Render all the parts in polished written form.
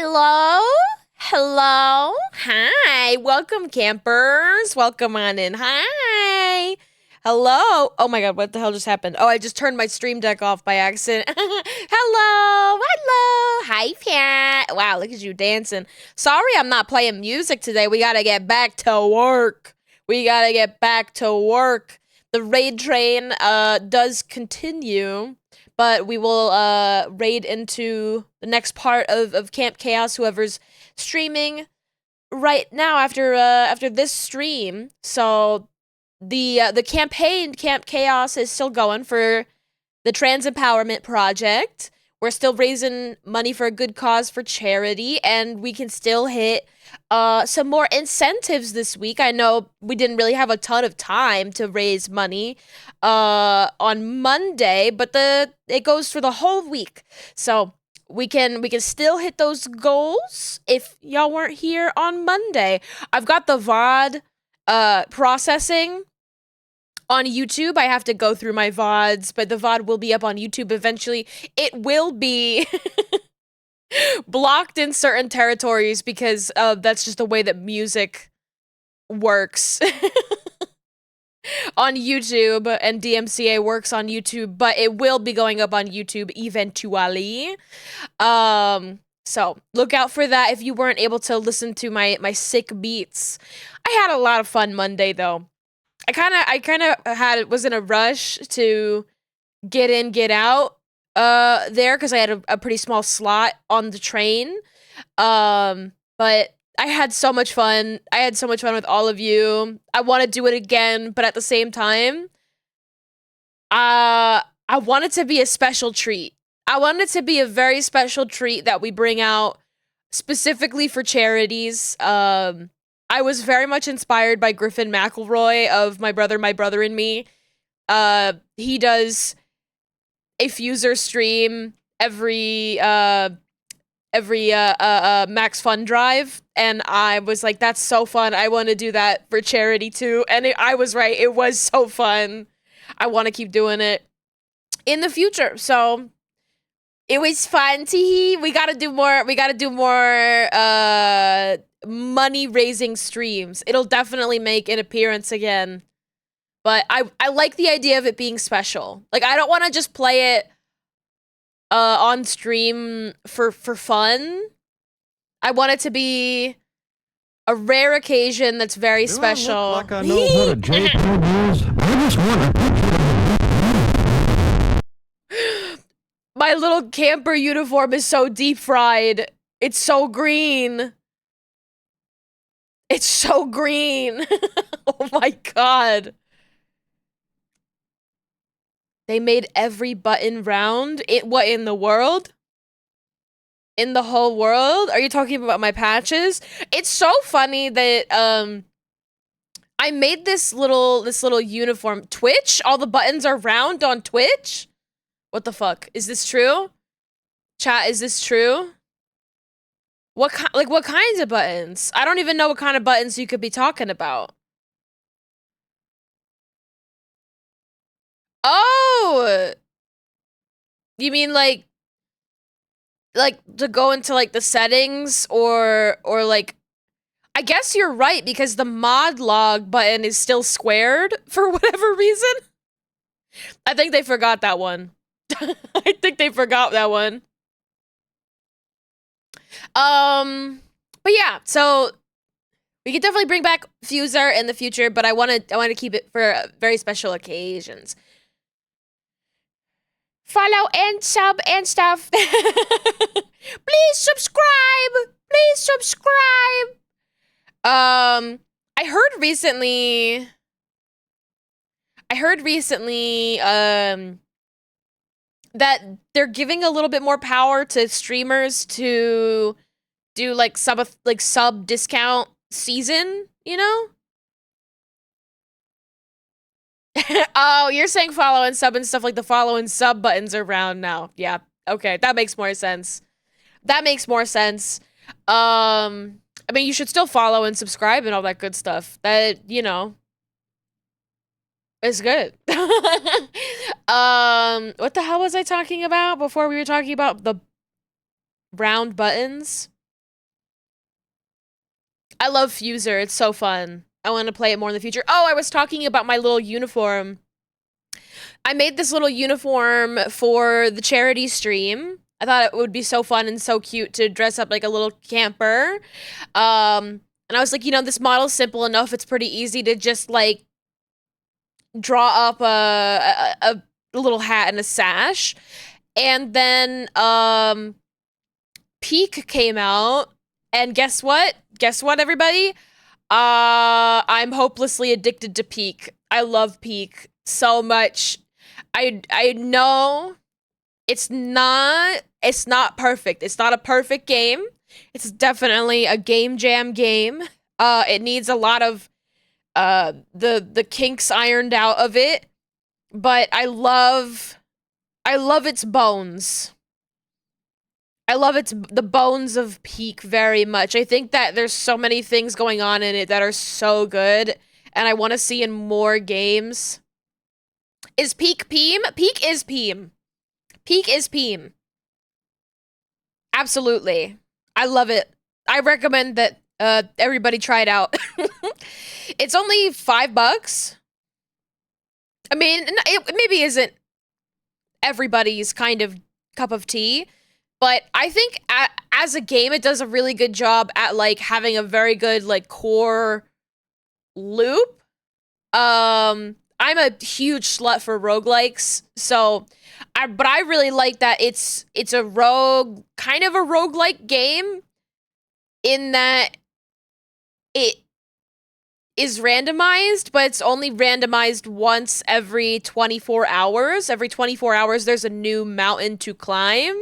Hello? Hello? Hi. Welcome, campers. Welcome on in. Hi. Hello. Oh my god, what the hell just happened? Oh, I just turned my stream deck off by accident. Hello. Hello. Hi, Pat. Wow, look at you dancing. Sorry I'm not playing music today. We gotta get back to work. We gotta get back to work. The raid train does continue, but we will raid into the next part of Camp Chaos, whoever's streaming right now after this stream. So the campaign Camp Chaos is still going for the Trans Empowerment Project. We're still raising money for a good cause for charity, and we can still hit some more incentives this week. I know we didn't really have a ton of time to raise money on Monday, but it goes for the whole week. So we can still hit those goals if y'all weren't here on Monday. I've got the VOD processing on YouTube. I have to go through my VODs, but the VOD will be up on YouTube eventually. It will be blocked in certain territories because that's just the way that music works on YouTube, and DMCA works on YouTube, but it will be going up on YouTube eventually. So look out for that if you weren't able to listen to my sick beats. I had a lot of fun Monday though. I kind of was in a rush to get in, get out there because I had a pretty small slot on the train. But I had so much fun. I had so much fun with all of you. I want to do it again, but at the same time, I want it to be a special treat. I want it to be a very special treat that we bring out specifically for charities. I was very much inspired by Griffin McElroy of My Brother and Me. He does a Fuser stream every Max Fun Drive, and I was like, that's so fun. I want to do that for charity too. And I was right. It was so fun. I want to keep doing it in the future. So it was fun. We gotta do more. We gotta do more money raising streams. It'll definitely make an appearance again. But I like the idea of it being special. Like, I don't want to just play it on stream for fun. I want it to be a rare occasion that's very special. I look like I know what a JPEG is? I just want My little camper uniform is so deep fried. It's so green. It's so green. Oh my god. They made every button round. What, in the world? In the whole world? Are you talking about my patches? It's so funny that I made this little uniform. Twitch? All the buttons are round on Twitch? What the fuck? Is this true? Chat, is this true? What kinds of buttons? I don't even know what kind of buttons you could be talking about. Oh! You mean like to go into like the settings or like, I guess you're right because the mod log button is still squared for whatever reason. I think they forgot that one. I think they forgot that one. But yeah, so we could definitely bring back Fuser in the future, but I want to keep it for very special occasions. Follow and sub and stuff. Please subscribe. Please subscribe. I heard recently that they're giving a little bit more power to streamers to do like sub discount season, you know? Oh, you're saying follow and sub and stuff, like the follow and sub buttons are round now. Yeah, okay, that makes more sense. That makes more sense. I mean, you should still follow and subscribe and all that good stuff. That, you know, is good. What the hell was I talking about before we were talking about the round buttons? I love Fuser. It's so fun. I want to play it more in the future. Oh, I was talking about my little uniform. I made this little uniform for the charity stream. I thought it would be so fun and so cute to dress up like a little camper. And I was like, this model's simple enough. It's pretty easy to just like draw up a little hat and a sash. And then Peak came out, and guess what? Guess what, everybody? I'm hopelessly addicted to Peak. I love Peak so much. I know it's not perfect. It's not a perfect game. It's definitely a game jam game. It needs a lot of the kinks ironed out of it, but I love its bones. I love the bones of Peak very much. I think that there's so many things going on in it that are so good, and I want to see in more games. Is Peak Peem? Peak is Peem. Peak is Peem. Absolutely. I love it. I recommend that everybody try it out. It's only $5. I mean, it maybe isn't everybody's kind of cup of tea, but I think as a game, it does a really good job at like having a very good like core loop. I'm a huge slut for roguelikes, so but I really like that it's a kind of a roguelike game in that it is randomized, but it's only randomized once every 24 hours. Every 24 hours, there's a new mountain to climb.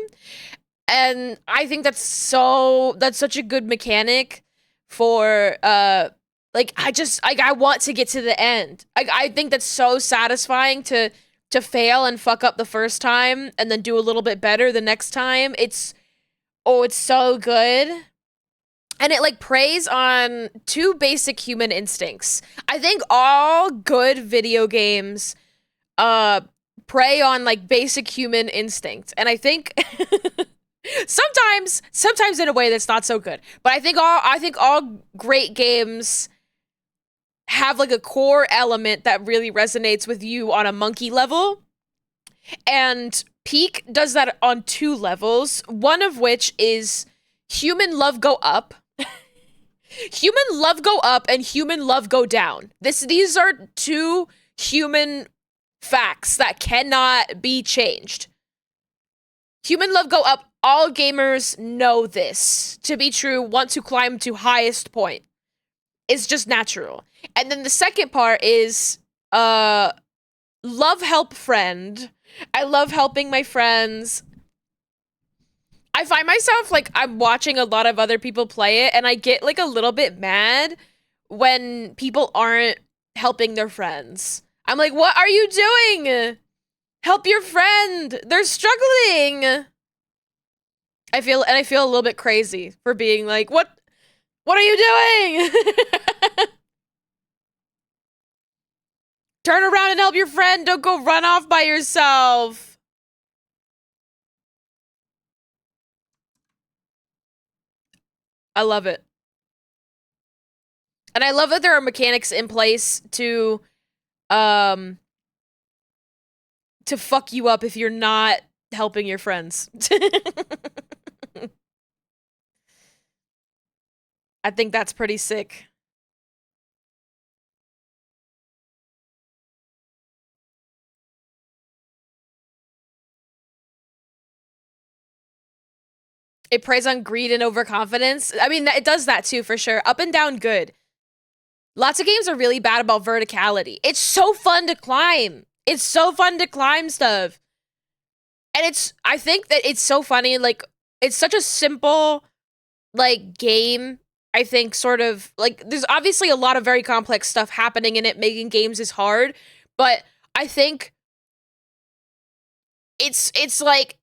And I think that's such a good mechanic for, I want to get to the end. I think that's so satisfying to fail and fuck up the first time and then do a little bit better the next time. It's so good. And it like preys on two basic human instincts. I think all good video games prey on like basic human instincts. And I think sometimes in a way that's not so good. But I think all great games have like a core element that really resonates with you on a monkey level. And Peak does that on two levels, one of which is human love go up. Human love go up and human love go down. These are two human facts that cannot be changed. Human love go up. All gamers know this to be true. Want to climb to highest point. It's just natural. And then the second part is love help friend. I love helping my friends. I find myself like I'm watching a lot of other people play it, and I get like a little bit mad when people aren't helping their friends. I'm like, what are you doing? Help your friend. They're struggling. I feel a little bit crazy for being like, what are you doing? Turn around and help your friend. Don't go run off by yourself. I love it. And I love that there are mechanics in place to fuck you up if you're not helping your friends. I think that's pretty sick. It preys on greed and overconfidence. I mean, it does that too, for sure. Up and down, good. Lots of games are really bad about verticality. It's so fun to climb. It's so fun to climb stuff. And I think that it's so funny, like, it's such a simple, like, game. I think sort of, like, there's obviously a lot of very complex stuff happening in it. Making games is hard. But I think it's like,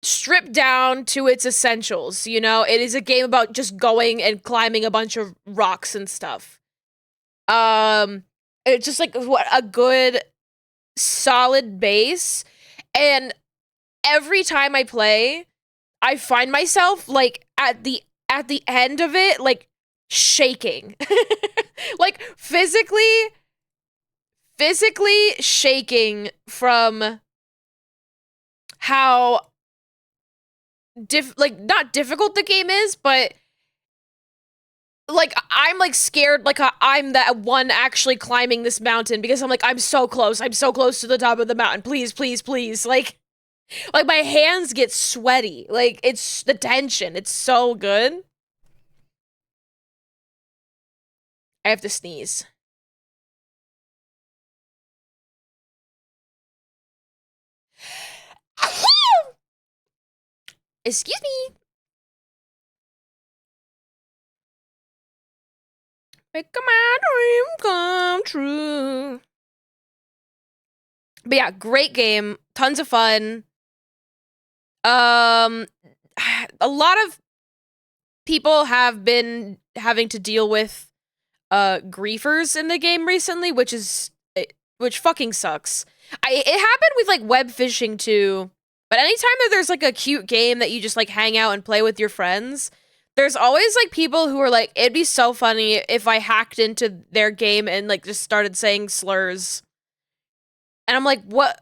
stripped down to its essentials, you know? It is a game about just going and climbing a bunch of rocks and stuff. It's just like what a good solid base. And every time I play, I find myself like at the end of it, like shaking. Like physically shaking from how like not difficult the game is, but like I'm like scared like I'm that one actually climbing this mountain because I'm like I'm so close. I'm so close to the top of the mountain. Please, please, please. Like my hands get sweaty. Like it's the tension. It's so good. I have to sneeze. Excuse me. Make my dream come true. But yeah, great game. Tons of fun. Um a lot of people have been having to deal with griefers in the game recently, which fucking sucks. It happened with like web fishing too. But anytime that there's like a cute game that you just like hang out and play with your friends, there's always like people who are like, it'd be so funny if I hacked into their game and like just started saying slurs. And I'm like, what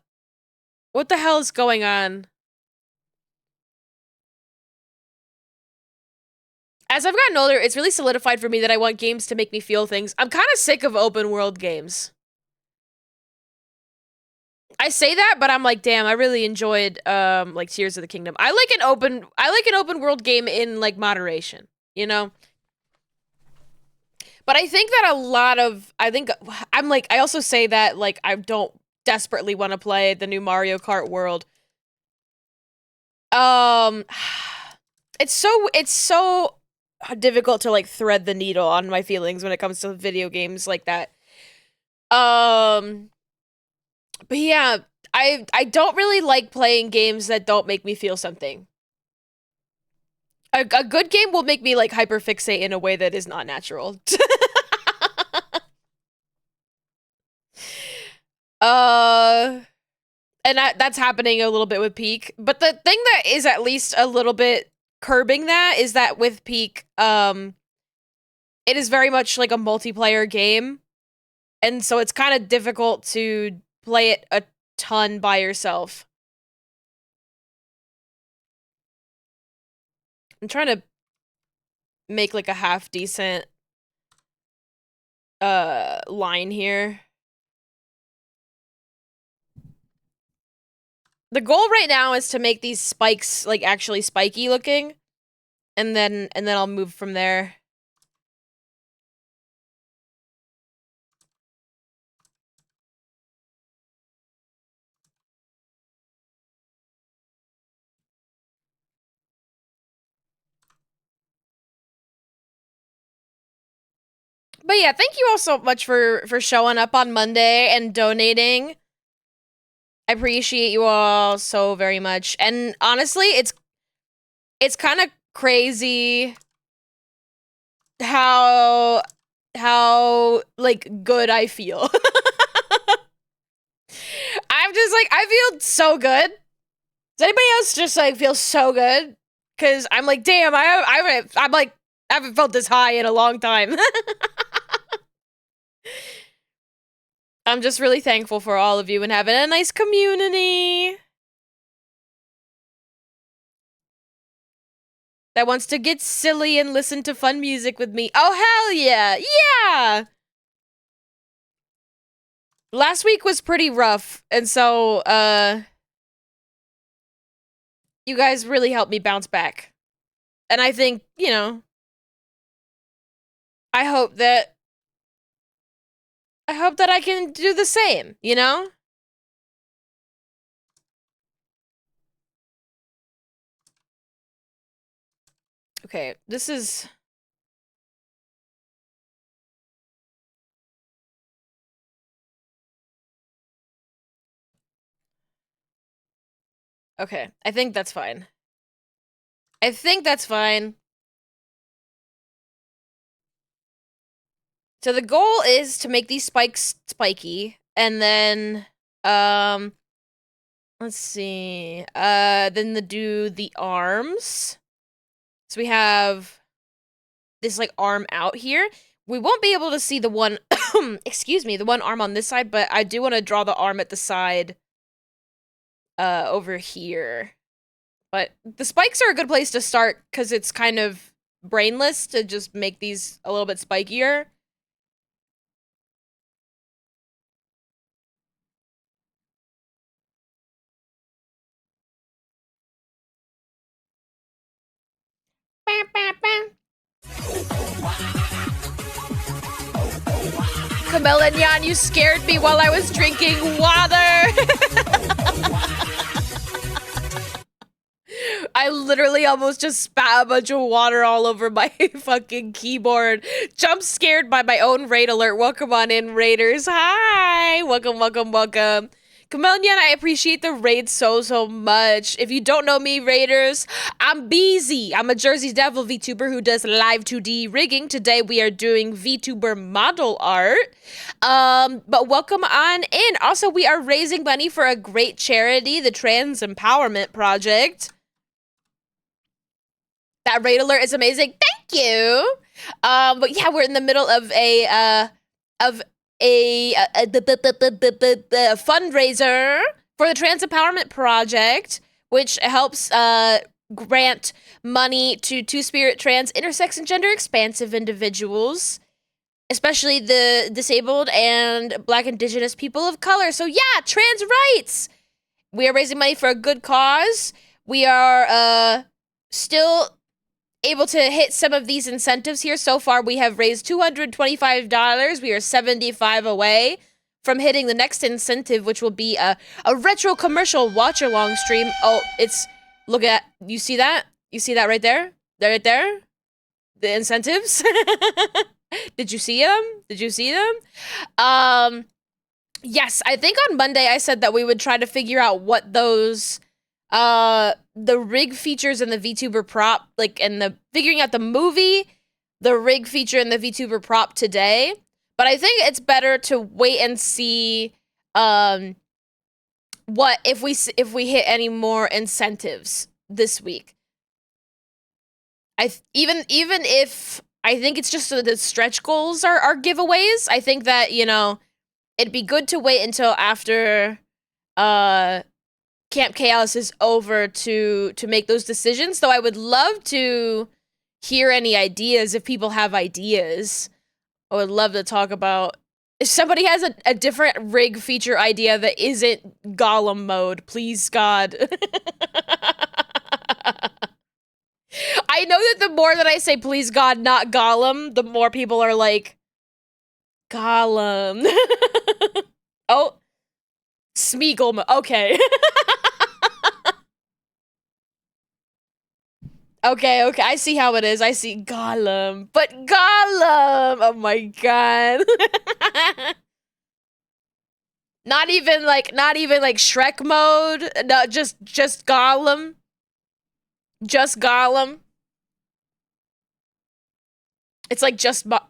the hell is going on? As I've gotten older, it's really solidified for me that I want games to make me feel things. I'm kind of sick of open world games. I say that, but I'm like, damn, I really enjoyed like Tears of the Kingdom. I like an open world game in like moderation, you know? But I think that I'm like I also say that like I don't desperately want to play the new Mario Kart World. Um it's so difficult to like thread the needle on my feelings when it comes to video games like that. Um but yeah, I don't really like playing games that don't make me feel something. A good game will make me like hyperfixate in a way that is not natural. uh and that's happening a little bit with Peak. But the thing that is at least a little bit curbing that is that with Peak, it is very much like a multiplayer game. And so it's kind of difficult to play it a ton by yourself. I'm trying to make like a half decent line here. The goal right now is to make these spikes like actually spiky looking, and then I'll move from there. But yeah, thank you all so much for showing up on Monday and donating. I appreciate you all so very much. And honestly, it's kind of crazy how like good I feel. I'm just like I feel so good. Does anybody else just like feel so good? Cause I'm like, damn, I'm like I haven't felt this high in a long time. I'm just really thankful for all of you and having a nice community that wants to get silly and listen to fun music with me. Oh, hell yeah. Yeah. Last week was pretty rough, and so, you guys really helped me bounce back. And I think, you know, I hope that I can do the same, you know? Okay, this is okay. I think that's fine. I think that's fine. So the goal is to make these spikes spiky, and then, let's see, then do the arms. So we have this like arm out here. We won't be able to see the one, excuse me, the one arm on this side, but I do want to draw the arm at the side over here. But the spikes are a good place to start because it's kind of brainless to just make these a little bit spikier. Chameleon, you scared me while I was drinking water. I literally almost just spat a bunch of water all over my fucking keyboard. Jump scared by my own raid alert. Welcome on in, raiders. Hi. Welcome, welcome, welcome. Chameleon, I appreciate the raid so much. If you don't know me, raiders, I'm Beezy. I'm a Jersey Devil VTuber who does live 2D rigging. Today we are doing VTuber model art. But welcome on in. Also, we are raising money for a great charity, the Trans Empowerment Project. That raid alert is amazing. Thank you. But yeah, we're in the middle of a fundraiser for the Trans Empowerment Project, which helps grant money to Two-Spirit trans, intersex, and gender expansive individuals, especially the disabled and Black Indigenous people of color. So yeah, trans rights. We are raising money for a good cause. We are still able to hit some of these incentives here. So far, we have raised $225. We are 75 away from hitting the next incentive, which will be a retro commercial watch-along stream. Oh, it's, look at, you see that? You see that right there? Right there? The incentives? Did you see them? Did you see them? Yes, I think on Monday I said that we would try to figure out what those the rig features in the VTuber prop, like, and the figuring out the movie, the rig feature in the VTuber prop today. But I think it's better to wait and see what if we hit any more incentives this week. Even if I think it's just so the stretch goals are giveaways. I think that, you know, it'd be good to wait until after Camp Chaos is over to make those decisions. Though I would love to hear any ideas if people have ideas. I would love to talk about if somebody has a different rig feature idea that isn't Gollum mode, please God. I know that the more that I say please God, not Gollum, the more people are like, Gollum. Oh, Smeagol mode. Okay. Okay, I see how it is. I see Gollum. But Gollum! Oh my god. not even like Shrek mode. No, just Gollum. Just Gollum. It's like just oh, Camellia,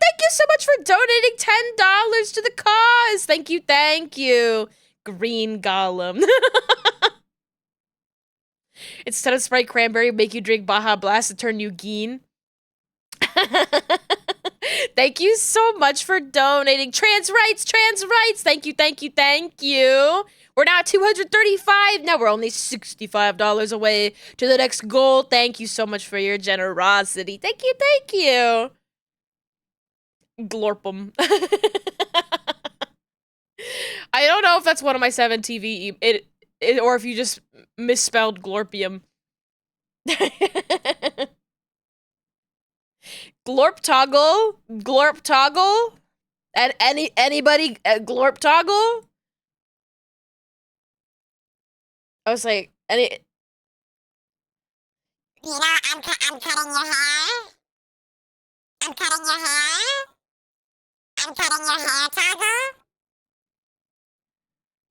thank you so much for donating $10 to the cause. Thank you. Green Gollum. Instead of Sprite Cranberry, make you drink Baja Blast to turn you geen. Thank you so much for donating. Trans rights. Thank you. We're now at 235. Now we're only $65 away to the next goal. Thank you so much for your generosity. Thank you. Glorpum. I don't know if that's one of my 7 TV or if you just misspelled Glorpium. Glorp toggle? And anybody Glorp toggle? I was like, You know, I'm cutting your hair. I'm cutting your hair. I'm cutting your hair, Toggle.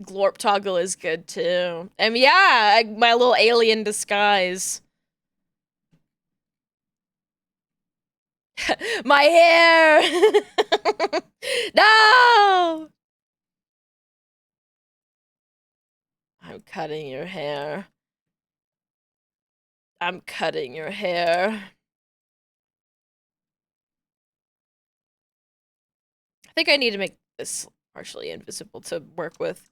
Glorp toggle is good too. And yeah, my little alien disguise. My hair! No! I'm cutting your hair. think I need to make this partially invisible to work with.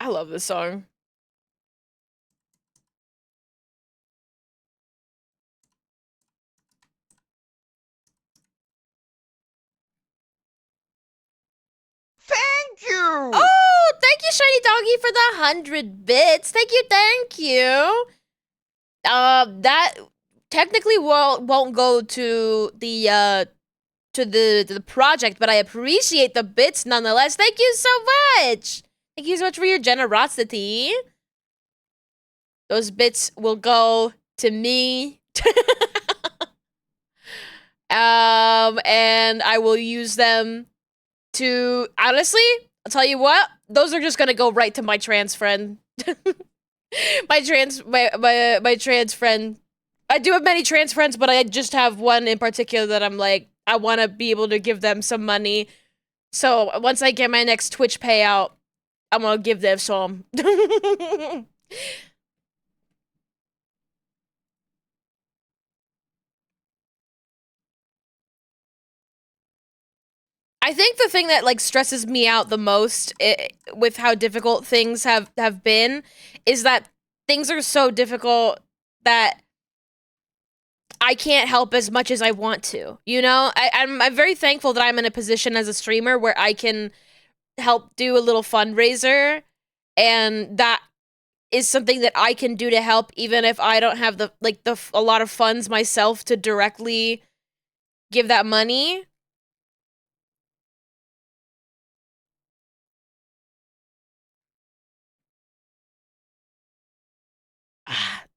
I love this song. Thank you! Oh, thank you, Shiny Doggy, for the 100 bits. Thank you, thank you. That technically won't go to the project, but I appreciate the bits nonetheless. Thank you so much. Thank you so much for your generosity. Those bits will go to me. And I will use them to, honestly, I'll tell you what, those are just gonna go right to my trans friend. my trans friend. I do have many trans friends, but I just have one in particular that I'm like, I want to be able to give them some money. So once I get my next Twitch payout, I'm gonna give them some. I think the thing that like stresses me out the most with how difficult things have been is that things are so difficult that I can't help as much as I want to. You know, I'm very thankful that I'm in a position as a streamer where I can help do a little fundraiser, and that is something that I can do to help, even if I don't have a lot of funds myself to directly give that money.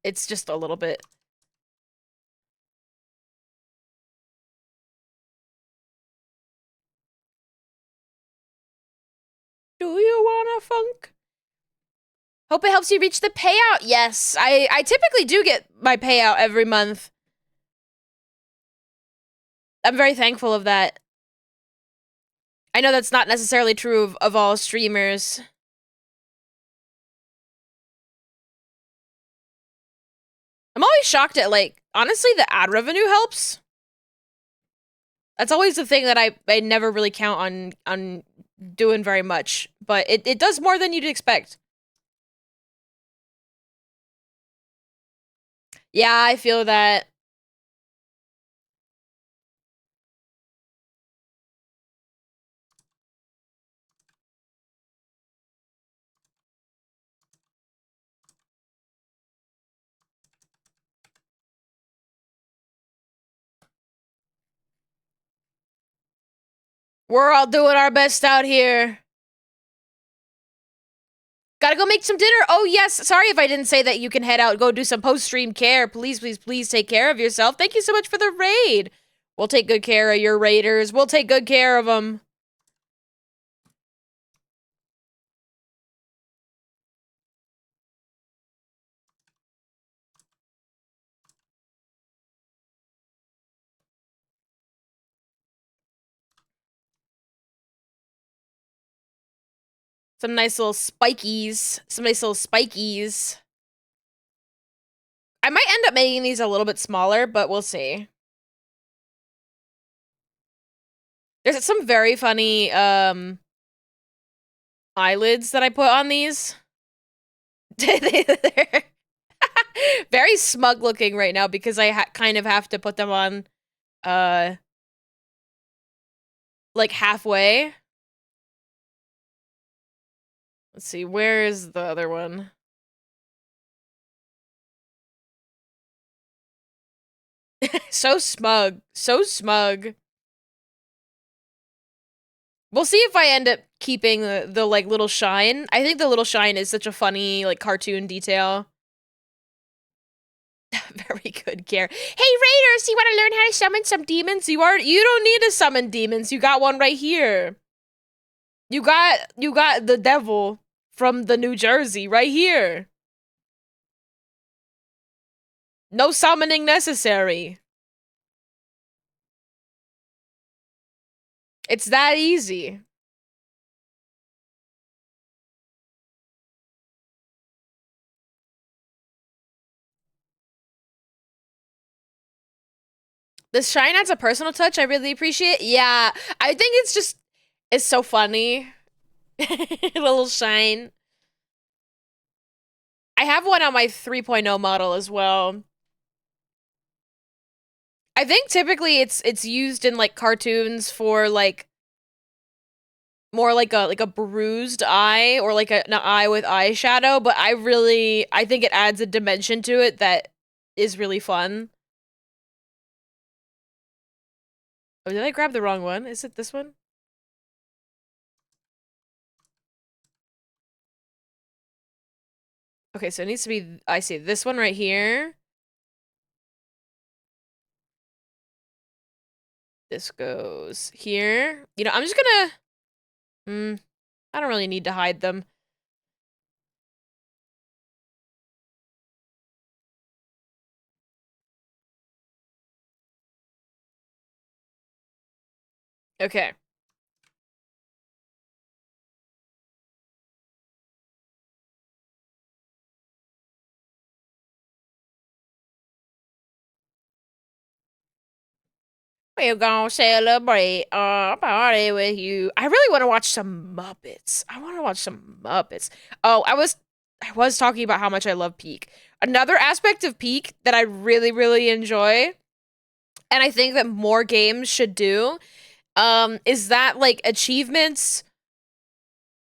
It's just a little bit. Do you wanna funk? Hope it helps you reach the payout. Yes, I typically do get my payout every month. I'm very thankful of that. I know that's not necessarily true of all streamers. I'm always shocked at, like, honestly, the ad revenue helps. That's always the thing that I never really count on doing very much, but it does more than you'd expect. Yeah, I feel that. We're all doing our best out here. Gotta go make some dinner. Oh, yes. Sorry if I didn't say that you can head out, go do some post-stream care. Please, please, please take care of yourself. Thank you so much for the raid. We'll take good care of your raiders. We'll take good care of them. Some nice little spikies. Some nice little spikies. I might end up making these a little bit smaller, but we'll see. There's some very funny eyelids that I put on these. They're very smug looking right now because I kind of have to put them on like halfway. Let's see, where is the other one? So smug. So smug. We'll see if I end up keeping the like little shine. I think the little shine is such a funny like cartoon detail. Very good care. Hey Raiders, you want to learn how to summon some demons? You don't need to summon demons. You got one right here. You got the devil from the New Jersey right here. No summoning necessary. It's that easy. The shine adds a personal touch I really appreciate. Yeah, I think it's so funny. A little shine. I have one on my 3.0 model as well. I think typically it's used in like cartoons for like more like a bruised eye or like an eye with eyeshadow, but I think it adds a dimension to it that is really fun. Oh, did I grab the wrong one? Is it this one? Okay, so it needs to be, I see this one right here. This goes here. You know, I'm just gonna, I don't really need to hide them. Okay. We're gonna celebrate a party with you. I really want to watch some Muppets. I want to watch some Muppets. Oh, I was talking about how much I love Peak. Another aspect of Peak that I really, really enjoy, and I think that more games should do, is that like achievements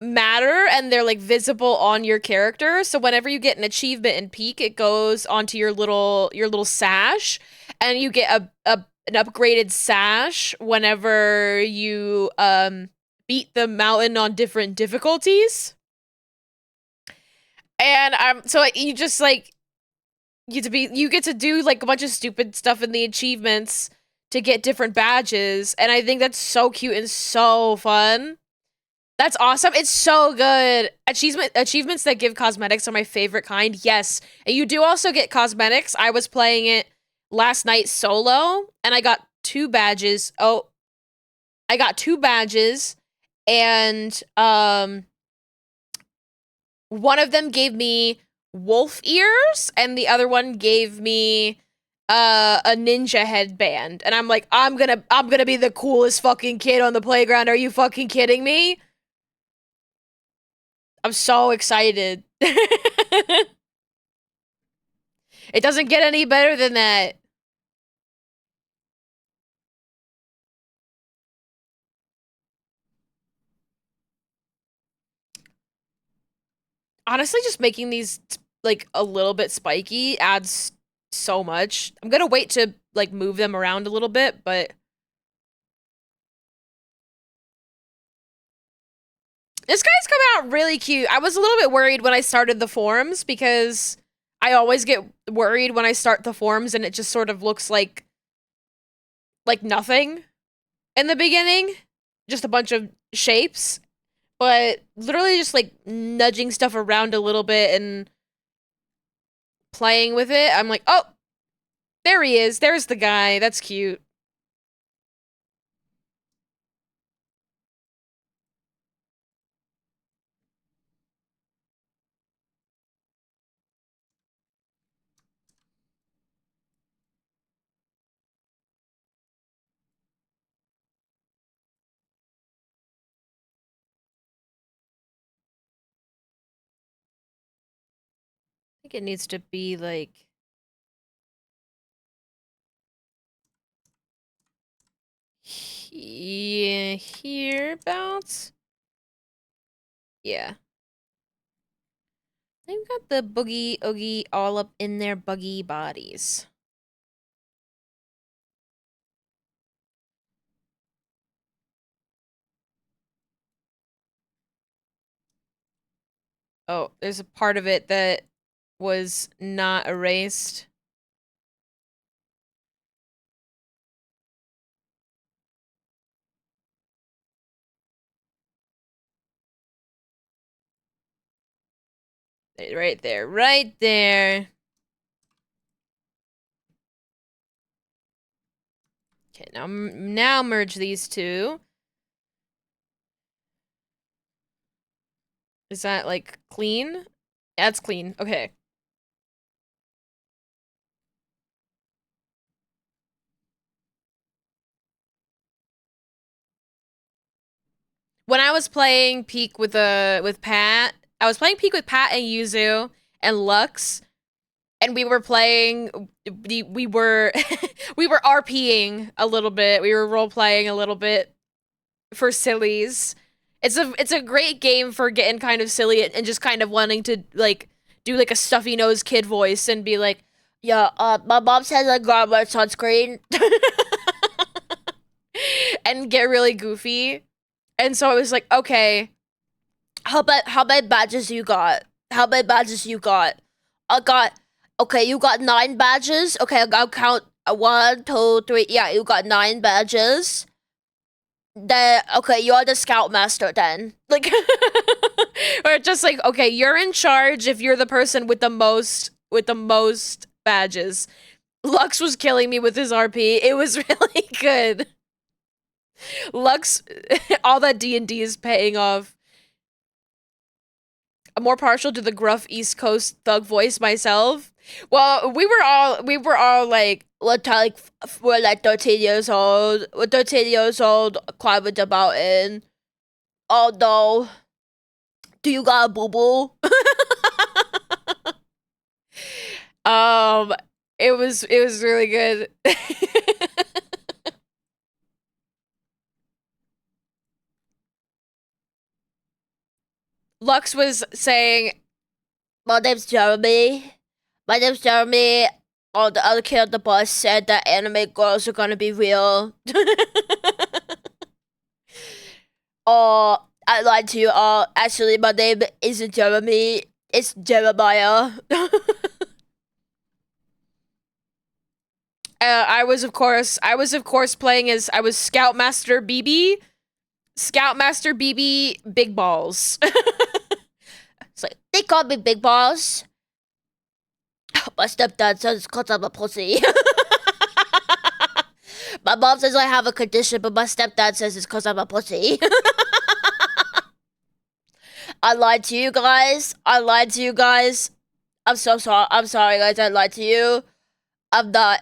matter and they're like visible on your character. So whenever you get an achievement in Peak, it goes onto your little sash, and you get a an upgraded sash whenever you beat the mountain on different difficulties. And so like, you just like you get to do like a bunch of stupid stuff in the achievements to get different badges, and I think that's so cute and so fun. That's awesome. It's so good. Achievements that give cosmetics are my favorite kind. Yes. And you do also get cosmetics. I was playing it last night solo and I got two badges. Oh, I got two badges, and one of them gave me wolf ears and the other one gave me a ninja headband. And I'm like, I'm going to be the coolest fucking kid on the playground. Are you fucking kidding me? I'm so excited. It doesn't get any better than that. Honestly, just making these like a little bit spiky adds so much. I'm gonna wait to like move them around a little bit, but this guy's come out really cute. I was a little bit worried when I started the forums because I always get worried when I start the forums and it just sort of looks like nothing in the beginning, just a bunch of shapes. But literally just like nudging stuff around a little bit and playing with it, I'm like, oh, there he is. There's the guy. That's cute. I think it needs to be like hereabouts. Yeah. They've got the boogie oogie all up in their buggy bodies. Oh, there's a part of it that was not erased. Right there, right there. Okay, now merge these two. Is that like clean? That's clean. Okay. When I was playing Peak with Pat, I was playing Peak with Pat and Yuzu and Lux, and we were playing. We were we were RPing a little bit. We were role playing a little bit for sillies. It's a great game for getting kind of silly and just kind of wanting to like do like a stuffy nose kid voice and be like, yeah, my mom says I got my sunscreen and get really goofy. And so I was like, okay, how many badges you got? How many badges you got? I got okay, you got 9 badges. Okay, I'll count 1, 2, 3. Yeah, you got 9 badges. Then okay, you're the scoutmaster then. Like or just like, okay, you're in charge if you're the person with the most badges. Lux was killing me with his RP. It was really good. Lux all that D&D is paying off. I'm more partial to the gruff East Coast thug voice myself. Well, we were all like we're like 13 years old. We're 13 years old, climbing the mountain. Oh no. Do you got a boo boo? um it was really good. Lux was saying, my name's Jeremy. My name's Jeremy. Oh, the other kid on the bus said that anime girls are gonna be real. Oh, I lied to you all. Actually, my name isn't Jeremy. It's Jeremiah. I was of course playing as I was Scoutmaster BB. Scoutmaster BB Big Balls. It's like they call me Big Balls. My stepdad says it's cause I'm a pussy. My mom says I have a condition, but my stepdad says it's cause I'm a pussy. I lied to you guys. I lied to you guys. I'm so sorry. I'm sorry, guys. I lied to you. I'm not.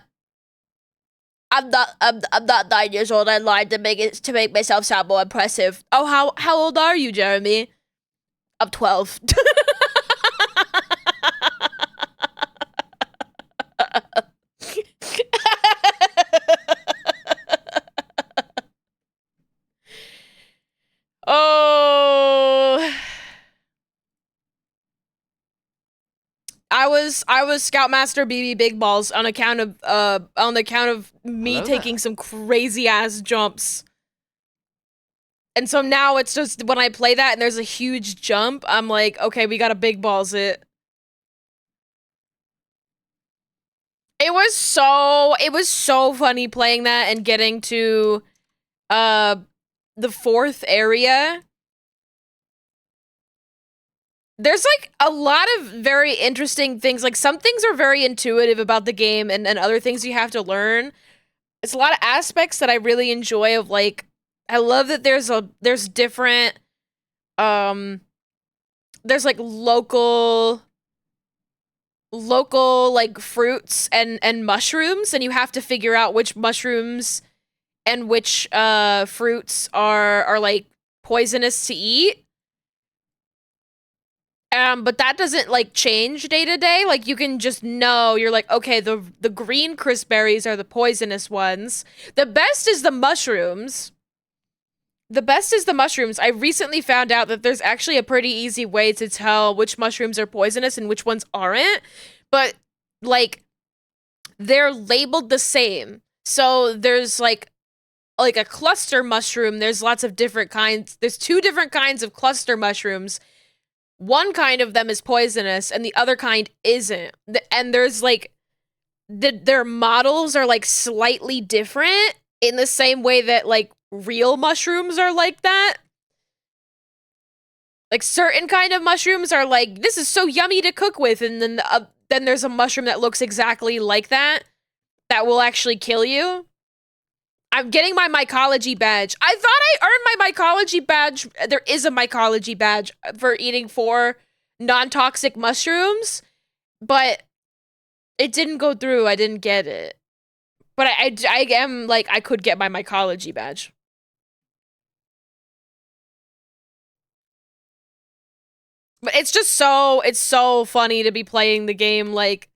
I'm not 9 years old. I lied to make myself sound more impressive. Oh, how old are you, Jeremy? I'm 12. Oh, I was Scoutmaster BB Big Balls on account of me Hello taking there. some crazy ass jumps. And so now it's just when I play that and there's a huge jump, I'm like, okay, we gotta big balls it. It was so funny playing that and getting to uh the 4th area. There's like a lot of very interesting things. Like some things are very intuitive about the game and other things you have to learn. It's a lot of aspects that I really enjoy of like I love that there's different um there's like local like fruits and mushrooms and you have to figure out which mushrooms and which fruits are like poisonous to eat. But that doesn't like change day to day. Like you can just know you're like, okay, the green crisp berries are the poisonous ones. The best is the mushrooms. The best is the mushrooms. I recently found out that there's actually a pretty easy way to tell which mushrooms are poisonous and which ones aren't. But like they're labeled the same. So there's like a cluster mushroom. There's lots of different kinds. There's 2 different kinds of cluster mushrooms. One kind of them is poisonous and the other kind isn't. And there's like their models are like slightly different in the same way that like real mushrooms are like that. Like certain kind of mushrooms are like this is so yummy to cook with and then there's a mushroom that looks exactly like that will actually kill you. I'm getting my mycology badge. I thought I earned my mycology badge. There is a mycology badge for eating 4 non-toxic mushrooms, but it didn't go through. I didn't get it. But I am like, I could get my mycology badge. But it's so funny to be playing the game like,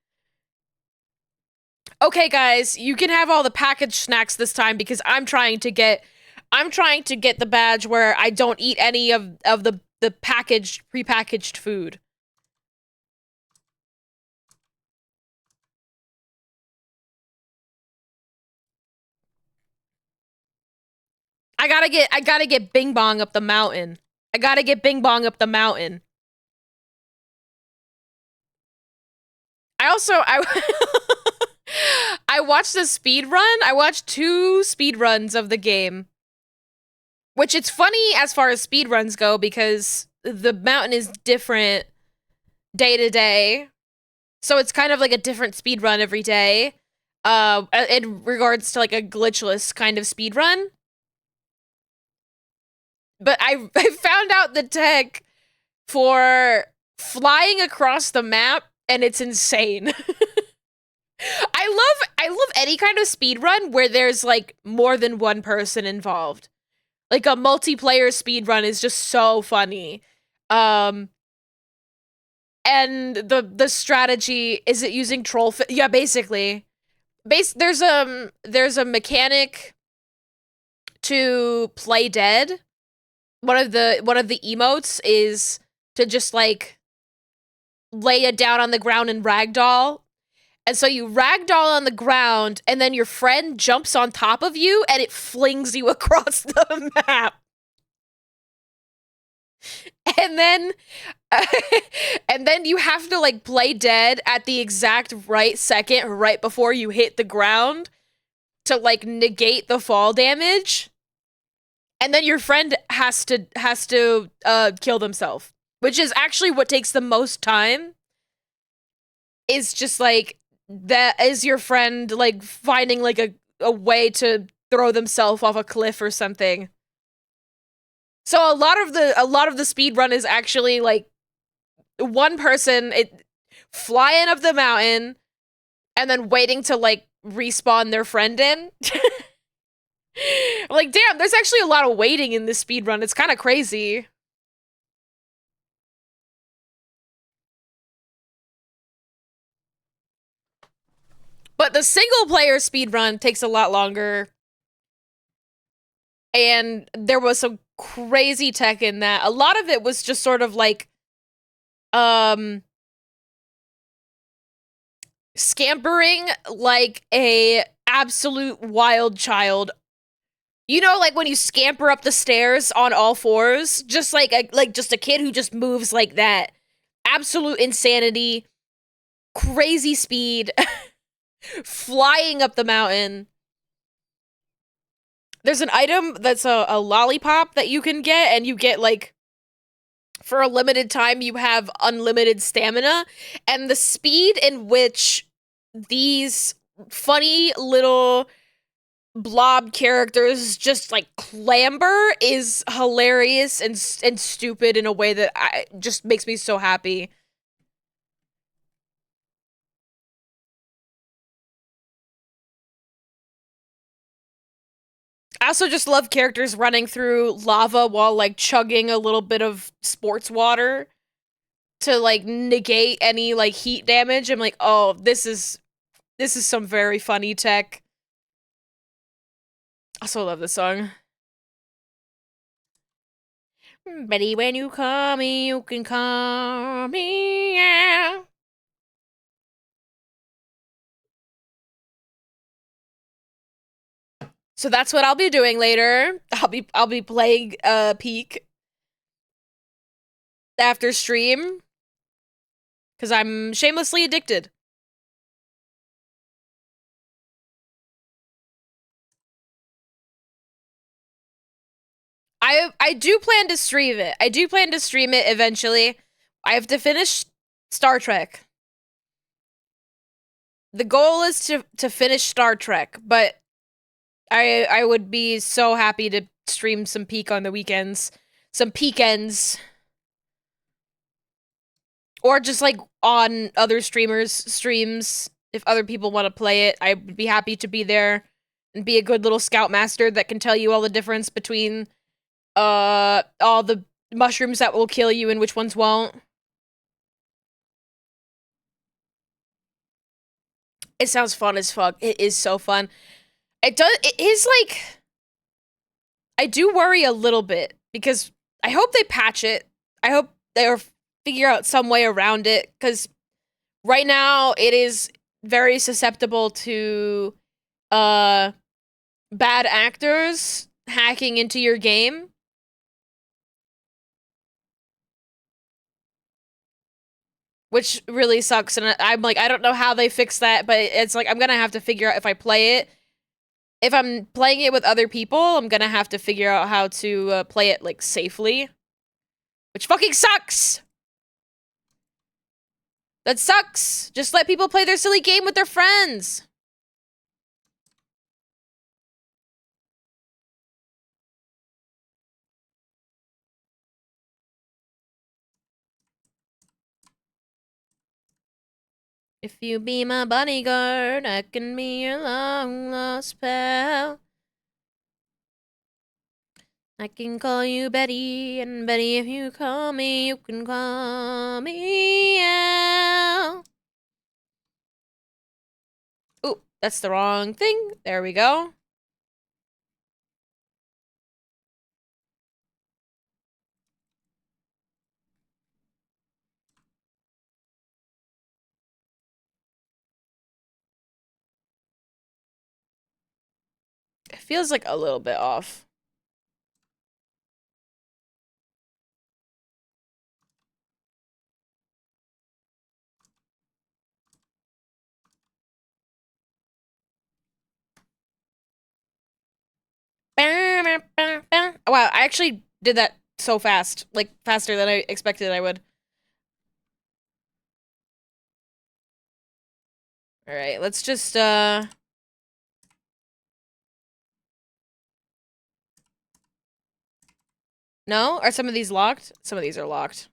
okay guys, you can have all the packaged snacks this time because I'm trying to get the badge where I don't eat any of the prepackaged food. I gotta get Bing Bong up the mountain. I gotta get Bing Bong up the mountain. I watched a speed run. I watched 2 speed runs of the game. Which it's funny as far as speed runs go because the mountain is different day to day. So it's kind of like a different speed run every day. In regards to like a glitchless kind of speed run. But I found out the tech for flying across the map and it's insane. I love any kind of speed run where there's like more than one person involved. Like a multiplayer speed run is just so funny. And the strategy is it using troll yeah, basically. There's a mechanic to play dead. One of the emotes is to just like lay it down on the ground and ragdoll. And so you ragdoll on the ground, and then your friend jumps on top of you, and it flings you across the map. And then, and then you have to like play dead at the exact right second, right before you hit the ground, to like negate the fall damage. And then your friend has to kill themselves, which is actually what takes the most time. Is just like that is your friend like finding like a way to throw themselves off a cliff or something. So a lot of the speed run is actually like one person flying up the mountain and then waiting to like respawn their friend in. Like, damn, there's actually a lot of waiting in this speed run. It's kind of crazy. But the single player speed run takes a lot longer. And there was some crazy tech in that. A lot of it was just sort of like scampering like a absolute wild child. You know, like when you scamper up the stairs on all fours, just like just a kid who just moves like that. Absolute insanity, crazy speed, flying up the mountain. There's an item that's a lollipop that you can get, and you get like, for a limited time, you have unlimited stamina, and the speed in which these funny little blob characters just like clamber is hilarious and stupid in a way that just makes me so happy. I also just love characters running through lava while like chugging a little bit of sports water to like negate any like heat damage. I'm like, oh, this is some very funny tech. I also love this song. Betty, when you call me, you can call me out. So that's what I'll be doing later. I'll be playing Peak after stream because I'm shamelessly addicted. I do plan to stream it. I do plan to stream it eventually. I have to finish Star Trek. The goal is to finish Star Trek, but I would be so happy to stream some Peak on the weekends. Some Peekends. Or just like on other streamers' streams. If other people want to play it, I would be happy to be there and be a good little scoutmaster that can tell you all the difference between all the mushrooms that will kill you and which ones won't. It sounds fun as fuck. It is so fun. It is like I do worry a little bit because I hope they patch it. I hope they figure out some way around it cuz right now it is very susceptible to uh bad actors hacking into your game. Which really sucks, and I'm like, I don't know how they fix that, but it's like I'm gonna have to figure out if I play it. If I'm playing it with other people, I'm gonna have to figure out how to play it like safely, which fucking sucks. That sucks. Just let people play their silly game with their friends. If you be my bodyguard, I can be your long lost pal. I can call you Betty, and Betty, if you call me, you can call me out. Ooh, that's the wrong thing. There we go. It feels like a little bit off. Wow, I actually did that so fast. Like, faster than I expected I would. Alright, let's just, No? Are some of these locked? Some of these are locked.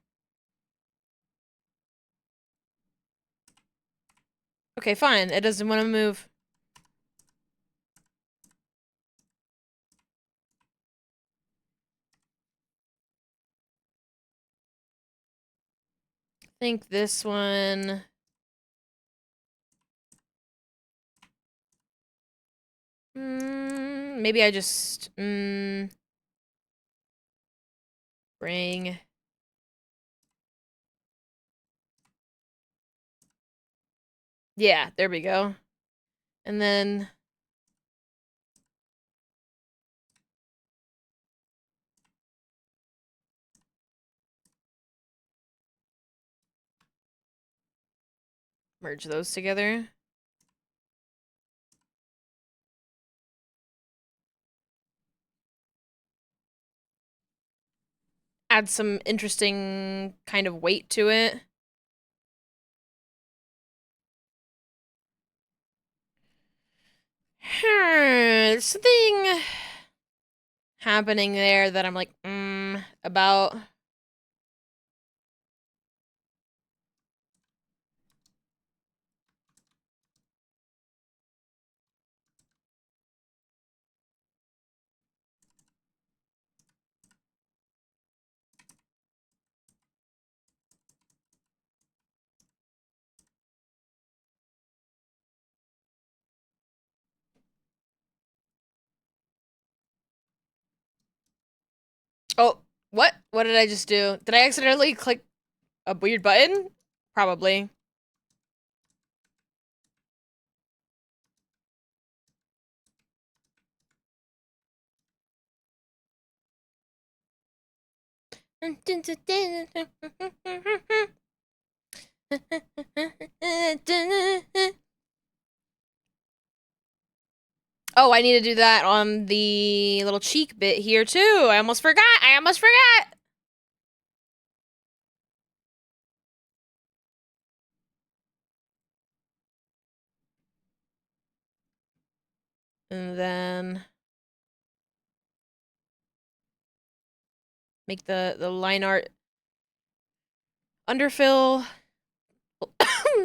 Okay, fine. It doesn't want to move. I think this one... maybe I just... bring... Yeah, there we go. And then... merge those together. Add some interesting kind of weight to it. Something happening there that I'm like, about. Oh, what? What did I just do? Did I accidentally click a weird button? Probably. Oh, I need to do that on the little cheek bit here too. I almost forgot. I almost forgot. And then make the line art underfill.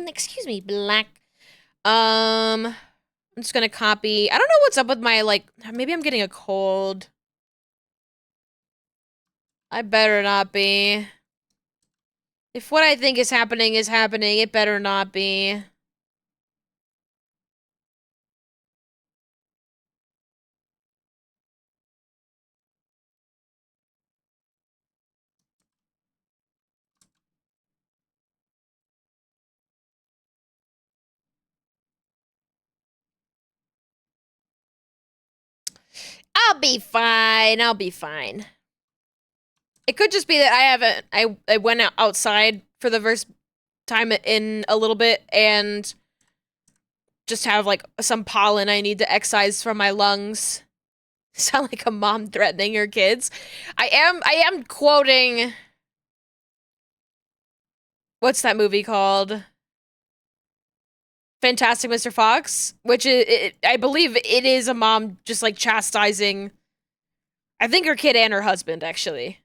Excuse me, black. I'm just gonna copy. I don't know what's up with my, like, maybe I'm getting a cold. I better not be. If what I think is happening, it better not be. I'll be fine. I'll be fine. It could just be that I haven't. I went outside for the first time in a little bit and just have like some pollen I need to excise from my lungs. Sound like a mom threatening her kids. I am quoting. What's that movie called? Fantastic Mr. Fox, which is, I believe it is a mom just like chastising, I think, her kid and her husband, actually.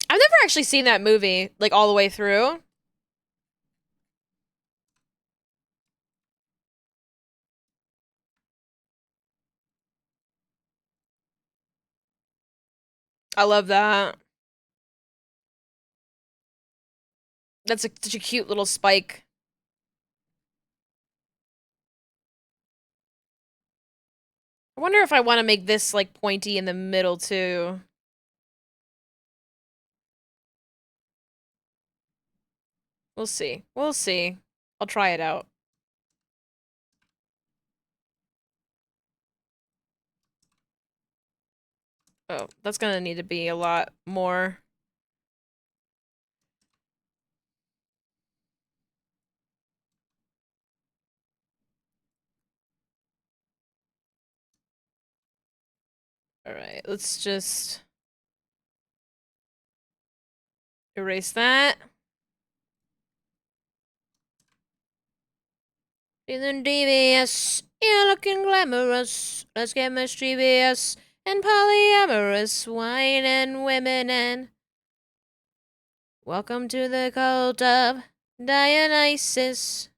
I've never actually seen that movie, like, all the way through. I love that. That's such a cute little spike. I wonder if I want to make this, like, pointy in the middle, too. We'll see. We'll see. I'll try it out. Oh, that's gonna need to be a lot more. Alright, let's just erase that. Feeling devious, you're looking glamorous. Let's get mischievous and polyamorous. Wine and women and welcome to the cult of Dionysus.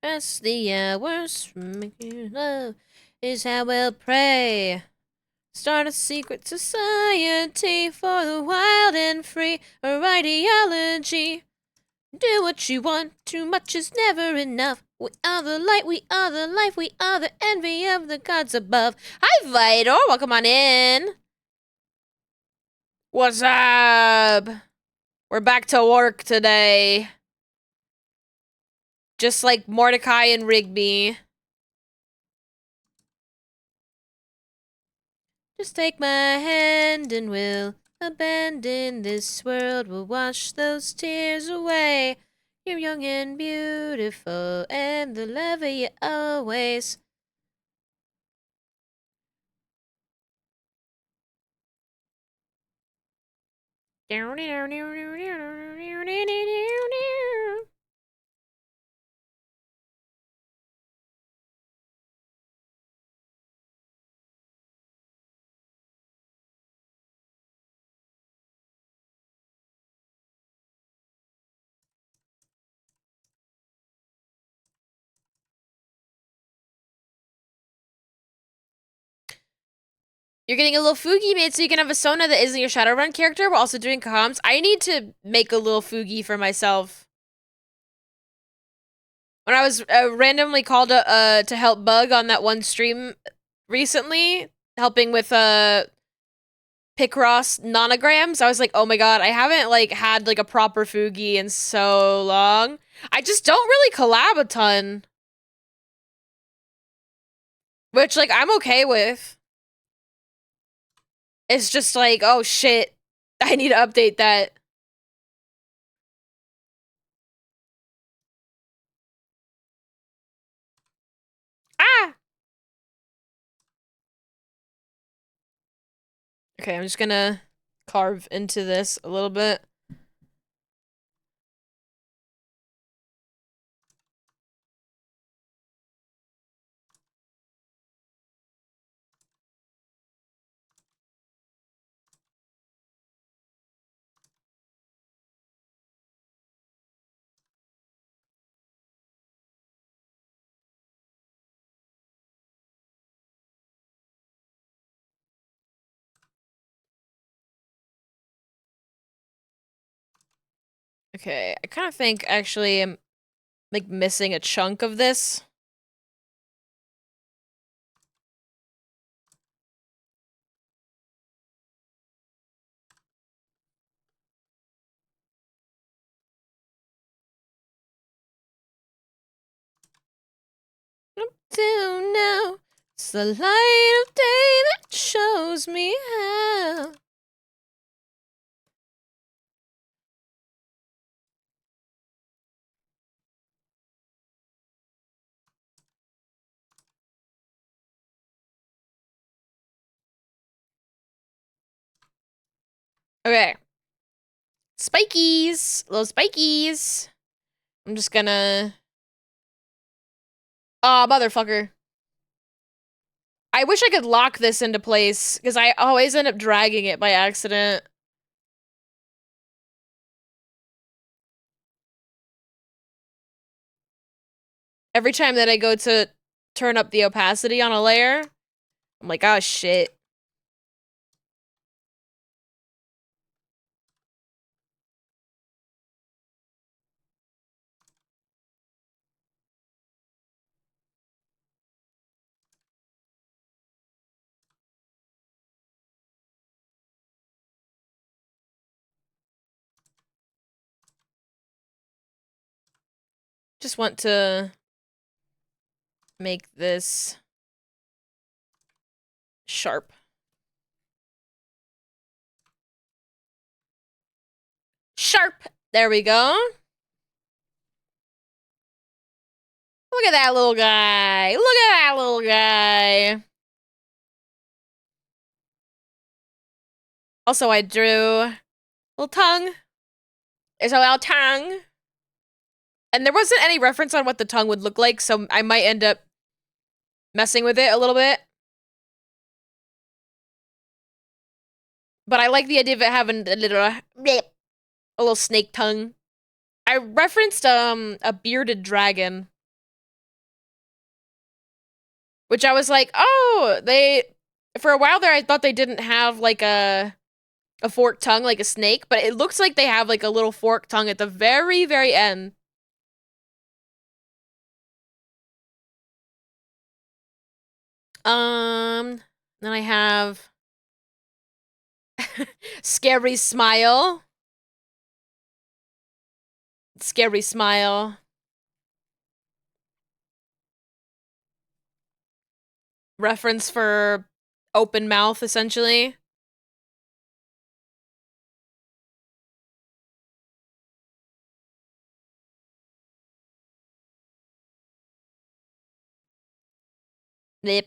As the hours making love is how we'll pray. Start a secret society for the wild and free. Our ideology. Do what you want, too much is never enough. We are the light, we are the life, we are the envy of the gods above. Hi, Vitor, welcome on in. What's up? We're back to work today. Just like Mordecai and Rigby. Just take my hand and we'll abandon this world. We'll wash those tears away. You're young and beautiful and the love of you always. You're getting a little Fugi made so you can have a Sona that isn't your Shadowrun character. We're also doing comms. I need to make a little Fugi for myself. When I was randomly called to help Bug on that one stream recently, helping with Picross nonograms, I was like, oh my god, I haven't like had like a proper Fugi in so long. I just don't really collab a ton. Which, like, I'm okay with. It's just like, oh shit, I need to update that. Okay, I'm just gonna carve into this a little bit. Okay, I kind of think actually I'm like missing a chunk of this. Up to now, it's the light of day that shows me how. Okay. Spikies! Little spikies! I'm just gonna... Aw, motherfucker. I wish I could lock this into place, because I always end up dragging it by accident. Every time that I go to turn up the opacity on a layer, I'm like, oh shit. Just want to make this sharp. Sharp! There we go. Look at that little guy. Look at that little guy. Also, I drew a little tongue. There's a little tongue. And there wasn't any reference on what the tongue would look like, so I might end up messing with it a little bit. But I like the idea of it having a little snake tongue. I referenced a bearded dragon, which I was like, oh, they for a while there I thought they didn't have like a forked tongue like a snake, but it looks like they have like a little forked tongue at the very, very end. Then I have scary smile. Scary smile. Reference for open mouth, essentially. Yep.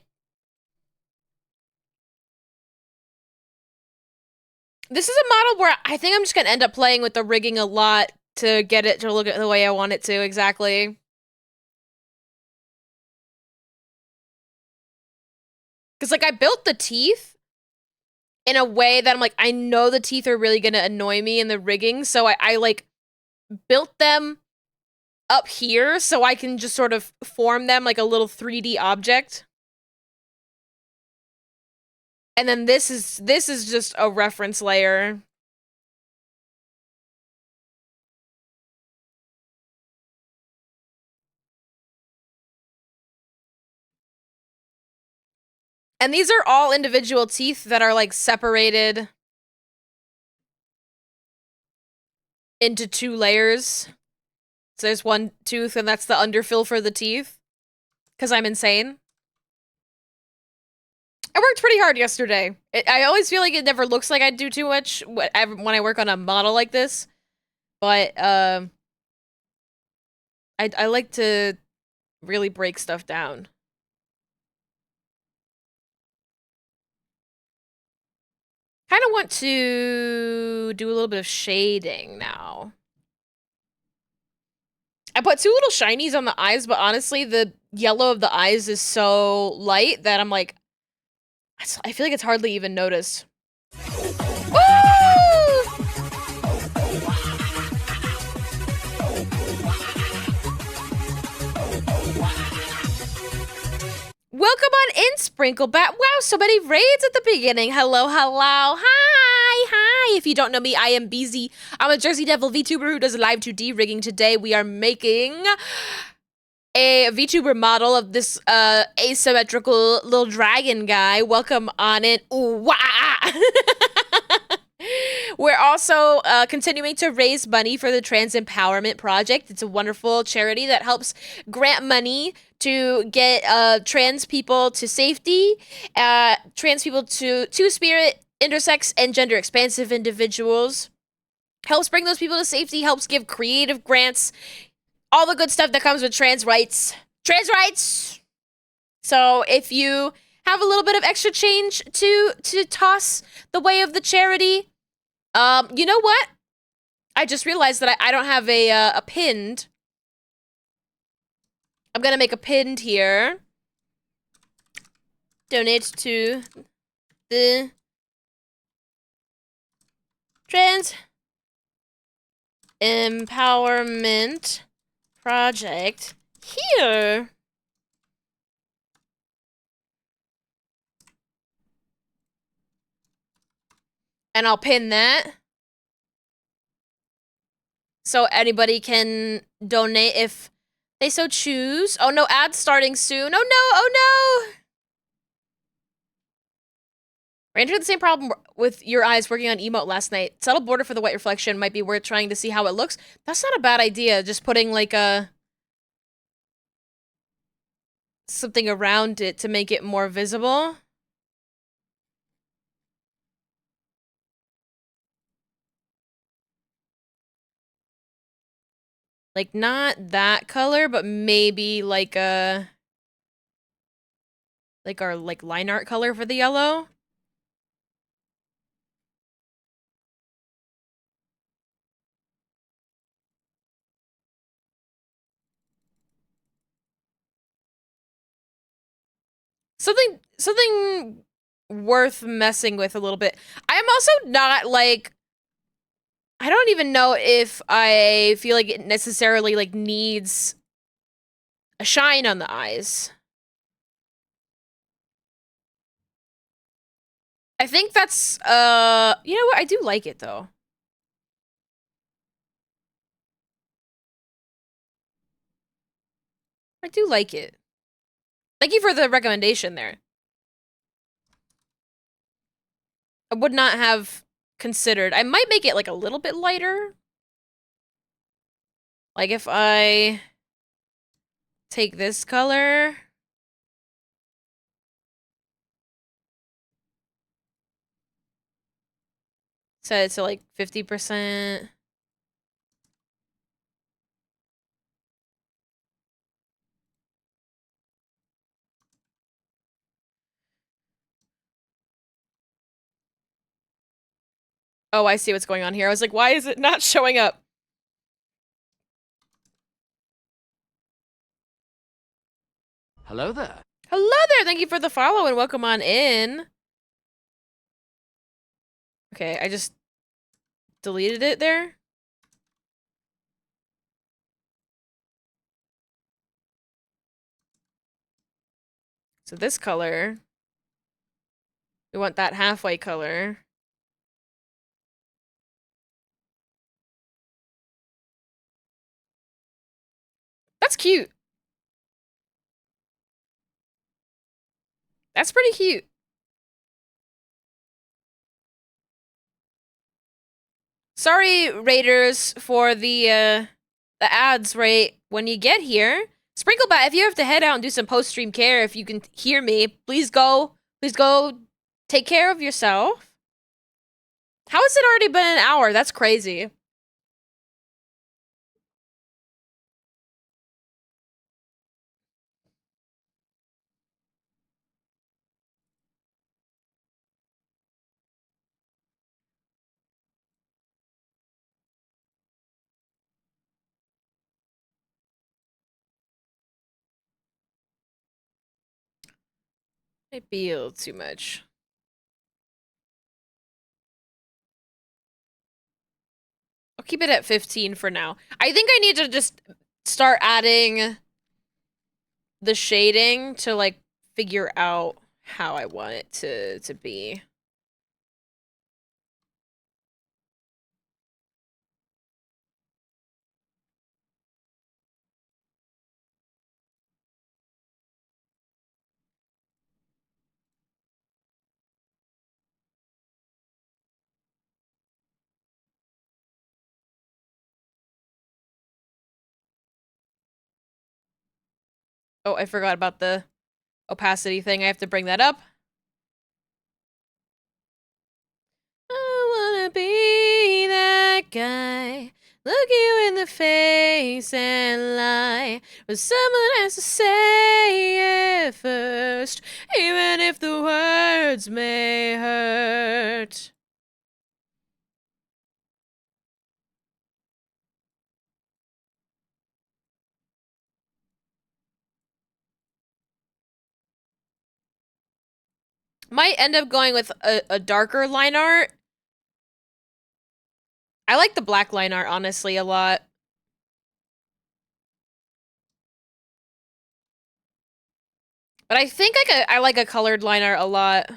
This is a model where I think I'm just gonna end up playing with the rigging a lot to get it to look at the way I want it to, exactly. Because, like, I built the teeth in a way that I'm like, I know the teeth are really gonna annoy me in the rigging, so I like, built them up here so I can just sort of form them like a little 3D object. And then this is just a reference layer. And these are all individual teeth that are like separated into 2 layers. So there's one tooth and that's the underfill for the teeth. Because I'm insane. I worked pretty hard yesterday. I always feel like it never looks like I do too much when I work on a model like this. But, I like to really break stuff down. Kind of want to do a little bit of shading now. I put two little shinies on the eyes, but honestly, the yellow of the eyes is so light that I'm like, I feel like it's hardly even noticed. Woo! Welcome on in, Sprinklebat. Wow, so many raids at the beginning. Hello, hello. Hi. If you don't know me, I am BZ. I'm a Jersey Devil VTuber who does live 2D rigging. Today we are making a VTuber model of this asymmetrical little dragon guy. Welcome on in. Ooh, wah! We're also continuing to raise money for the Trans Empowerment Project. It's a wonderful charity that helps grant money to get trans people to safety, trans people to two-spirit, intersex, and gender-expansive individuals. Helps bring those people to safety, helps give creative grants, all the good stuff that comes with trans rights. Trans rights! So if you have a little bit of extra change to toss the way of the charity, you know what? I just realized that I don't have a pinned. I'm gonna make a pinned here. Donate to the Trans Empowerment Project here. And I'll pin that. So anybody can donate if they so choose. Oh no, ads starting soon. Oh no! Ran into the same problem with your eyes working on emote last night. Subtle border for the white reflection might be worth trying to see how it looks. That's not a bad idea, just putting like something around it to make it more visible. Like not that color, but maybe like our like line art color for the yellow. Something worth messing with a little bit. I'm also not like, I don't even know if I feel like it necessarily like needs a shine on the eyes. I think that's you know what? I do like it though. I do like it. Thank you for the recommendation there. I would not have considered. I might make it like a little bit lighter. Like if I take this color, set it to like 50%. Oh, I see what's going on here. I was like, why is it not showing up? Hello there. Hello there. Thank you for the follow and welcome on in. Okay, I just deleted it there. So this color, we want that halfway color. That's cute. That's pretty cute. Sorry, Raiders, for the ads right when you get here. Sprinklebat, if you have to head out and do some post-stream care, if you can hear me, please go take care of yourself. How has it already been an hour? That's crazy. Might be a little too much. I'll keep it at 15 for now. I think I need to just start adding the shading to like figure out how I want it to be. Oh, I forgot about the opacity thing. I have to bring that up. I wanna be that guy. Look you in the face and lie. But someone has to say it first, even if the words may hurt. Might end up going with a darker line art. I like the black line art, honestly, a lot. But I think I like a colored line art a lot.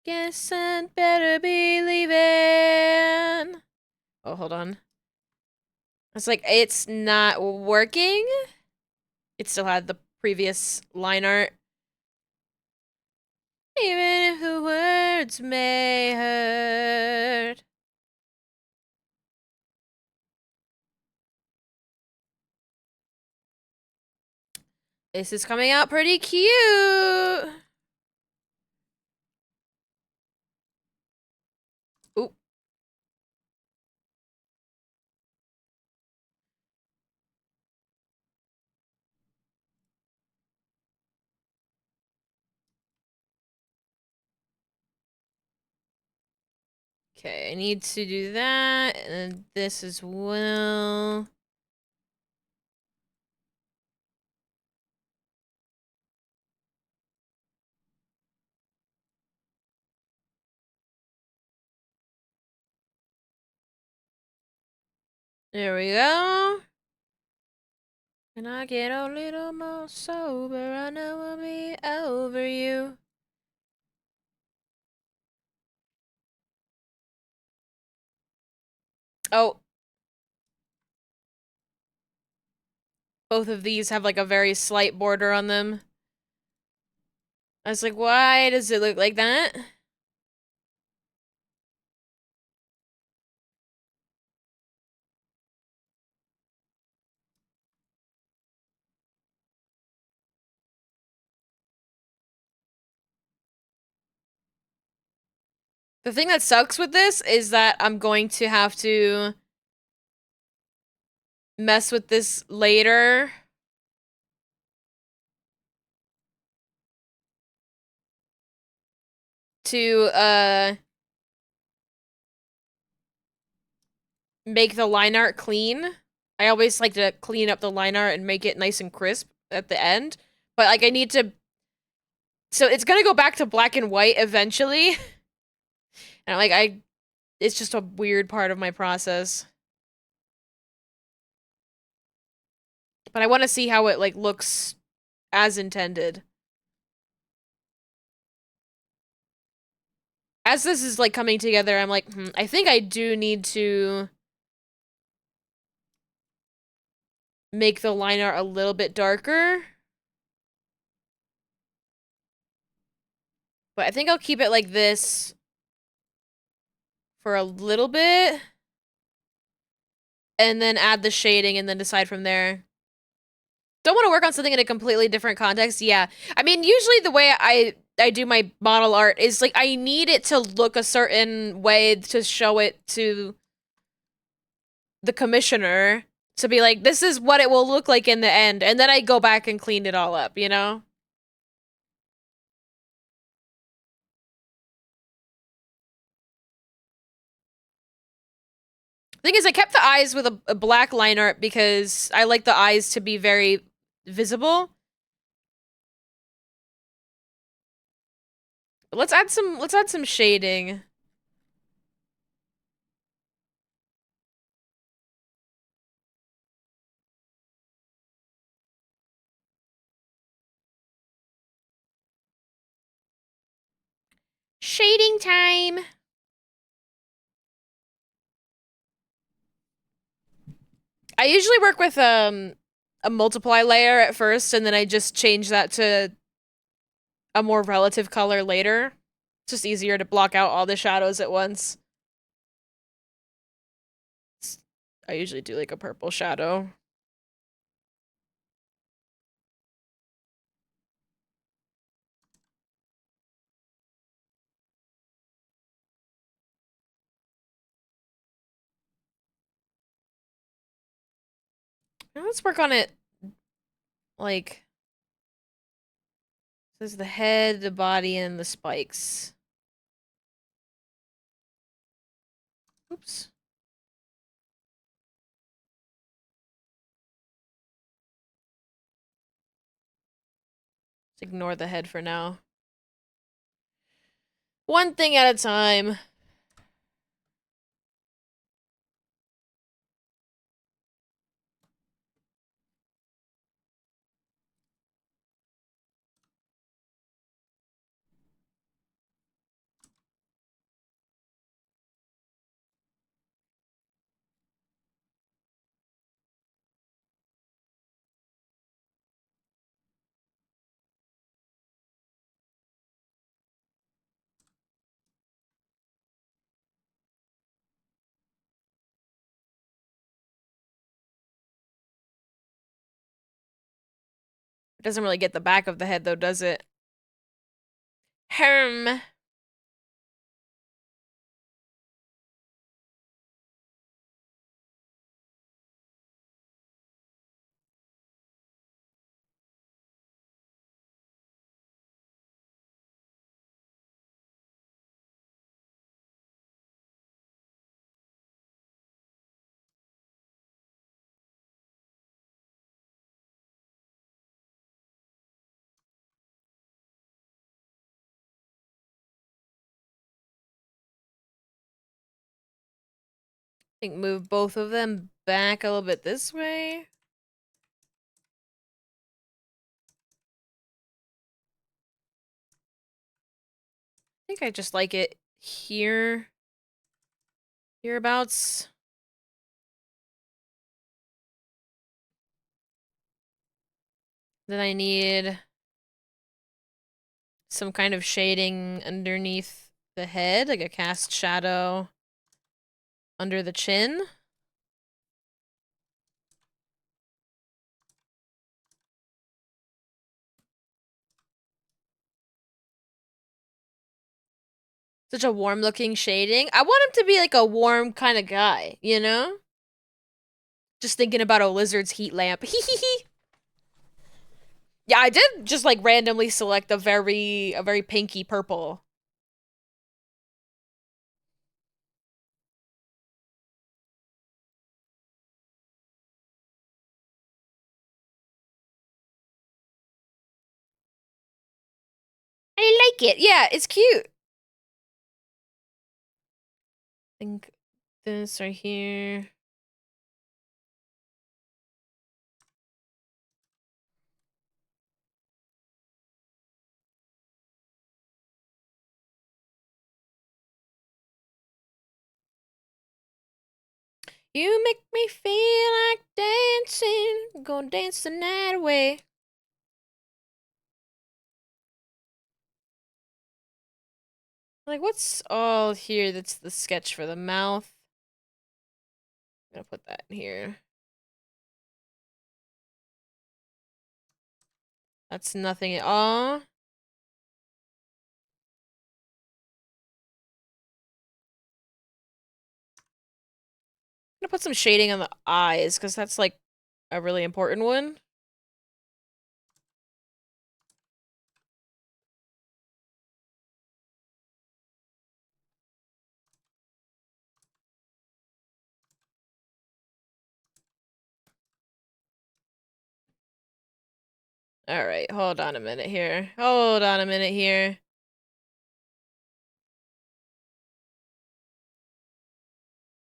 Guess I'd better be leaving. Oh, hold on. It's like, it's not working. It still had the previous line art. Even if the words may hurt. This is coming out pretty cute. Ooh. Okay, I need to do that, and this as well. There we go. And I get a little more sober, I know I'll be over you. Oh. Both of these have like a very slight border on them. I was like, why does it look like that? The thing that sucks with this is that I'm going to have to mess with this later. To, make the line art clean. I always like to clean up the line art and make it nice and crisp at the end. But, like, I need to... So it's gonna go back to black and white eventually. And, like, it's just a weird part of my process. But I want to see how it, like, looks as intended. As this is, like, coming together, I'm like, I think I do need to make the line art a little bit darker. But I think I'll keep it like this for a little bit. And then add the shading and then decide from there. Don't want to work on something in a completely different context. Yeah. I mean, usually the way I do my model art is like I need it to look a certain way to show it to the commissioner to be like, this is what it will look like in the end. And then I go back and clean it all up, you know? Thing is, I kept the eyes with a black line art because I like the eyes to be very visible. But let's add some shading. Shading time. I usually work with a multiply layer at first, and then I just change that to a more relative color later. It's just easier to block out all the shadows at once. I usually do like a purple shadow. Now let's work on it like this is the head, the body, and the spikes. Oops. Let's ignore the head for now. One thing at a time. It doesn't really get the back of the head though, does it? Herm. I think move both of them back a little bit this way. I think I just like it here. Hereabouts. Then I need some kind of shading underneath the head, like a cast shadow under the chin. Such a warm looking shading. I want him to be like a warm kind of guy, you know? Just thinking about a lizard's heat lamp. Hee. Yeah, I did just like randomly select a very pinky purple. I like it. Yeah, it's cute. I think this right here. You make me feel like dancing. Go dance the night away. Like, what's all here that's the sketch for the mouth? I'm gonna put that in here. That's nothing at all. I'm gonna put some shading on the eyes, because that's, like, a really important one. All right, hold on a minute here. Hold on a minute here.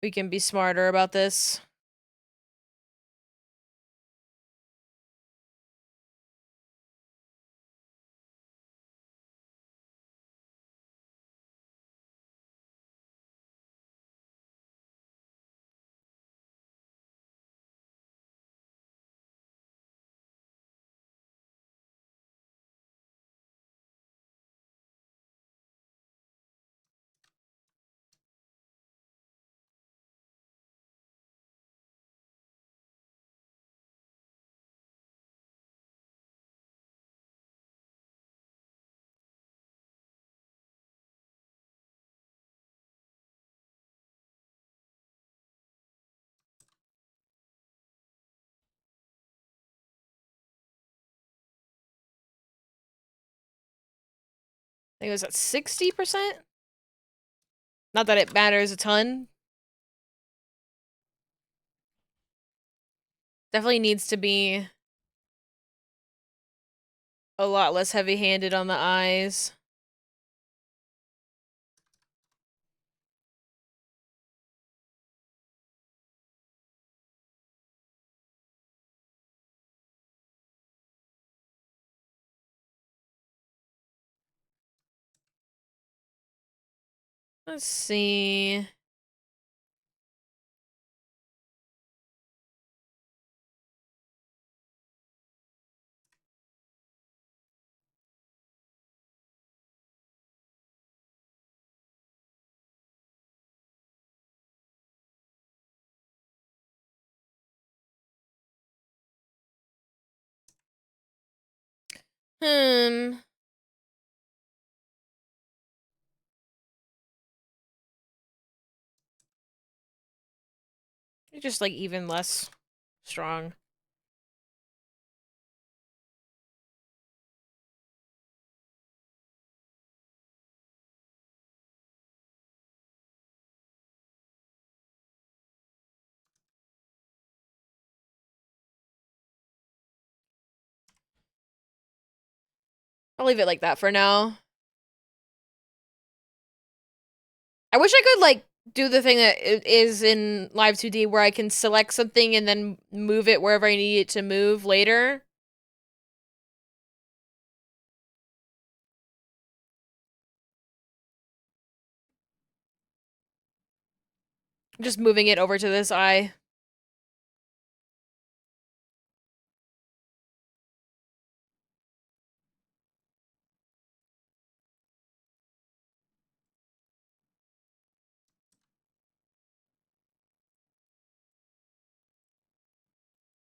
We can be smarter about this. I think it was at 60%. Not that it matters a ton. Definitely needs to be a lot less heavy-handed on the eyes. Let's see. Hmm. Just like even less strong. I'll leave it like that for now. I wish I could like do the thing that is in Live 2D where I can select something and then move it wherever I need it to move later. Just moving it over to this eye.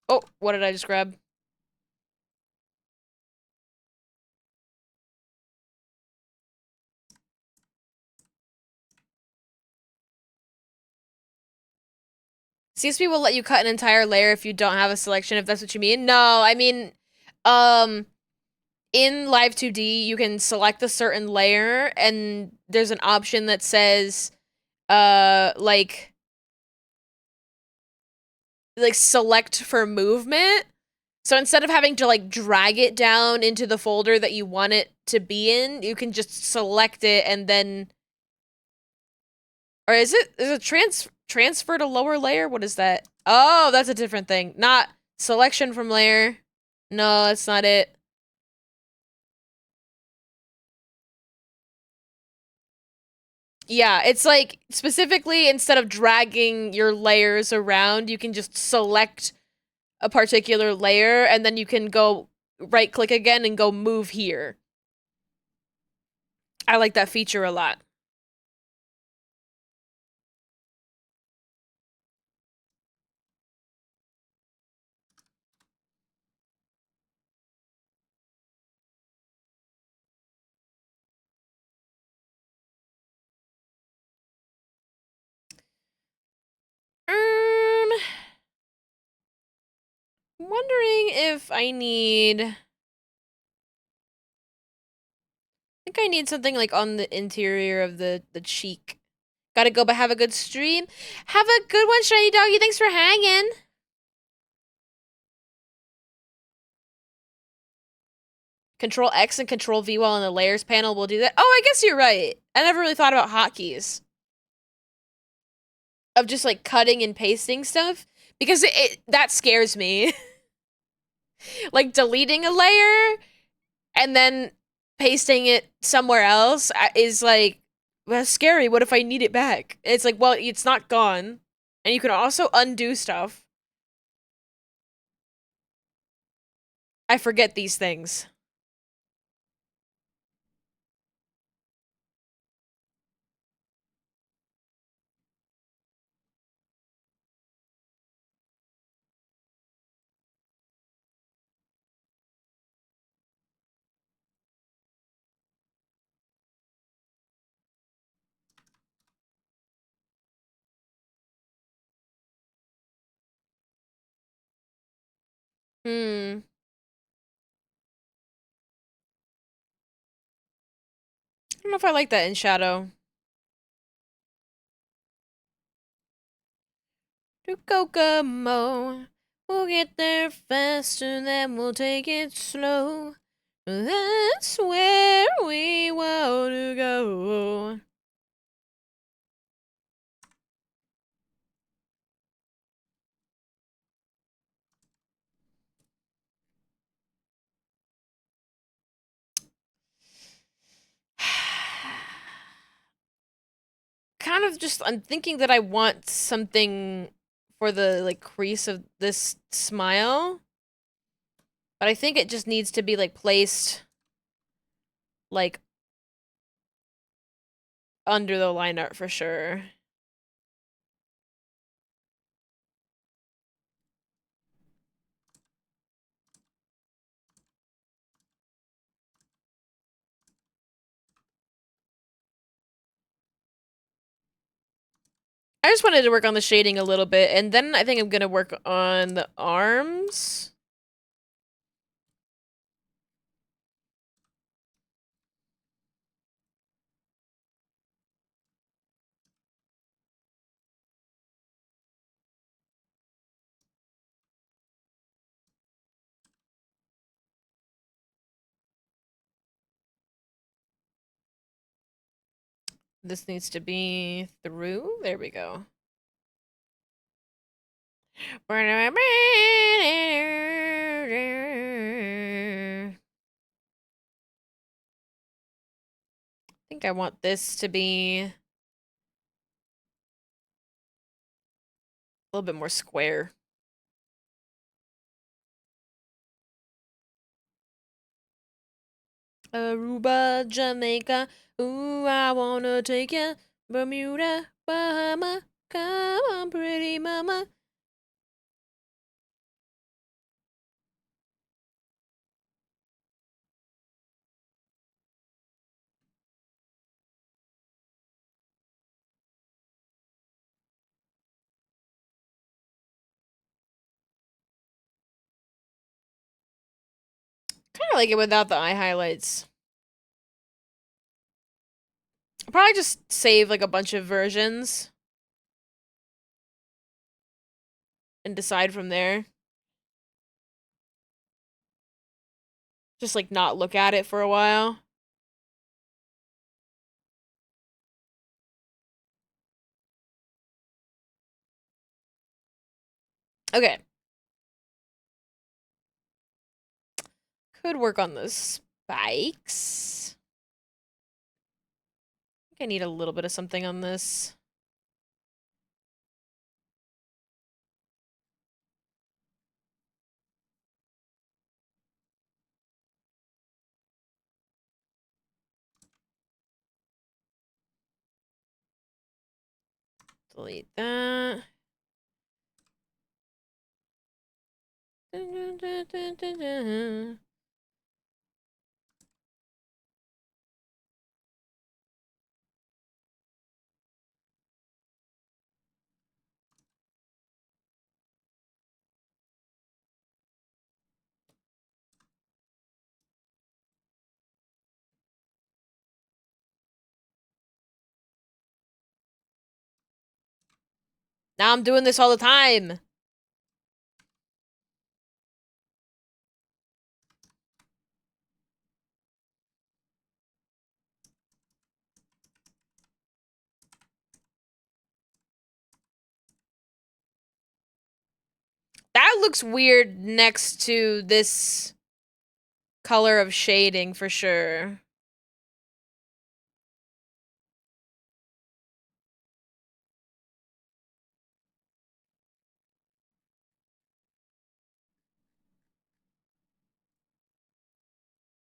Oh, what did I just grab? CSP will let you cut an entire layer if you don't have a selection, if that's what you mean. No, I mean, um, in Live 2D, you can select a certain layer, and there's an option that says, like select for movement. So instead of having to like drag it down into the folder that you want it to be in, you can just select it and then, or is it transfer to lower layer? What is that? Oh, that's a different thing. Not selection from layer. No, that's not it. Yeah, it's like specifically instead of dragging your layers around, you can just select a particular layer and then you can go right click again and go move here. I like that feature a lot. Um, wondering if I need. I think I need something like on the interior of the cheek. Gotta go, but have a good stream. Have a good one, Shiny Doggy. Thanks for hanging. Control X and Control V while in the layers panel will do that. Oh, I guess you're right. I never really thought about hotkeys. Of just like cutting and pasting stuff. Because that scares me. Like deleting a layer and then pasting it somewhere else is like, well, that's scary. What if I need it back? It's like, well, it's not gone. And you can also undo stuff. I forget these things. Hmm. I don't know if I like that in shadow. To Kokomo. We'll get there faster, then we'll take it slow. That's where we want to go. Kind of just, I'm thinking that I want something for the, like, crease of this smile. But I think it just needs to be, like, placed, like, under the line art for sure. I just wanted to work on the shading a little bit, and then I think I'm gonna work on the arms. This needs to be through. There we go. I think I want this to be a little bit more square. Aruba, Jamaica, ooh, I wanna take ya. Bermuda, Bahama, come on, pretty mama. Kind of like it without the eye highlights. I'll probably just save like a bunch of versions and decide from there. Just like not look at it for a while. Okay. Could work on the spikes. I think I need a little bit of something on this. Delete that. Now I'm doing this all the time. looks weird next to this color of shading for sure.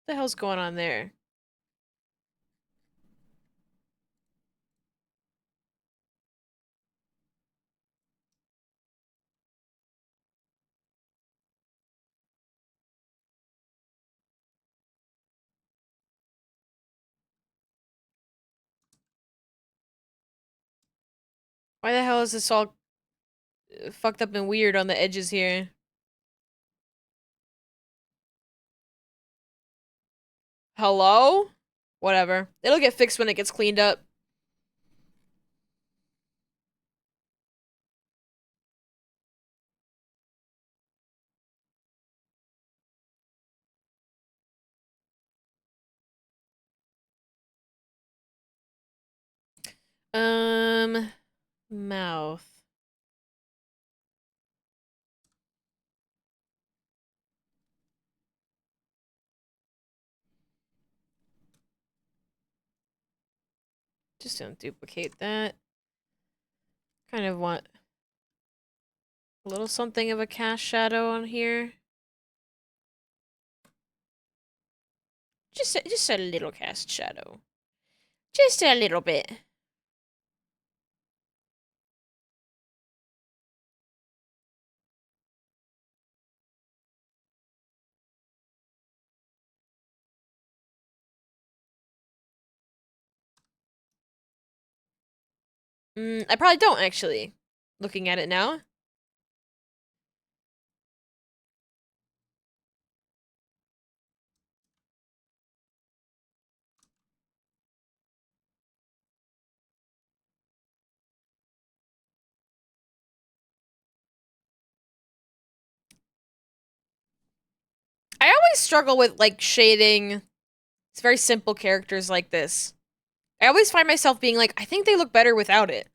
What the hell's going on there? Why the hell is this all fucked up and weird on the edges here? Hello? Whatever. It'll get fixed when it gets cleaned up. Um, mouth. Just don't duplicate that. Kind of want a little something of a cast shadow on here. Just a little cast shadow. Just a little bit. I probably don't actually. Looking at it now. I always struggle with like shading. It's very simple characters like this. I always find myself being like, I think they look better without it.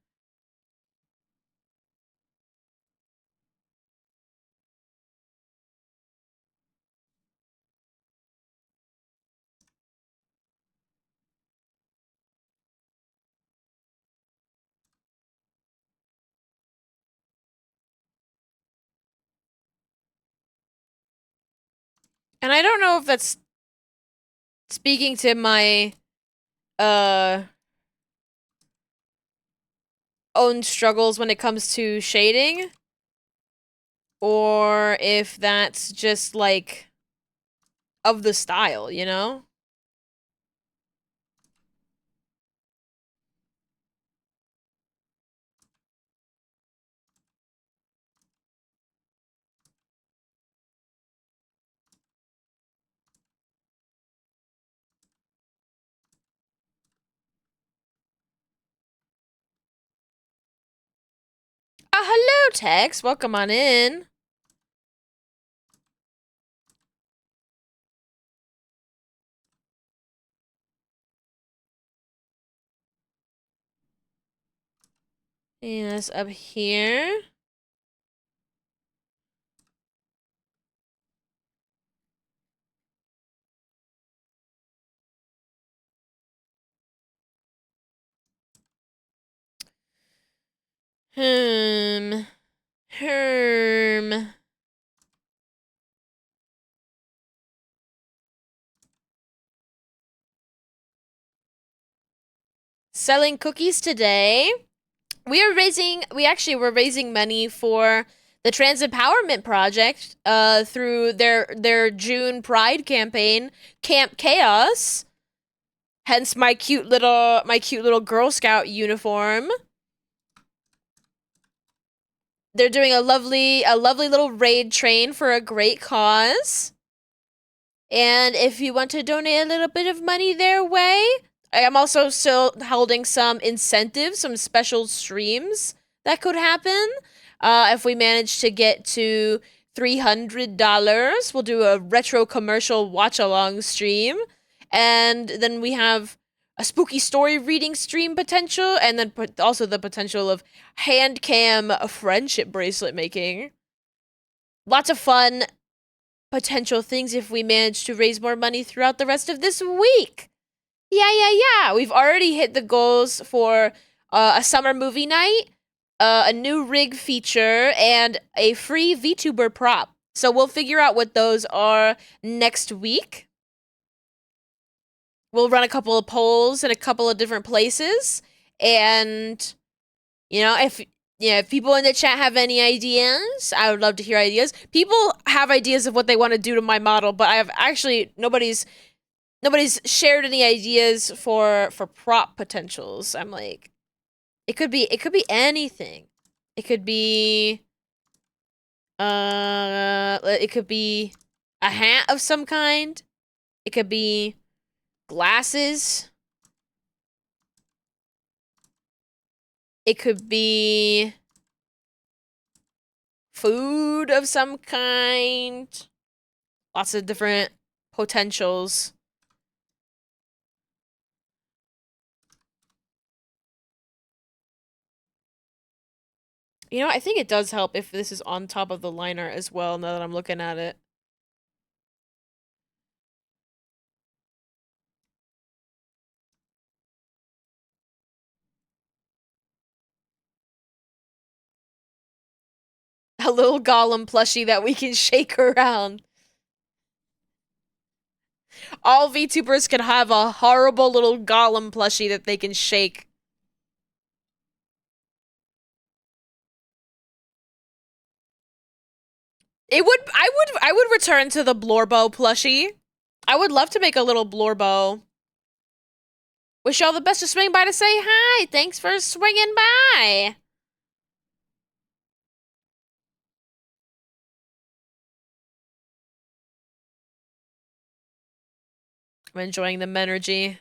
And I don't know if that's speaking to my uh own struggles when it comes to shading, or if that's just like of the style, you know? Hello, Tex. Welcome on in. And that's up here. Hmm. Herm. Selling cookies today. We actually were raising money for the Trans Empowerment Project through their June Pride campaign, Camp Chaos. Hence my cute little Girl Scout uniform. They're doing a lovely little raid train for a great cause. And if you want to donate a little bit of money their way, I am also still holding some incentives, some special streams that could happen. If we manage to get to $300, we'll do a retro commercial watch along stream. And then we have a spooky story reading stream potential, and then also the potential of hand cam friendship bracelet making. lots of fun potential things if we manage to raise more money throughout the rest of this week. Yeah. We've already hit the goals for a summer movie night, a new rig feature, and a free VTuber prop. So we'll figure out what those are next week. We'll run a couple of polls in a couple of different places. And, if people in the chat have any ideas, I would love to hear ideas. People have ideas of what they want to do to my model, but I have actually nobody's shared any ideas for prop potentials. I'm like, it could be anything. It could be a hat of some kind. It could be glasses. It could be food of some kind. Lots of different potentials. I think it does help if this is on top of the liner as well, now that I'm looking at it. A little golem plushie that we can shake around. All VTubers can have a horrible little golem plushie that they can shake. I would return to the Blorbo plushie. I would love to make a little Blorbo. Wish y'all the best to swing by to say hi. Thanks for swinging by. I'm enjoying the energy.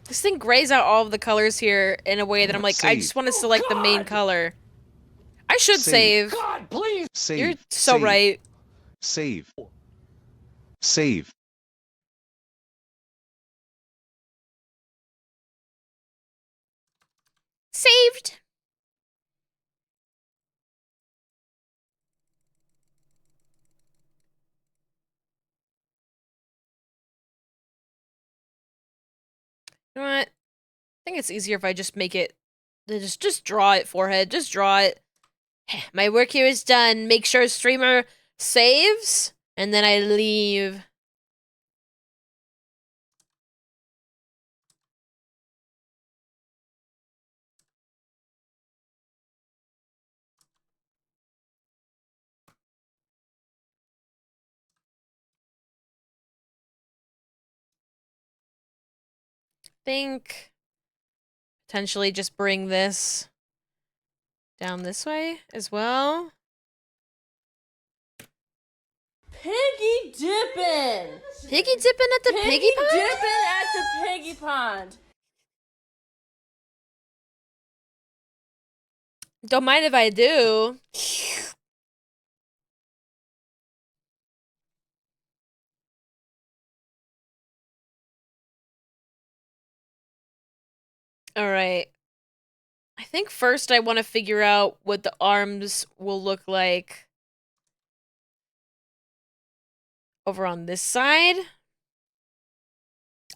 This thing grays out all of the colors here in a way that I'm like, I just want to select the main color. I should save. God, please. Save. You're so right. Save. Save. Saved. You know what? I think it's easier if I just make it, just draw it, forehead, just draw it. My work here is done. Make sure streamer saves, and then I leave. Think potentially just bring this down this way as well. Piggy dipping! Piggy dipping at the piggy pond? Dipping at the piggy pond! Don't mind if I do. Alright. I think first I want to figure out what the arms will look like over on this side.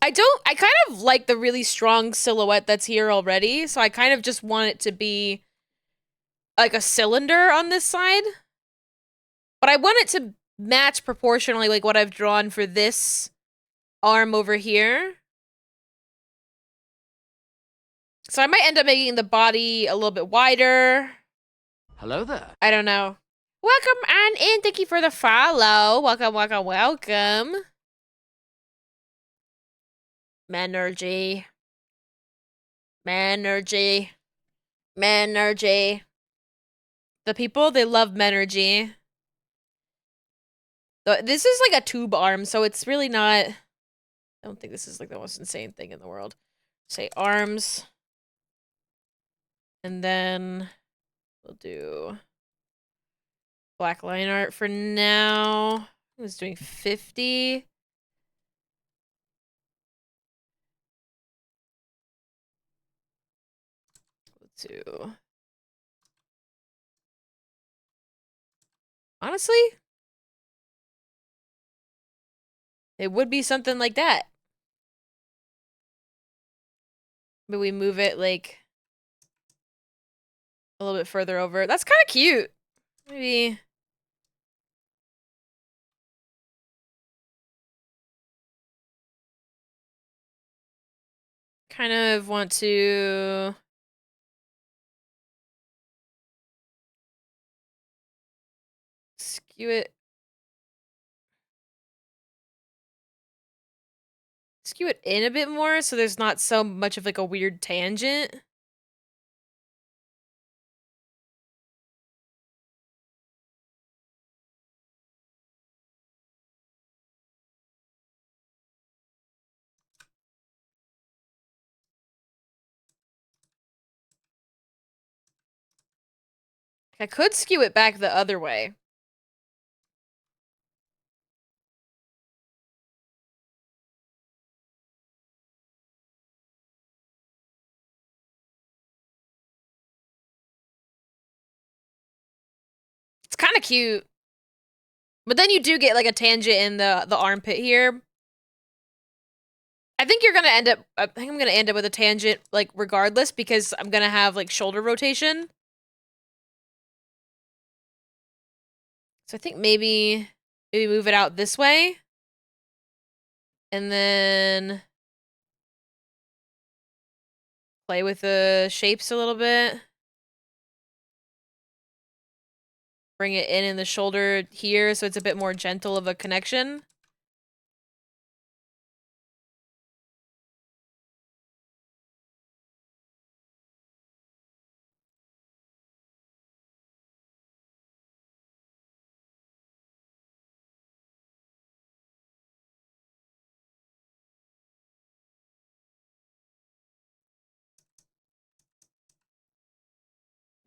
I kind of like the really strong silhouette that's here already, so I kind of just want it to be like a cylinder on this side. But I want it to match proportionally like what I've drawn for this arm over here. So I might end up making the body a little bit wider. Hello there. I don't know. Welcome on in. Thank you for the follow. Welcome. Manergy. The people, they love Menergy. This is like a tube arm, so it's really not... I don't think this is like the most insane thing in the world. Say arms. And then We'll do black line art for now. I was doing 50. Let's do. Honestly, it would be something like that. But we move it like a little bit further over. That's kind of cute. Maybe. Kind of want to skew it. Skew it in a bit more so there's not so much of like a weird tangent. I could skew it back the other way. It's kind of cute. But then you do get like a tangent in the armpit here. I think you're gonna end up. I think I'm gonna end up with a tangent like regardless because I'm gonna have like shoulder rotation. So I think maybe move it out this way, and then play with the shapes a little bit. Bring it in the shoulder here so it's a bit more gentle of a connection.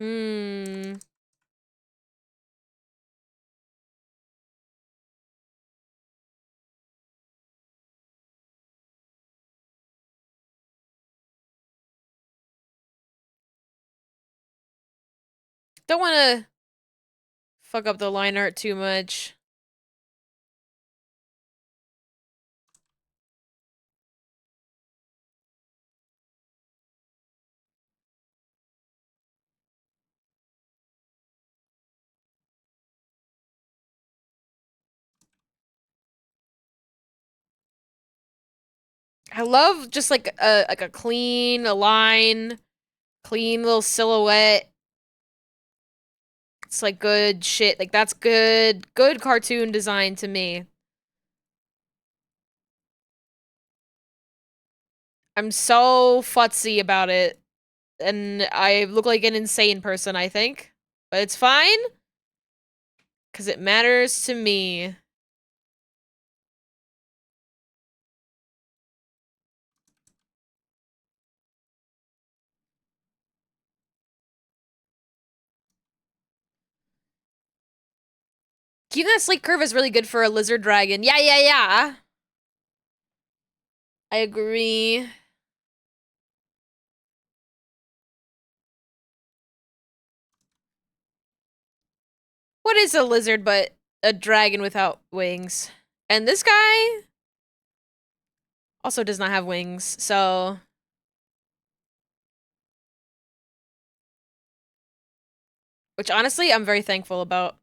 Hmm. Don't want to fuck up the line art too much. I love just like a clean line, clean little silhouette. It's like good shit. Like that's good cartoon design to me. I'm so futzy about it. And I look like an insane person, I think. But it's fine. Because it matters to me. Keeping that sleek curve is really good for a lizard dragon. Yeah, yeah, yeah. I agree. What is a lizard but a dragon without wings? And this guy also does not have wings, so... Which honestly, I'm very thankful about.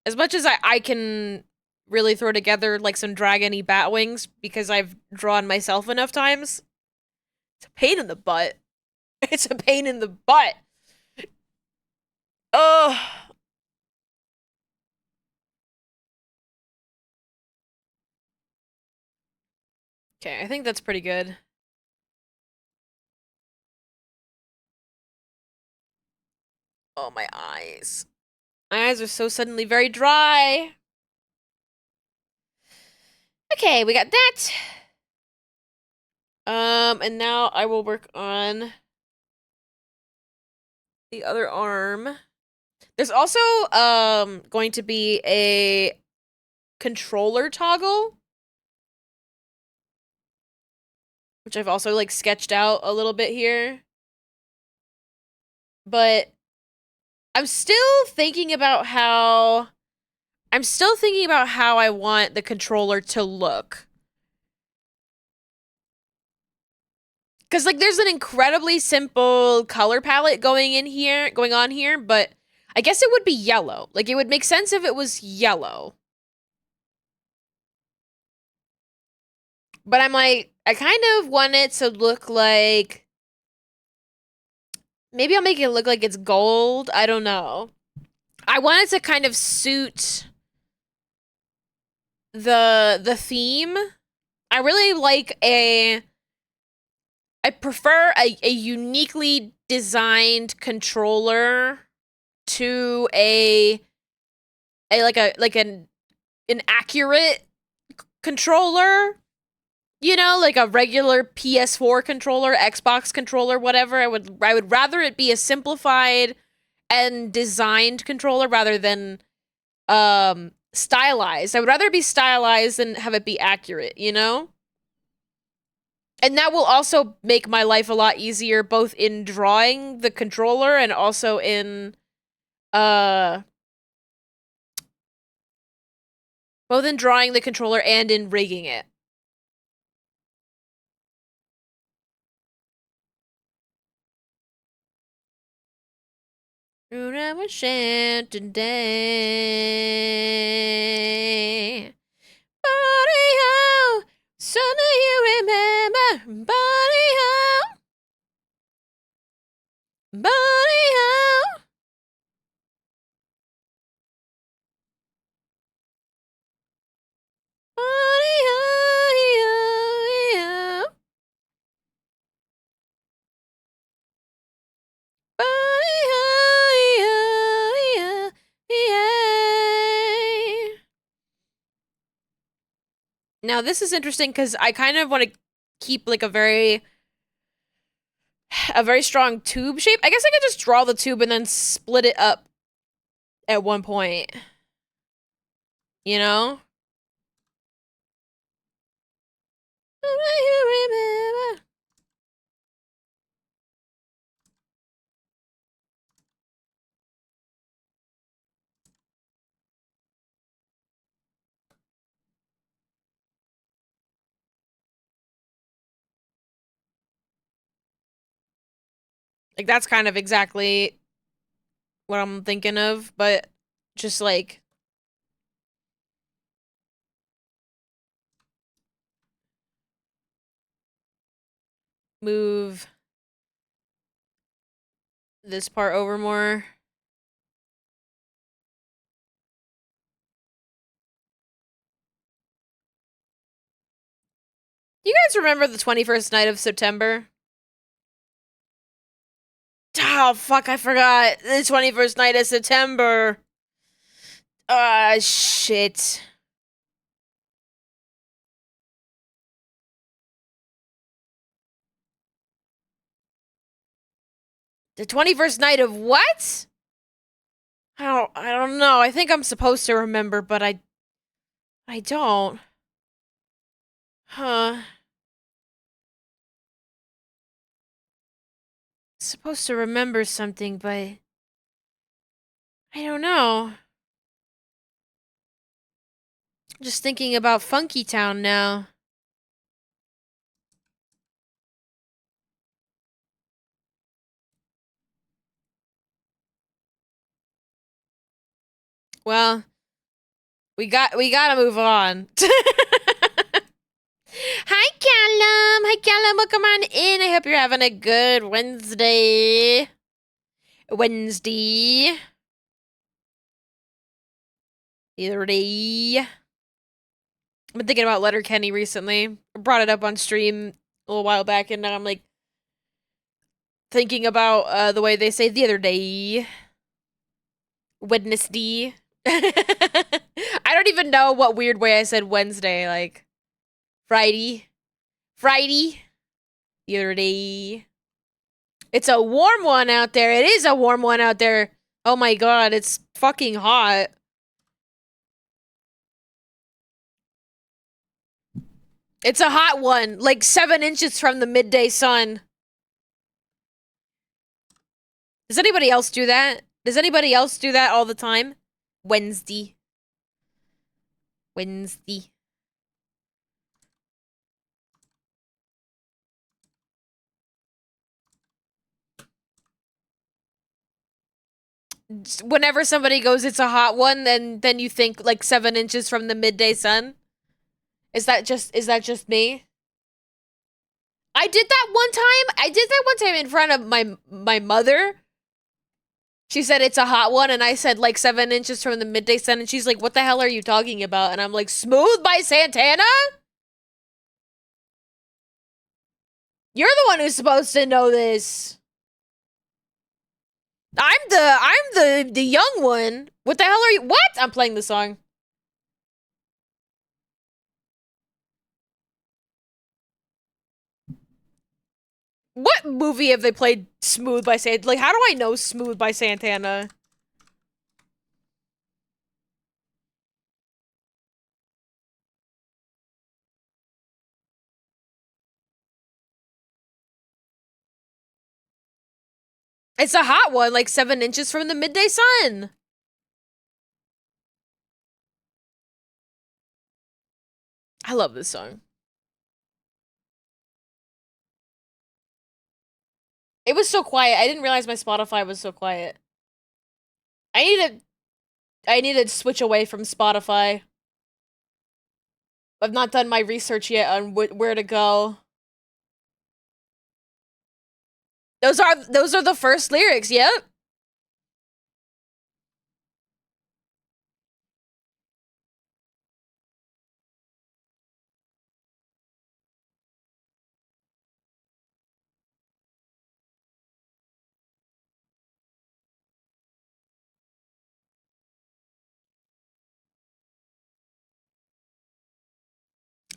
As much as I can really throw together like some dragon-y bat wings because I've drawn myself enough times, it's a pain in the butt. It's a pain in the butt. Ugh. Okay, I think that's pretty good. Oh, my eyes. My eyes are so suddenly very dry. Okay, we got that. And now I will work on the other arm. There's also going to be a controller toggle, which I've also like sketched out a little bit here. But I'm still thinking about how I want the controller to look. Cause like there's an incredibly simple color palette going on here, but I guess it would be yellow. Like it would make sense if it was yellow. But I'm like, I kind of want it to look like, maybe I'll make it look like it's gold. I don't know. I want it to kind of suit the theme. I really like I prefer a uniquely designed controller to an accurate controller. You know, like a regular PS4 controller, Xbox controller, whatever. I would rather it be a simplified and designed controller rather than stylized. I would rather it be stylized than have it be accurate, you know? And that will also make my life a lot easier, both in drawing the controller and also in both in drawing the controller and in rigging it. Remember today. Body how, suddenly you remember. Body how, body how. Body how, body how, Now this is interesting because I kind of want to keep like a very strong tube shape. I guess I could just draw the tube and then split it up at one point. You know? Like that's kind of exactly what I'm thinking of, but just like move this part over more. You guys remember the 21st night of September? Oh, fuck, I forgot. The 21st night of September. Ah, shit. The 21st night of what? I don't know. I think I'm supposed to remember, but I don't. Huh. Supposed to remember something, but I don't know. Just thinking about Funky Town now. Well, we gotta move on. Hi, Callum. Hi, Callum. Welcome on in. I hope you're having a good Wednesday. The other day. I've been thinking about Letterkenny recently. I brought it up on stream a little while back, and now I'm like thinking about the way they say the other day. Wednesday. I don't even know what weird way I said Wednesday, like Friday. The other day. It's a warm one out there. It is a warm one out there. Oh my god, it's fucking hot. It's a hot one, like 7 inches from the midday sun. Does anybody else do that? Does anybody else do that all the time? Wednesday. Wednesday. Whenever somebody goes, it's a hot one, then you think like 7 inches from the midday sun. Is that just me? I did that one time. I did that one time in front of my mother. She said it's a hot one, and I said like 7 inches from the midday sun, and she's like, "What the hell are you talking about?" And I'm like, "Smooth by Santana." You're the one who's supposed to know this. I'm the young one. What the hell are you? What? I'm playing the song. What movie have they played Smooth by Santana? Like, how do I know Smooth by Santana? It's a hot one, like 7 inches from the midday sun. I love this song. It was so quiet. I didn't realize my Spotify was so quiet. I need to I need to switch away from Spotify. I've not done my research yet on where to go. Those are the first lyrics. Yep.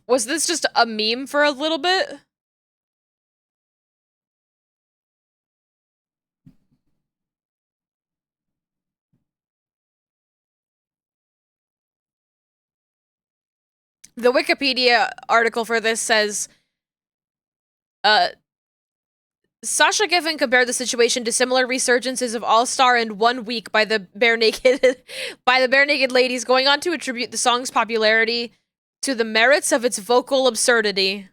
Was this just a meme for a little bit? The Wikipedia article for this says, uh, Sasha Giffen compared the situation to similar resurgences of All Star in 1 week by the Bare Naked by the Bare Naked Ladies, going on to attribute the song's popularity to the merits of its vocal absurdity.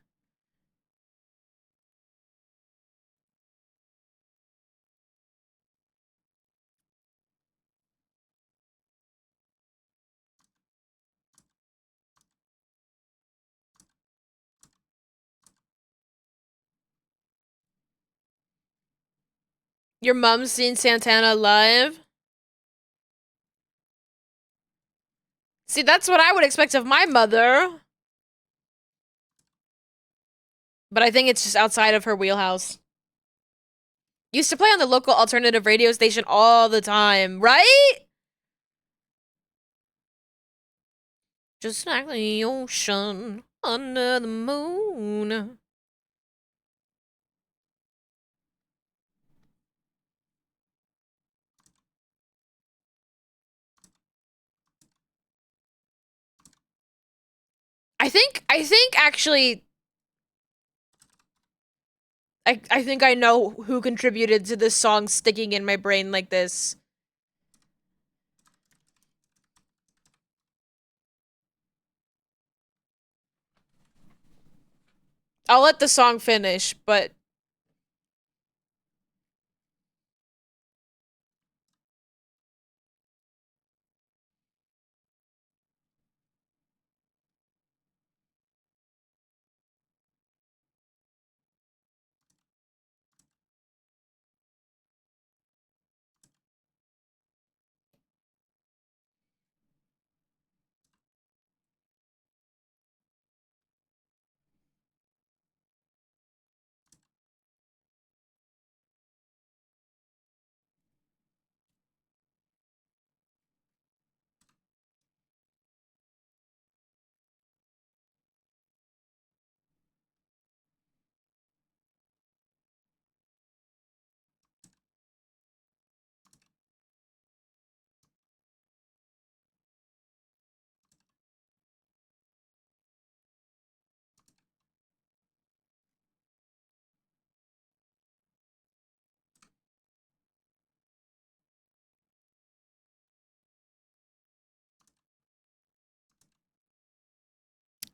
Your mom's seen Santana live? See, that's what I would expect of my mother. But I think it's just outside of her wheelhouse. Used to play on the local alternative radio station all the time, right? Just like the ocean under the moon. I think actually I think I know who contributed to this song sticking in my brain like this. I'll let the song finish, but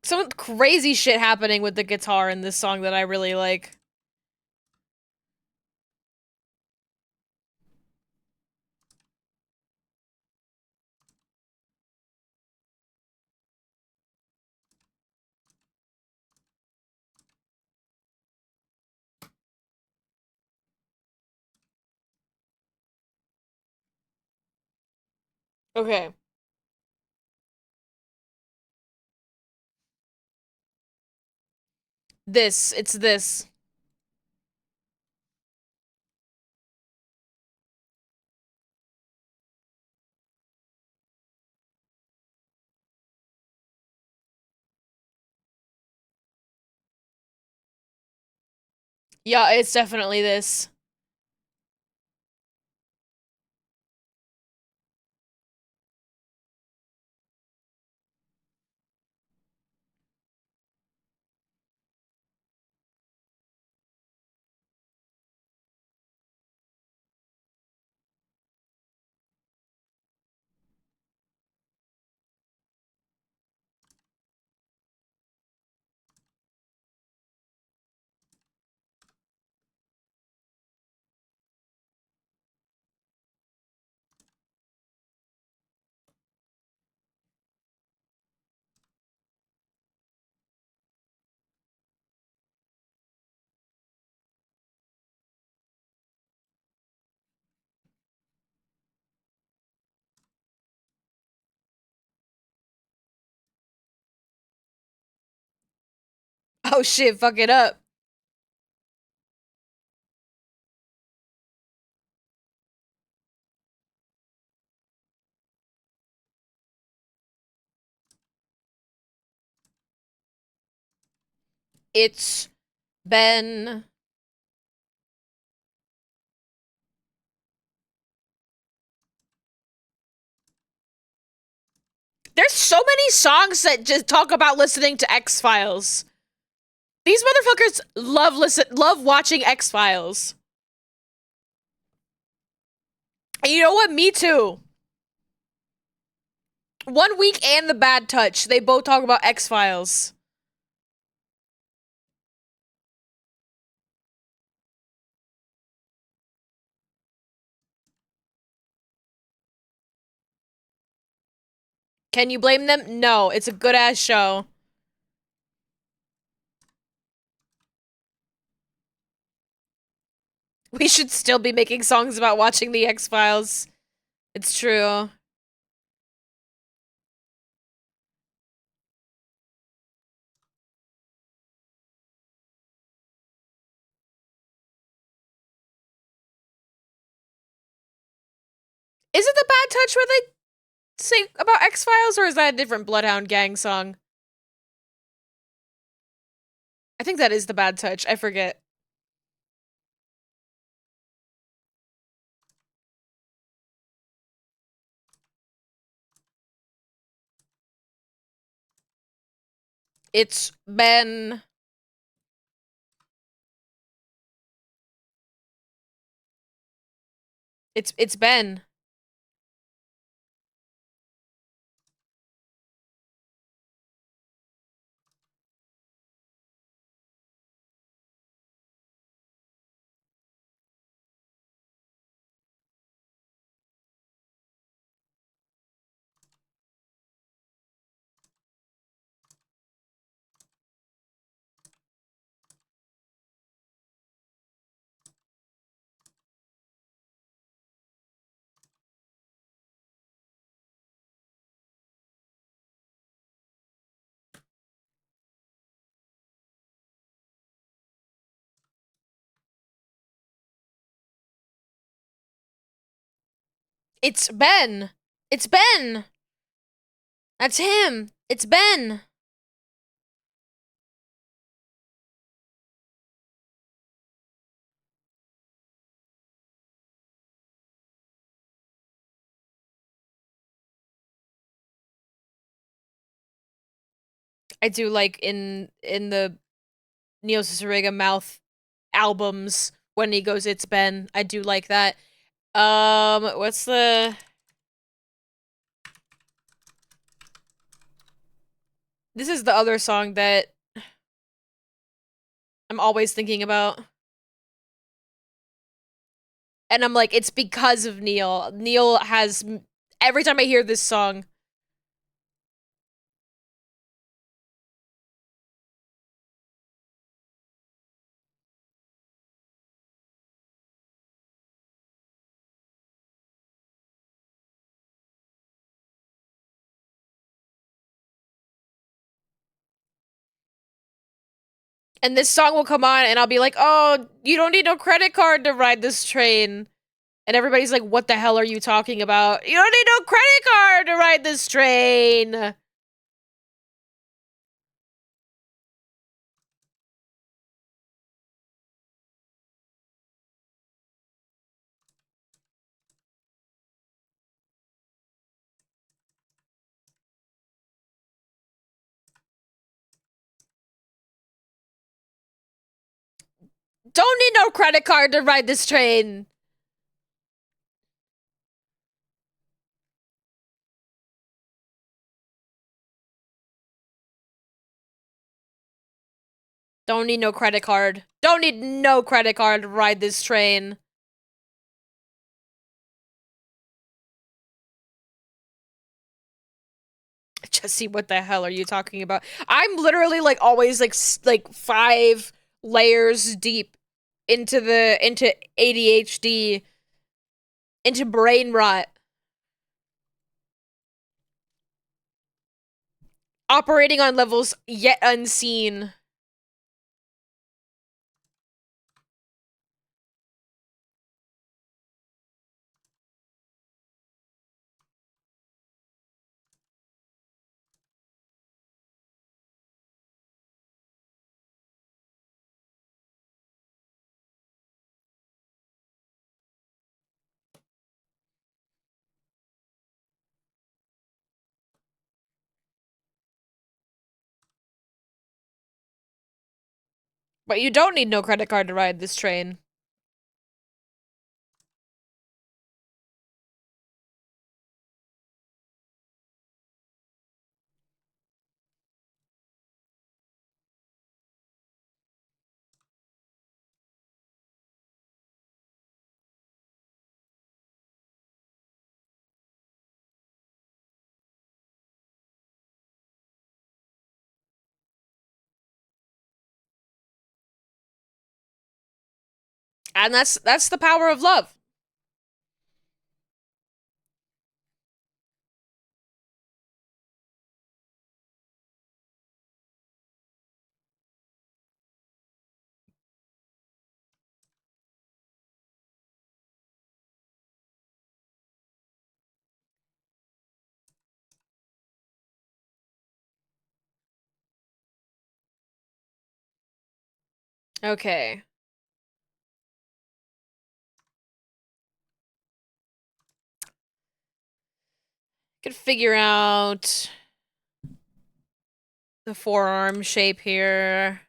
some crazy shit happening with the guitar in this song that I really like. Okay. It's this. Yeah, it's definitely this. Oh shit, fuck it up. It's been There's so many songs that just talk about listening to X-Files. These motherfuckers love watching X-Files. And you know what? Me too. 1 Week and The Bad Touch, they both talk about X-Files. Can you blame them? No, it's a good-ass show. We should still be making songs about watching the X-Files. It's true. Is it The Bad Touch where they sing about X-Files, or is that a different Bloodhound Gang song? I think that is The Bad Touch. I forget. It's been... It's been... It's Ben. It's Ben. That's him. It's Ben. I do like in the Neil Cicerega mouth albums when he goes, "It's Ben." I do like that. What's the This is the other song that I'm always thinking about. And I'm like, it's because of Neil. Neil has, every time I hear this song, and this song will come on and I'll be like, oh, you don't need no credit card to ride this train. And everybody's like, what the hell are you talking about? You don't need no credit card to ride this train. Don't need no credit card to ride this train. Don't need no credit card. Don't need no credit card to ride this train. Jesse, what the hell are you talking about? I'm literally like always like 5 layers deep into ADHD, into brain rot. Operating on levels yet unseen. But you don't need no credit card to ride this train. And that's the power of love. Okay. Could figure out the forearm shape here.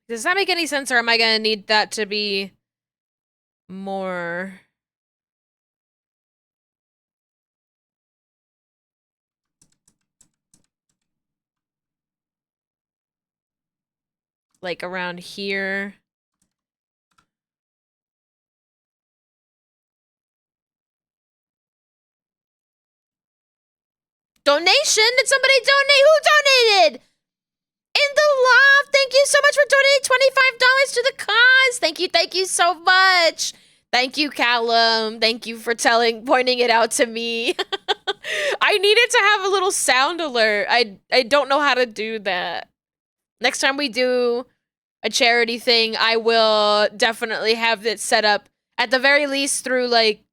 Does that make any sense, or am I gonna need that to be more? Like around here? Donation? Did somebody donate? Who donated? In the love, thank you so much for donating $25 to the cause. Thank you so much. Thank you, Callum. Thank you for pointing it out to me. I needed to have a little sound alert. I don't know how to do that. Next time we do a charity thing, I will definitely have it set up at the very least through like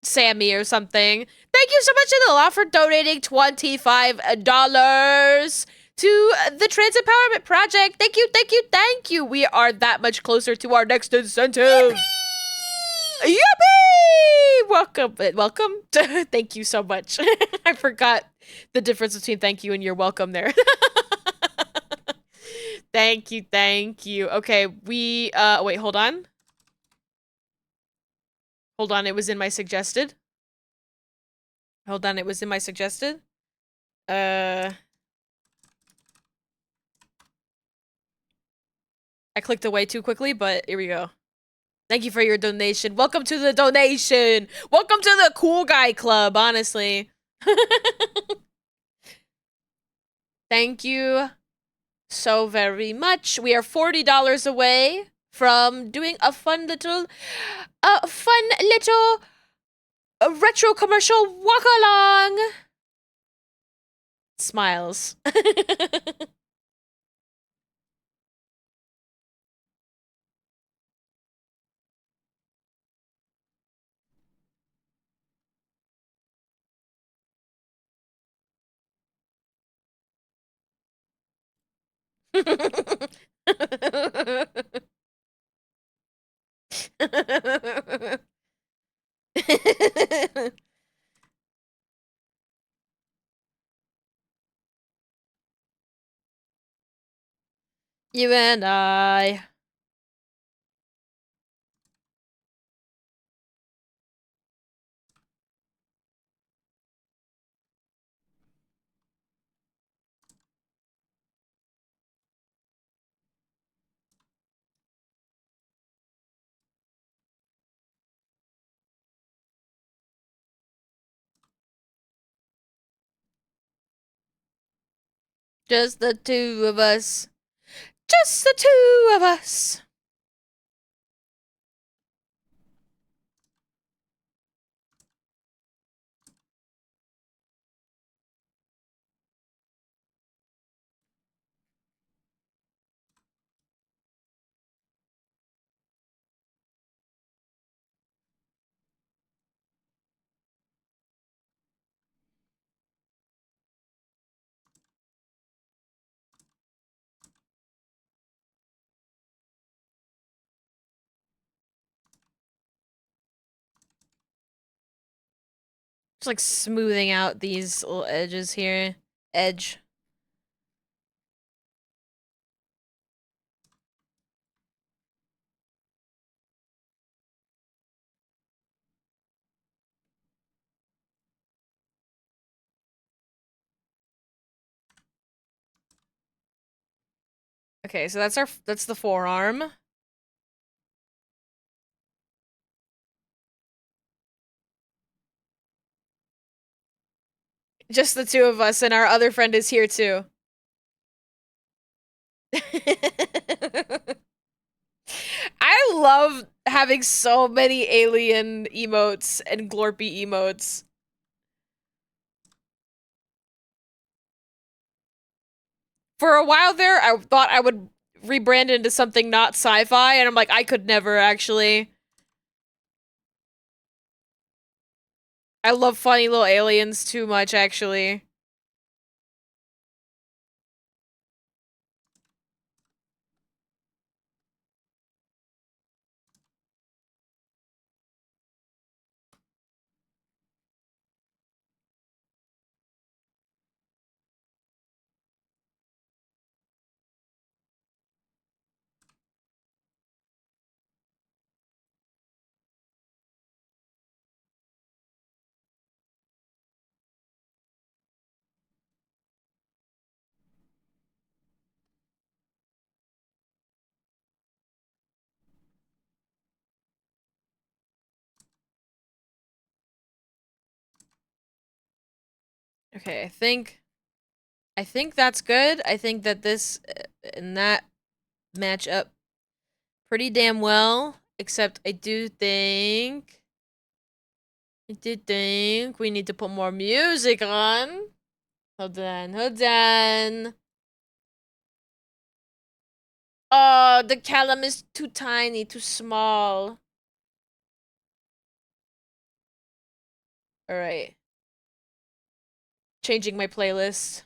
Sammy or something. Thank you so much, Anila, for donating $25 to the Trans Empowerment Project. Thank you, thank you, thank you. We are that much closer to our next incentive. Yippee! Welcome, welcome. Thank you so much. I forgot the difference between thank you and you're welcome there. Thank you, thank you. Okay, we, wait, hold on. Hold on, it was in my suggested. Hold on, it was in my suggested. I clicked away too quickly, but here we go. Thank you for your donation. Welcome to the donation. Welcome to the cool guy club, honestly. Thank you so very much. We are $40 away from doing a fun little retro commercial walk along. Smiles. You and I. Just the two of us. Just the two of us. Just like smoothing out these little edges here. Edge. Okay, so that's the forearm. Just the two of us, and our other friend is here too. I love having so many alien emotes and glorpy emotes. For a while there, I thought I would rebrand into something not sci-fi, and I'm like, I could never actually. I love funny little aliens too much, actually. Okay, I think that's good. I think that this and that match up pretty damn well. Except I do think we need to put more music on. Hold on, hold on. Oh, the column is too tiny, too small. All right. Changing my playlist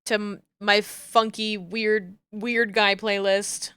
to my funky, weird guy playlist.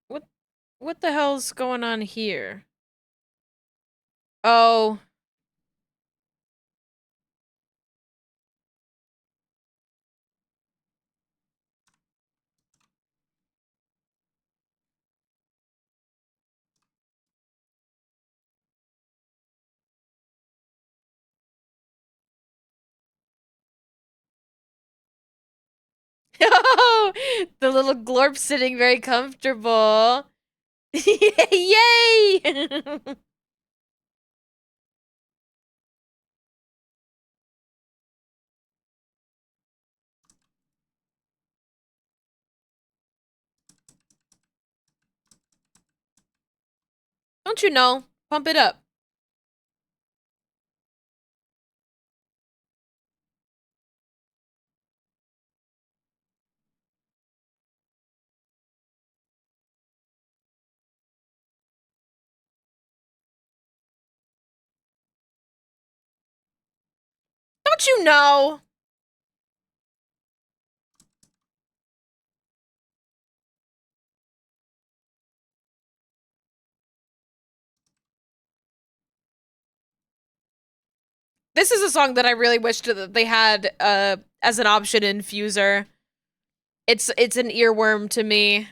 What what the hell's going on here? Oh. Oh, the little glorp sitting very comfortable. Yay! Don't you know? Pump it up. Don't you know? This is a song that I really wished that they had as an option in Fuser. It's an earworm to me.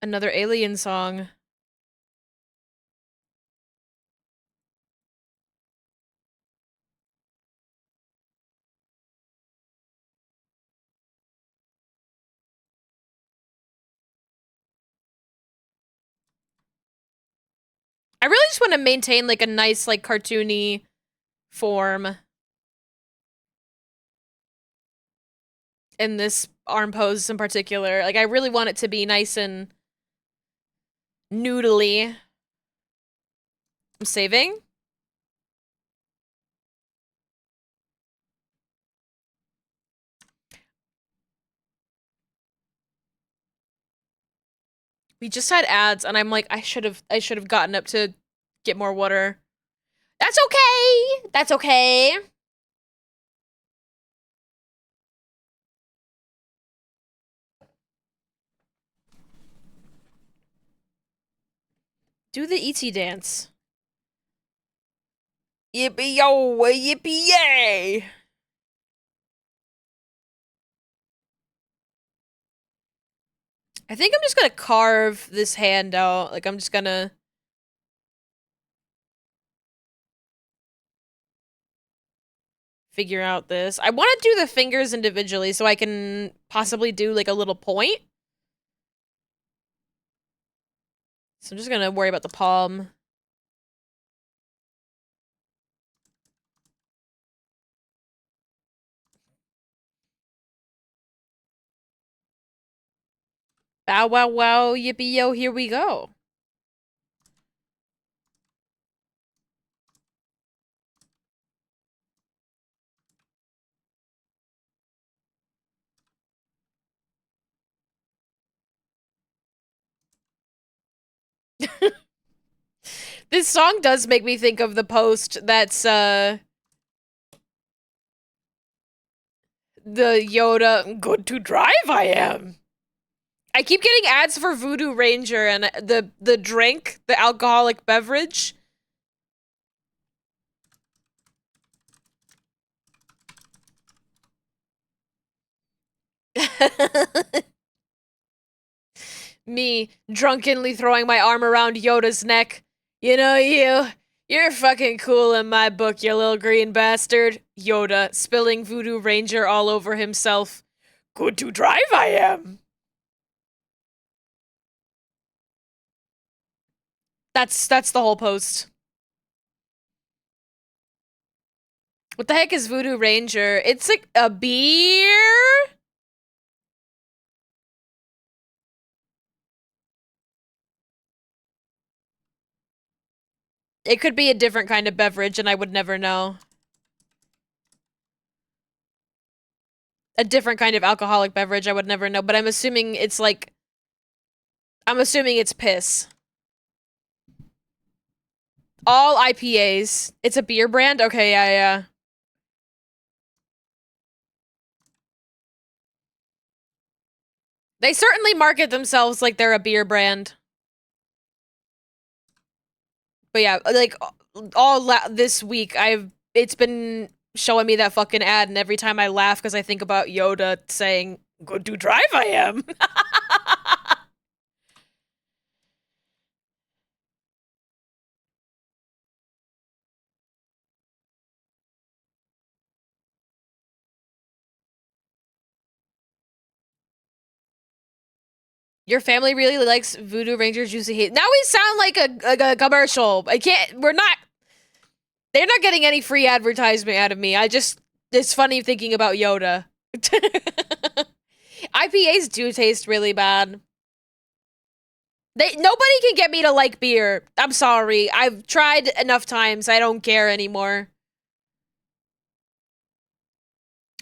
Another alien song. I really just want to maintain like a nice like cartoony form in this arm pose in particular. Like I really want it to be nice and noodly. I'm saving. We just had ads and I'm like I should have gotten up to get more water. That's okay. That's okay. Do the ET dance. Yippee yo, yippee yay! I think I'm just gonna carve this hand out. Like, I'm just gonna... figure out this. I want to do the fingers individually so I can possibly do, like, a little point. So I'm just gonna worry about the palm. Bow wow wow, yippee yo, here we go. This song does make me think of the post that's, the Yoda, good to drive I am. I keep getting ads for Voodoo Ranger and the drink, the alcoholic beverage. Me drunkenly throwing my arm around Yoda's neck. You know you're fucking cool in my book, you little green bastard. Yoda spilling Voodoo Ranger all over himself. Good to drive I am. That's the whole post. What the heck is Voodoo Ranger? It's like a beer? It could be a different kind of beverage and I would never know. A different kind of alcoholic beverage, I would never know, but I'm assuming it's like... I'm assuming it's piss. All IPAs. It's a beer brand? Okay, yeah. They certainly market themselves like they're a beer brand. But yeah, like, this week, it's been showing me that fucking ad, and every time I laugh because I think about Yoda saying, good to drive I am. Your family really likes Voodoo Ranger Juicy Heat. Now we sound like a commercial. They're not getting any free advertisement out of me. It's funny thinking about Yoda. IPAs do taste really bad. Nobody can get me to like beer. I'm sorry. I've tried enough times. I don't care anymore.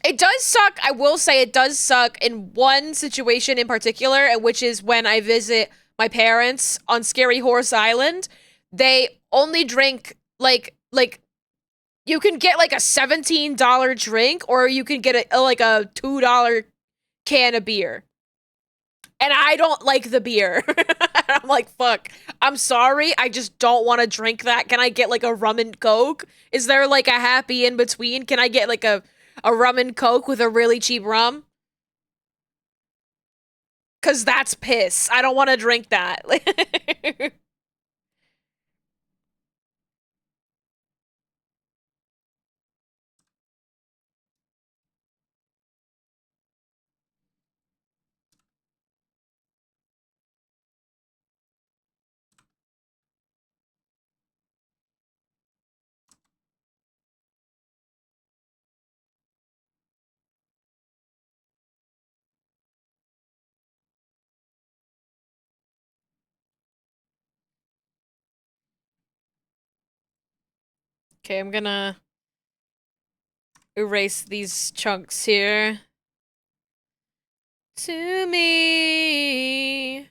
It does suck. I will say it does suck in one situation in particular, which is when I visit my parents on Scary Horse Island. They only drink like you can get like a $17 drink, or you can get a $2 can of beer. And I don't like the beer. I'm like, fuck. I'm sorry. I just don't want to drink that. Can I get like a rum and coke? Is there like a happy in between? Can I get like a rum and coke with a really cheap rum? Cause that's piss. I don't want to drink that. Okay, I'm gonna erase these chunks here. To me.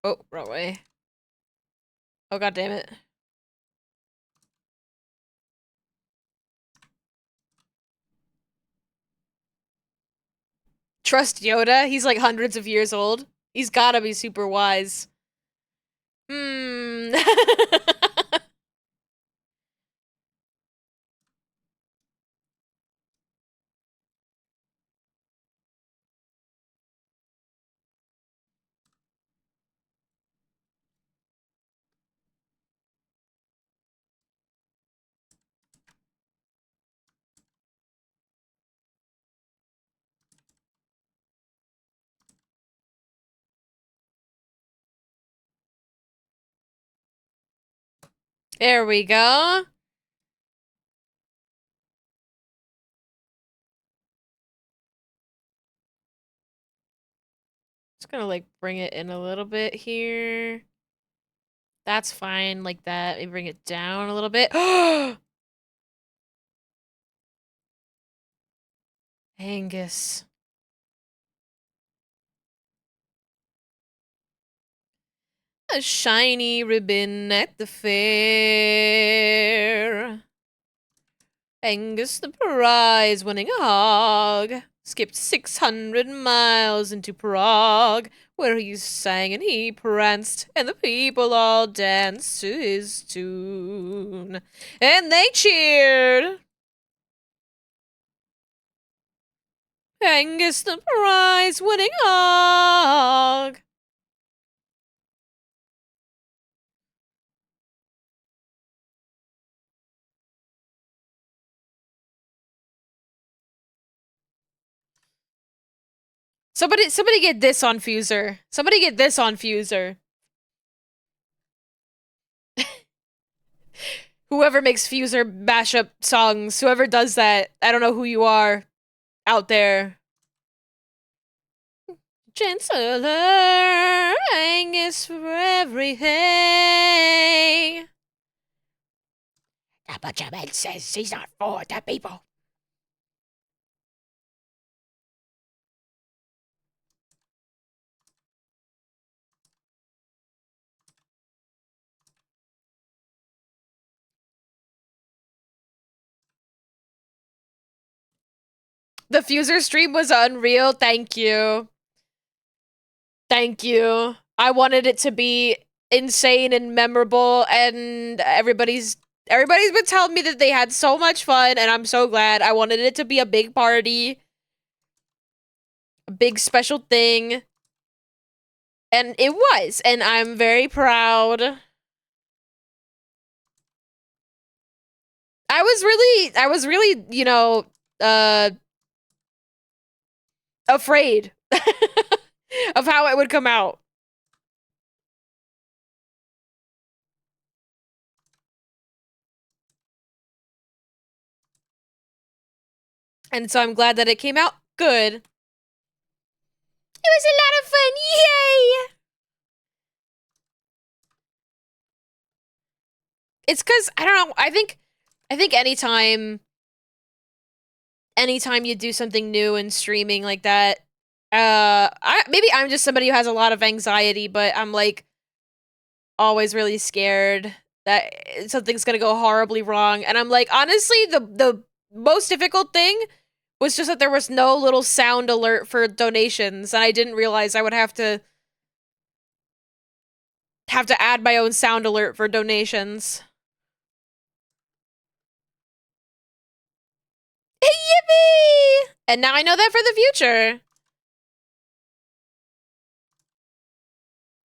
Oh, wrong way. Oh, god damn it. Trust Yoda? He's like hundreds of years old. He's gotta be super wise. Hmm. There we go. Just gonna like bring it in a little bit here. That's fine, like that. Maybe bring it down a little bit. Angus. A shiny ribbon at the fair. Angus the prize-winning hog skipped 600 miles into Prague, where he sang and he pranced, and the people all danced to his tune. And they cheered. Angus the prize-winning hog. Somebody get this on Fuser. Somebody get this on Fuser. Whoever makes Fuser mashup songs, whoever does that, I don't know who you are out there. Chancellor Angus for everything. A bunch of men says he's not for the people. The Fuser stream was unreal. Thank you. Thank you. I wanted it to be insane and memorable, and everybody's been telling me that they had so much fun, and I'm so glad. I wanted it to be a big party. A big special thing. And it was, and I'm very proud. I was really, you know, afraid of how it would come out. And so I'm glad that it came out good. It was a lot of fun. Yay! It's because I don't know. I think anytime you do something new in streaming like that, maybe I'm just somebody who has a lot of anxiety, but I'm like always really scared that something's gonna go horribly wrong. And I'm like, honestly, the most difficult thing was just that there was no little sound alert for donations, and I didn't realize I would have to add my own sound alert for donations. Yippee! And now I know that for the future.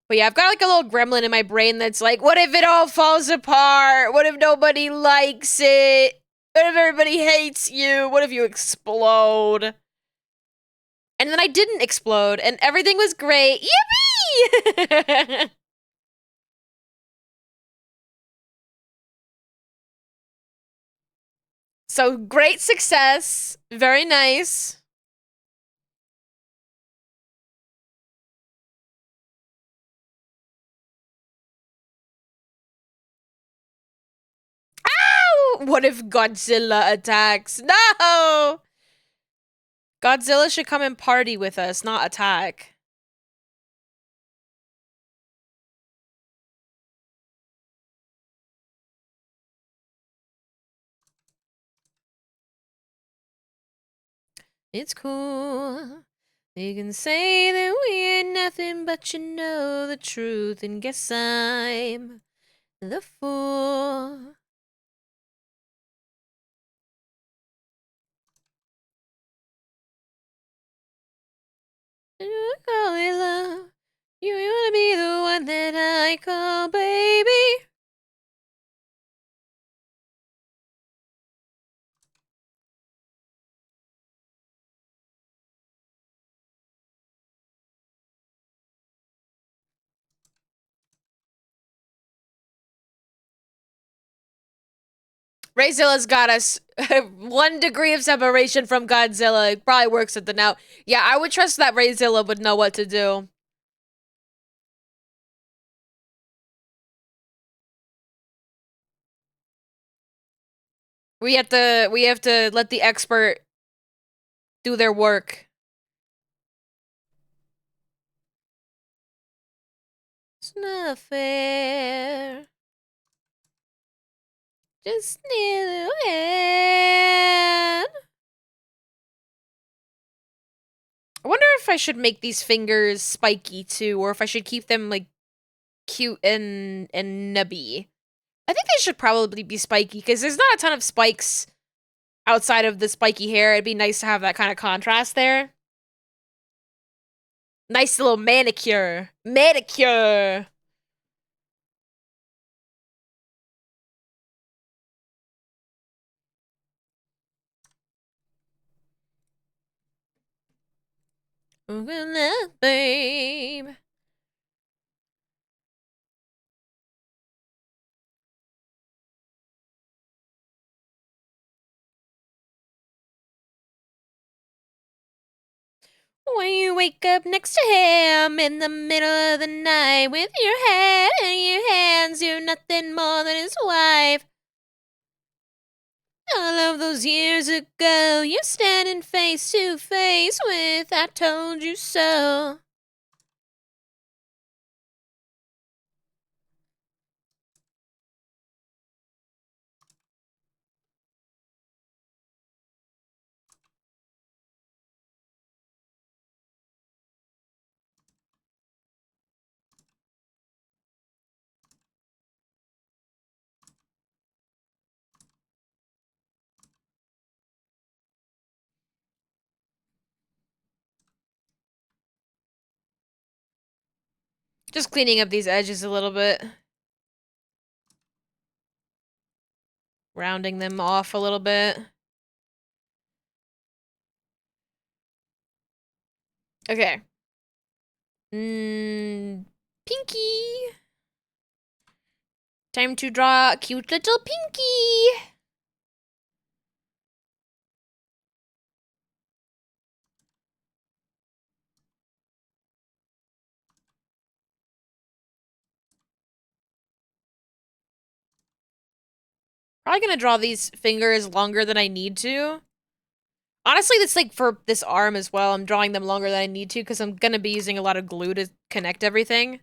But yeah, I've got like a little gremlin in my brain that's like, what if it all falls apart? What if nobody likes it? What if everybody hates you? What if you explode? And then I didn't explode, and everything was great. Yippee! So, great success. Very nice. Ow! What if Godzilla attacks? No! Godzilla should come and party with us, not attack. It's cool. You can say that we ain't nothing, but you know the truth, and guess I'm the fool. You call it love. You wanna be the one that I call baby. Rayzilla's got us 1 degree of separation from Godzilla. It probably works at the now. Yeah, I would trust that Rayzilla would know what to do. We have to let the expert do their work. It's not fair. Just need a hand. I wonder if I should make these fingers spiky too, or if I should keep them like cute and nubby. I think they should probably be spiky because there's not a ton of spikes outside of the spiky hair. It'd be nice to have that kind of contrast there. Nice little manicure. Manicure. Babe. When you wake up next to him in the middle of the night with your head in your hands, you're nothing more than his wife. All of those years ago, you're standing face to face with I told you so. Just cleaning up these edges a little bit. Rounding them off a little bit. Okay. Pinky. Time to draw a cute little pinky. Probably gonna draw these fingers longer than I need to. Honestly, that's like for this arm as well. I'm drawing them longer than I need to because I'm gonna be using a lot of glue to connect everything.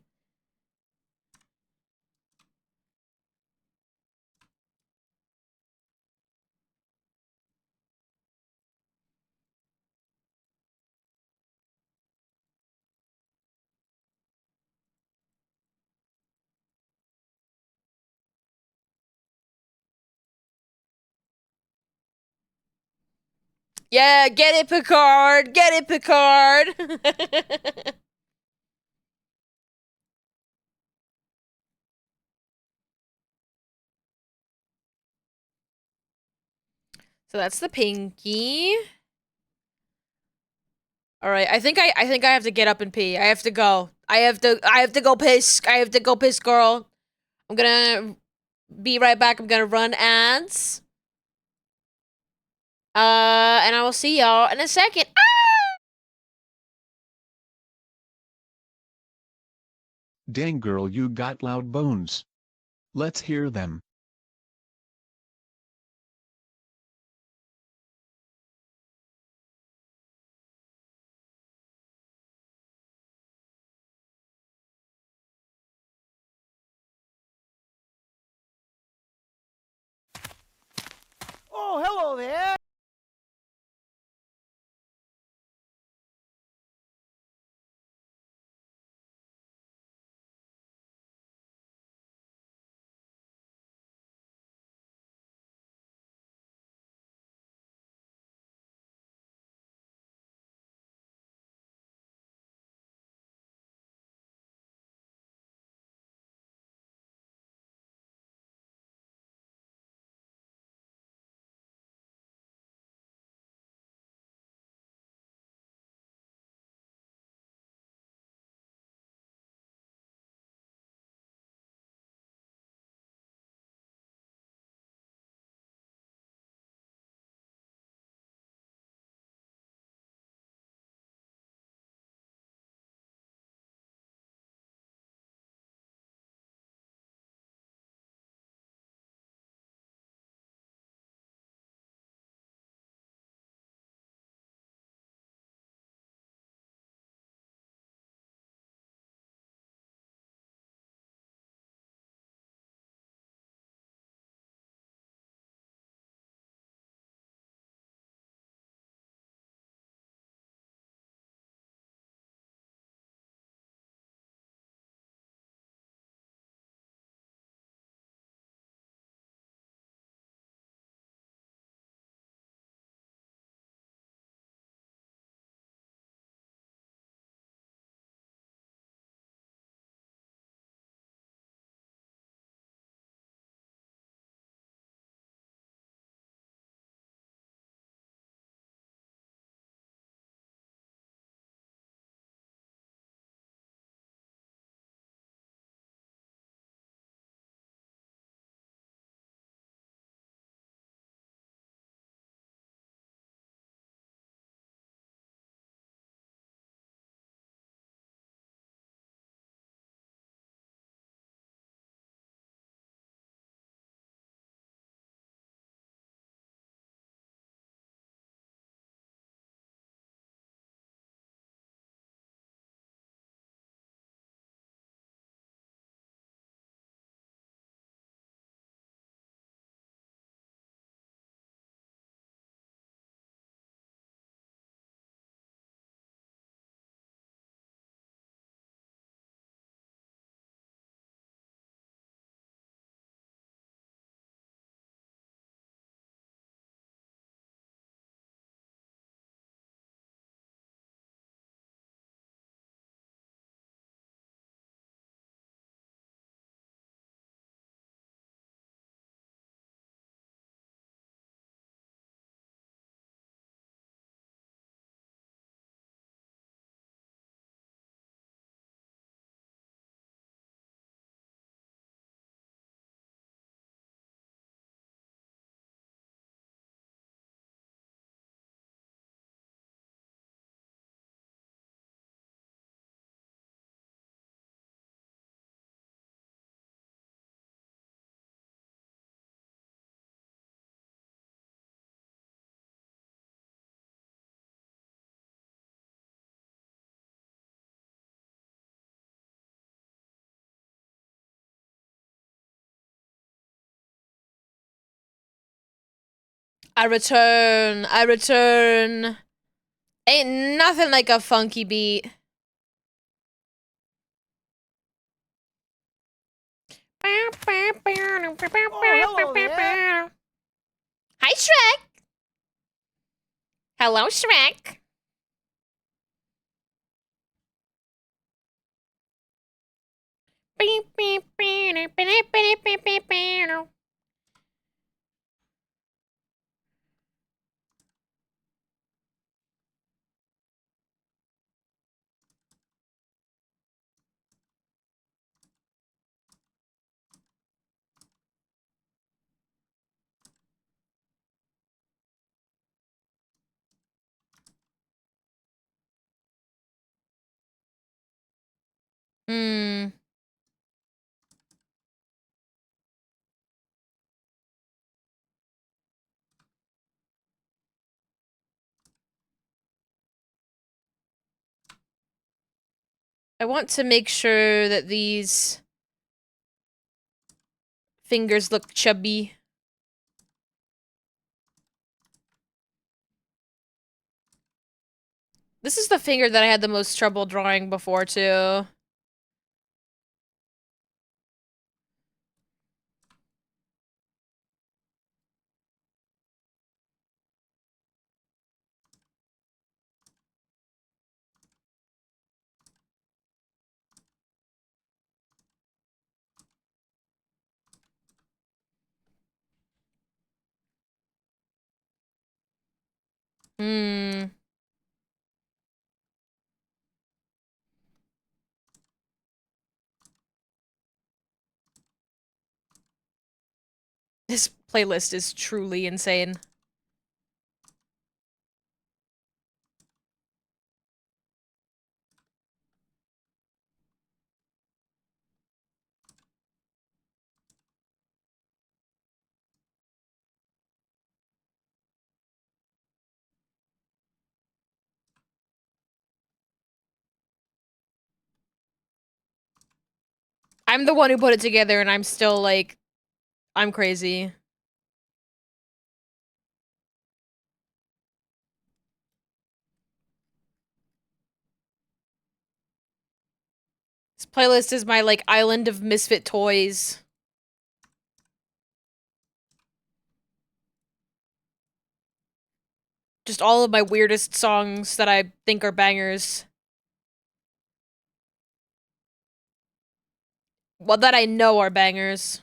Yeah, get it, Picard! Get it, Picard! So that's the pinky. All right, I think I have to get up and pee. I have to go. I have to go piss. I have to go piss, girl. I'm gonna be right back. I'm gonna run ads. And I will see y'all in a second. Dang girl, you got loud bones. Let's hear them. Oh, hello there. I return. I return. Ain't nothing like a funky beat. Oh, hello there. Hi, Shrek. Hello, Shrek. Hmm. I want to make sure that these fingers look chubby. This is the finger that I had the most trouble drawing before, too. Hmm. This playlist is truly insane. I'm the one who put it together, and I'm still like, I'm crazy. This playlist is my, like, island of misfit toys. Just all of my weirdest songs that I think are bangers. Well, that I know are bangers.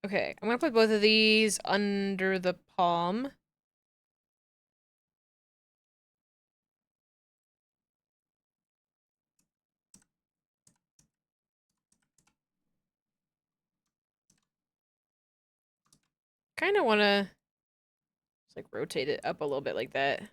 Okay, I'm gonna put both of these under the palm. Kind of want to just like rotate it up a little bit like that.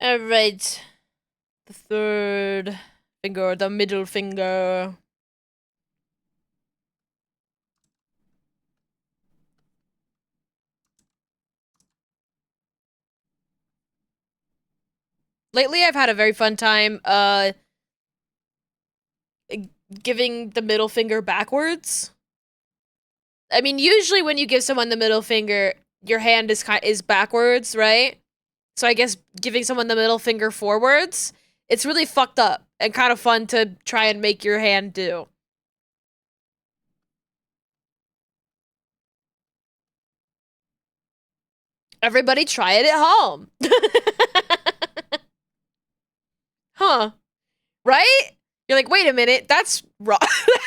All right. The third finger, the middle finger. Lately, I've had a very fun time, giving the middle finger backwards. I mean, usually when you give someone the middle finger, your hand is backwards, right? So I guess giving someone the middle finger forwards, it's really fucked up and kind of fun to try and make your hand do. Everybody try it at home. Huh. Right? You're like, wait a minute, that's wrong.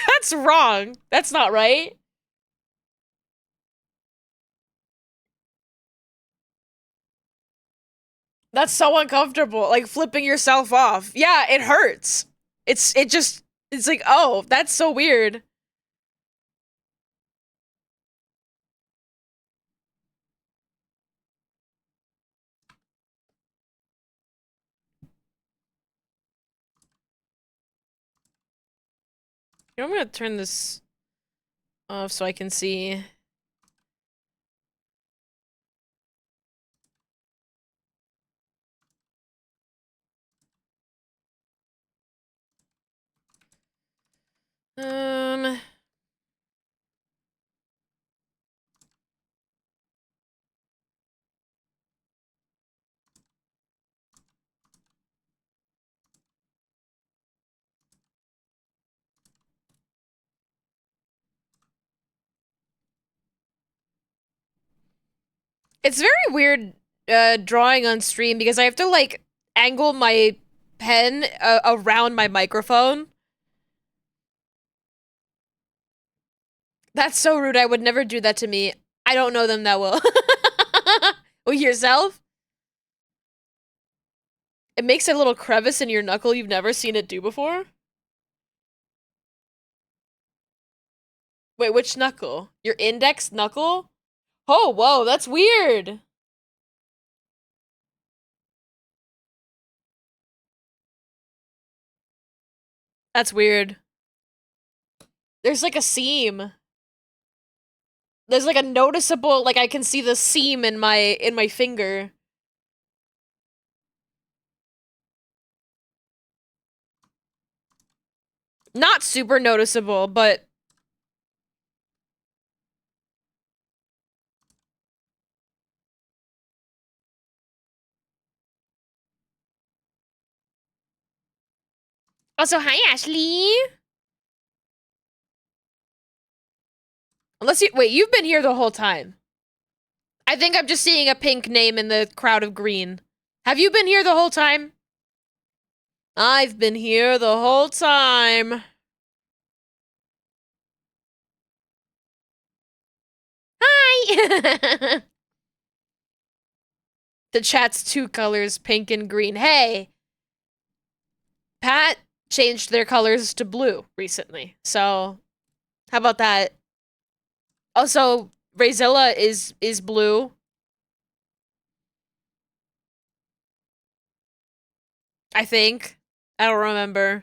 That's wrong. That's not right. That's so uncomfortable. Like flipping yourself off. Yeah, it hurts. It's like, oh, that's so weird. You know, I'm gonna turn this off so I can see. Um, it's very weird drawing on stream because I have to like angle my pen around my microphone. That's so rude. I would never do that to me. I don't know them that well. Well, yourself? It makes a little crevice in your knuckle you've never seen it do before? Wait, which knuckle? Your index knuckle? Oh, whoa, that's weird. That's weird. There's like a seam. There's like a noticeable, like I can see the seam in my finger. Not super noticeable, but also, hi Ashley. Unless you wait, you've been here the whole time. I think I'm just seeing a pink name in the crowd of green. Have you been here the whole time? I've been here the whole time. Hi! The chat's two colors, pink and green. Hey! Pat changed their colors to blue recently, so how about that? Also, Rayzilla is blue. I think. I don't remember.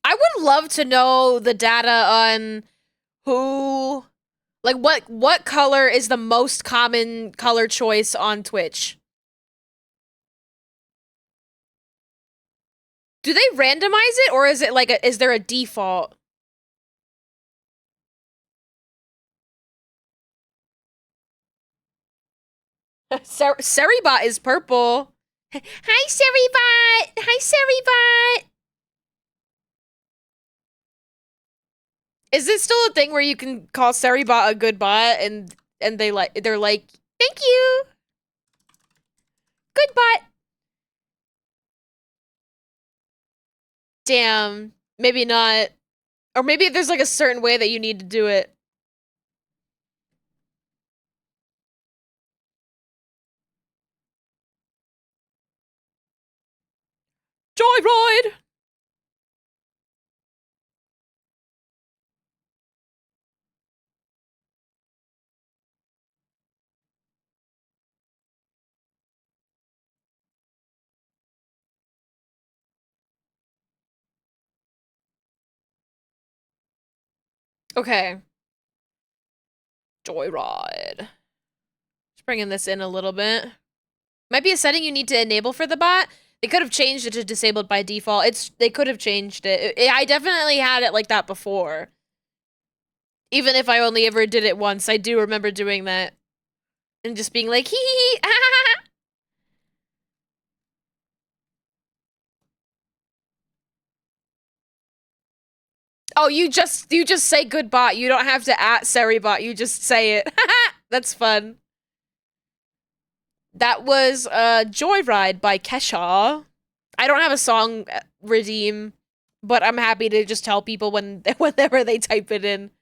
I would love to know the data on who, like, what color is the most common color choice on Twitch? Do they randomize it, or is it like is there a default? Seribot is purple. Hi, Seribot! Hi, Seribot! Is it still a thing where you can call Seribot a good bot and they're like, thank you! Good bot! Damn. Maybe not. Or maybe there's like a certain way that you need to do it. Joyride! Okay. Joyride. Just bringing this in a little bit. Might be a setting you need to enable for the bot. They could have changed it to disabled by default. They could have changed it. I definitely had it like that before. Even if I only ever did it once, I do remember doing that. And just being like, hee hee hee, ah, ha, ha. Oh, you just say good bot. You don't have to at Seribot. You just say it. That's fun. That was Joyride by Kesha. I don't have a song redeem, but I'm happy to just tell people whenever they type it in.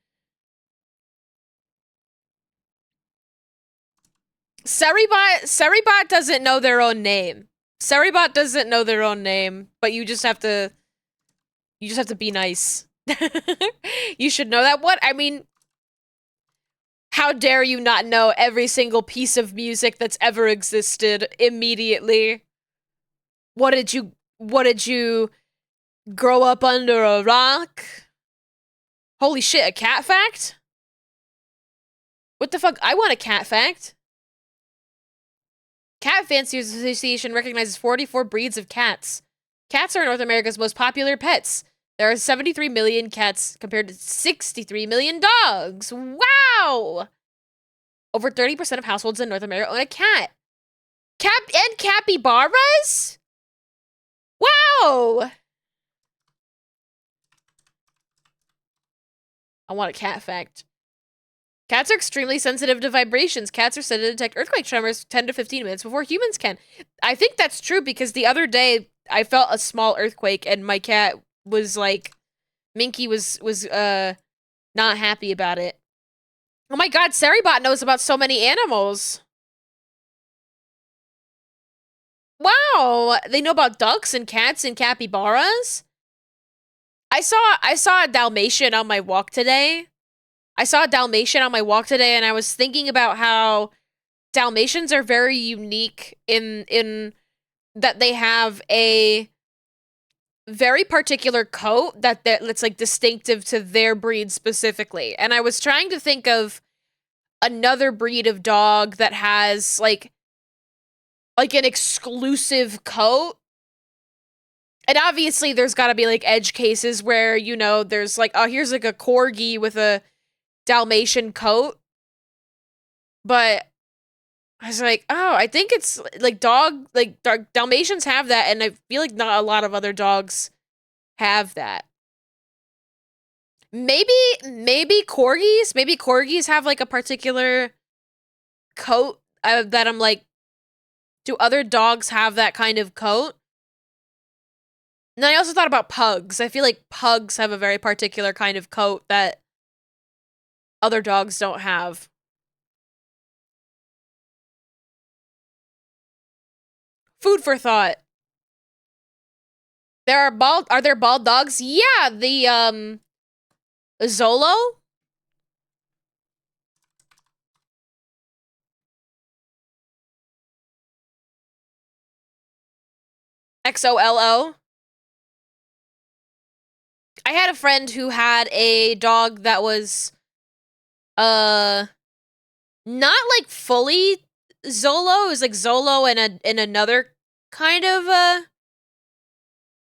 Seribot doesn't know their own name. Seribot doesn't know their own name, but you just have to be nice. You should know that. What? I mean, how dare you not know every single piece of music that's ever existed immediately? What did you grow up under a rock? Holy shit, a cat fact? What the fuck? I want a cat fact. Cat Fanciers Association recognizes 44 breeds of cats. Cats are North America's most popular pets. There are 73 million cats compared to 63 million dogs. Wow! Over 30% of households in North America own a cat. And capybaras? Wow! I want a cat fact. Cats are extremely sensitive to vibrations. Cats are said to detect earthquake tremors 10 to 15 minutes before humans can. I think that's true because the other day I felt a small earthquake and my cat was like, Minky was not happy about it. Oh my god, Seribot knows about so many animals. Wow, they know about ducks and cats and capybaras. I saw a Dalmatian on my walk today. And I was thinking about how Dalmatians are very unique in that they have a very particular coat that's like distinctive to their breed specifically. And I was trying to think of another breed of dog that has like an exclusive coat. And obviously there's got to be like edge cases where, you know, there's like, oh, here's like a corgi with a Dalmatian coat. But I was like, oh, I think it's like Dalmatians have that, and I feel like not a lot of other dogs have that. Maybe corgis have like a particular coat that I'm like, do other dogs have that kind of coat? And then I also thought about pugs. I feel like pugs have a very particular kind of coat that other dogs don't have. Food for thought. Are there bald dogs? Yeah, the Zolo? XOLO? I had a friend who had a dog that was not like fully Zolo. It was like Zolo and another kind of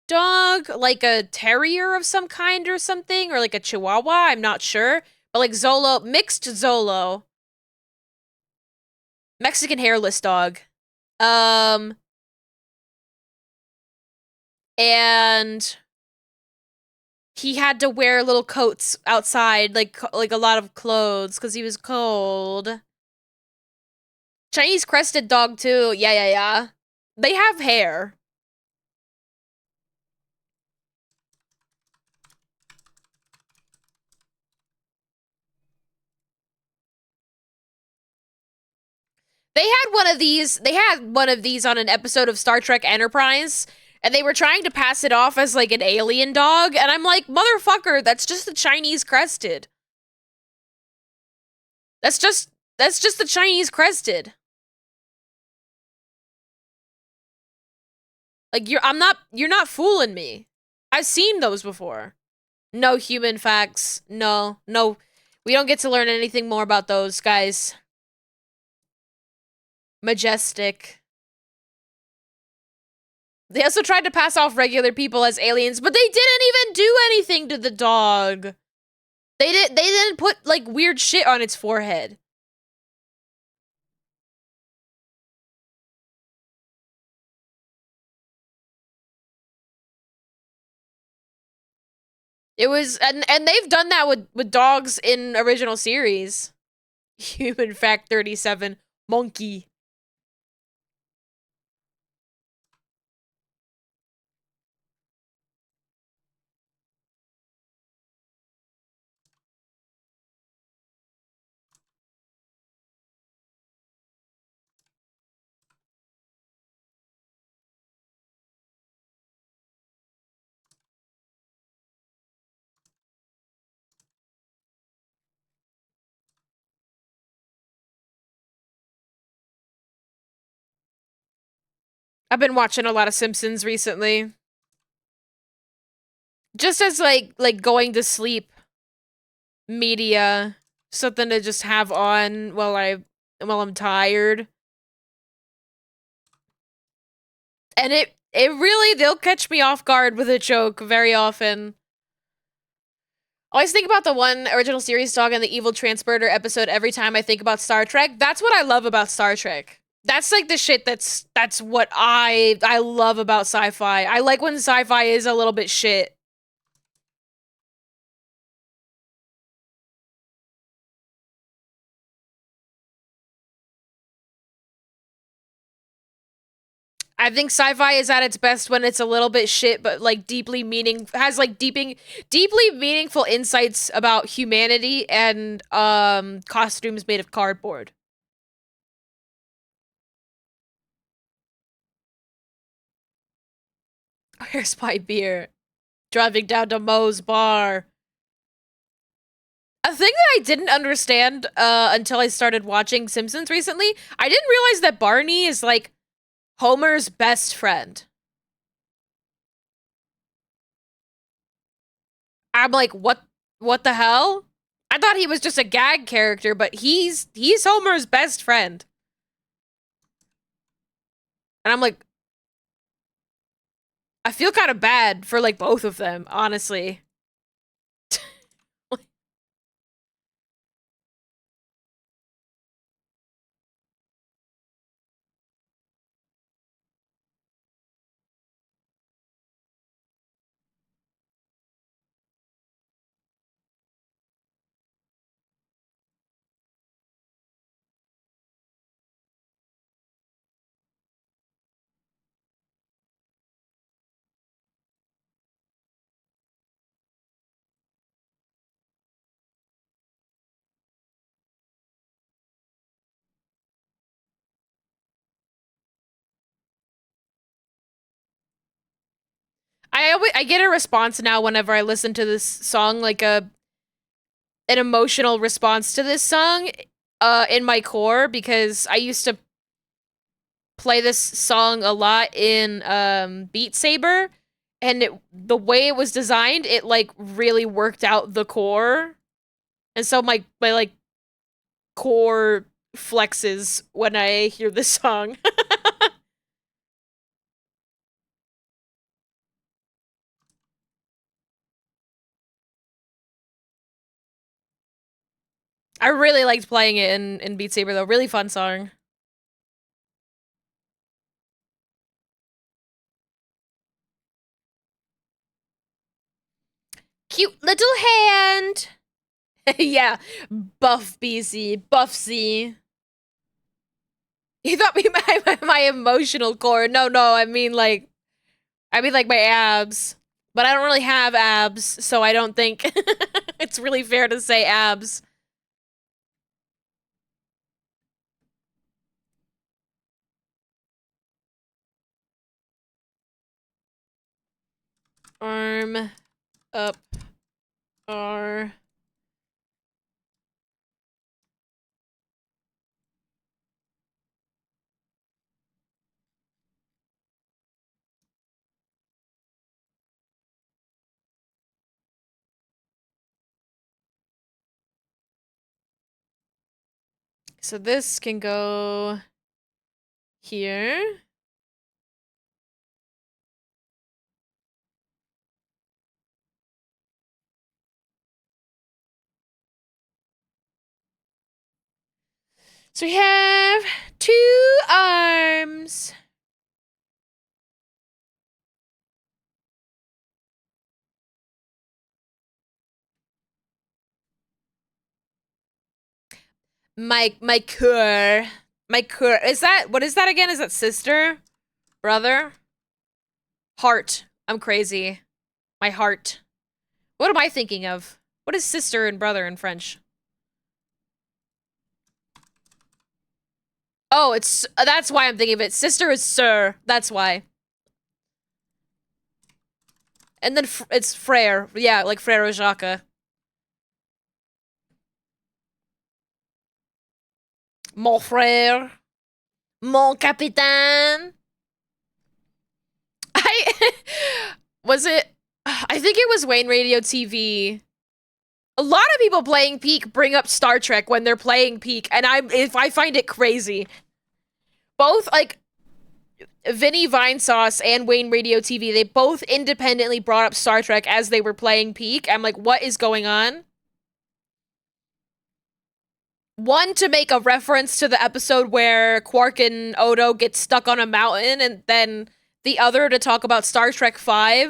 dog, like a terrier of some kind or something, or like a chihuahua, I'm not sure. But like Zolo, mixed Zolo. Mexican hairless dog. And he had to wear little coats outside, like a lot of clothes, because he was cold. Chinese crested dog, too. Yeah. They have hair. They had one of these on an episode of Star Trek Enterprise, and they were trying to pass it off as like an alien dog, and I'm like, motherfucker, that's just the Chinese crested. That's just the Chinese crested. Like you're not fooling me. I've seen those before. No human facts. No. We don't get to learn anything more about those guys. Majestic. They also tried to pass off regular people as aliens, but they didn't even do anything to the dog. They didn't put like weird shit on its forehead. It was and they've done that with dogs in original series. Human fact 37, monkey. I've been watching a lot of Simpsons recently. Just as like going to sleep media, something to just have on while I'm tired. And it really, they'll catch me off guard with a joke very often. I always think about the one original series dog and the evil transporter episode every time I think about Star Trek. That's what I love about Star Trek. That's like the shit that's what I love about sci-fi. I like when sci-fi is a little bit shit. I think sci-fi is at its best when it's a little bit shit, but like has like deeply meaningful insights about humanity and costumes made of cardboard. Where's my beer? Driving down to Moe's bar. A thing that I didn't understand until I started watching Simpsons recently, I didn't realize that Barney is like Homer's best friend. I'm like, what the hell? I thought he was just a gag character, but he's Homer's best friend. And I'm like, I feel kind of bad for like both of them, honestly. I get a response now whenever I listen to this song, like an emotional response to this song in my core, because I used to play this song a lot in Beat Saber, and the way it was designed, it like really worked out the core. And so my like core flexes when I hear this song. I really liked playing it in Beat Saber though. Really fun song. Cute little hand. Yeah. Buff BC. Buff C. You thought me my emotional core. No, I mean like my abs. But I don't really have abs, so I don't think it's really fair to say abs. Arm up R. So this can go here. So we have 2 arms. My core. My core. Is that what is that again? Is that sister? Brother? Heart. I'm crazy. My heart. What am I thinking of? What is sister and brother in French? Oh, it's that's why I'm thinking of it. Sister is sir. That's why. And then it's frère. Yeah, like frère Jacques. Mon frère. Mon capitaine. Was it? I think it was Wayne Radio TV. A lot of people playing Peak bring up Star Trek when they're playing Peak, and I find it crazy. Both, like, Vinny Vinesauce and Wayne Radio TV, they both independently brought up Star Trek as they were playing Peak. I'm like, what is going on? One, to make a reference to the episode where Quark and Odo get stuck on a mountain, and then the other to talk about Star Trek V,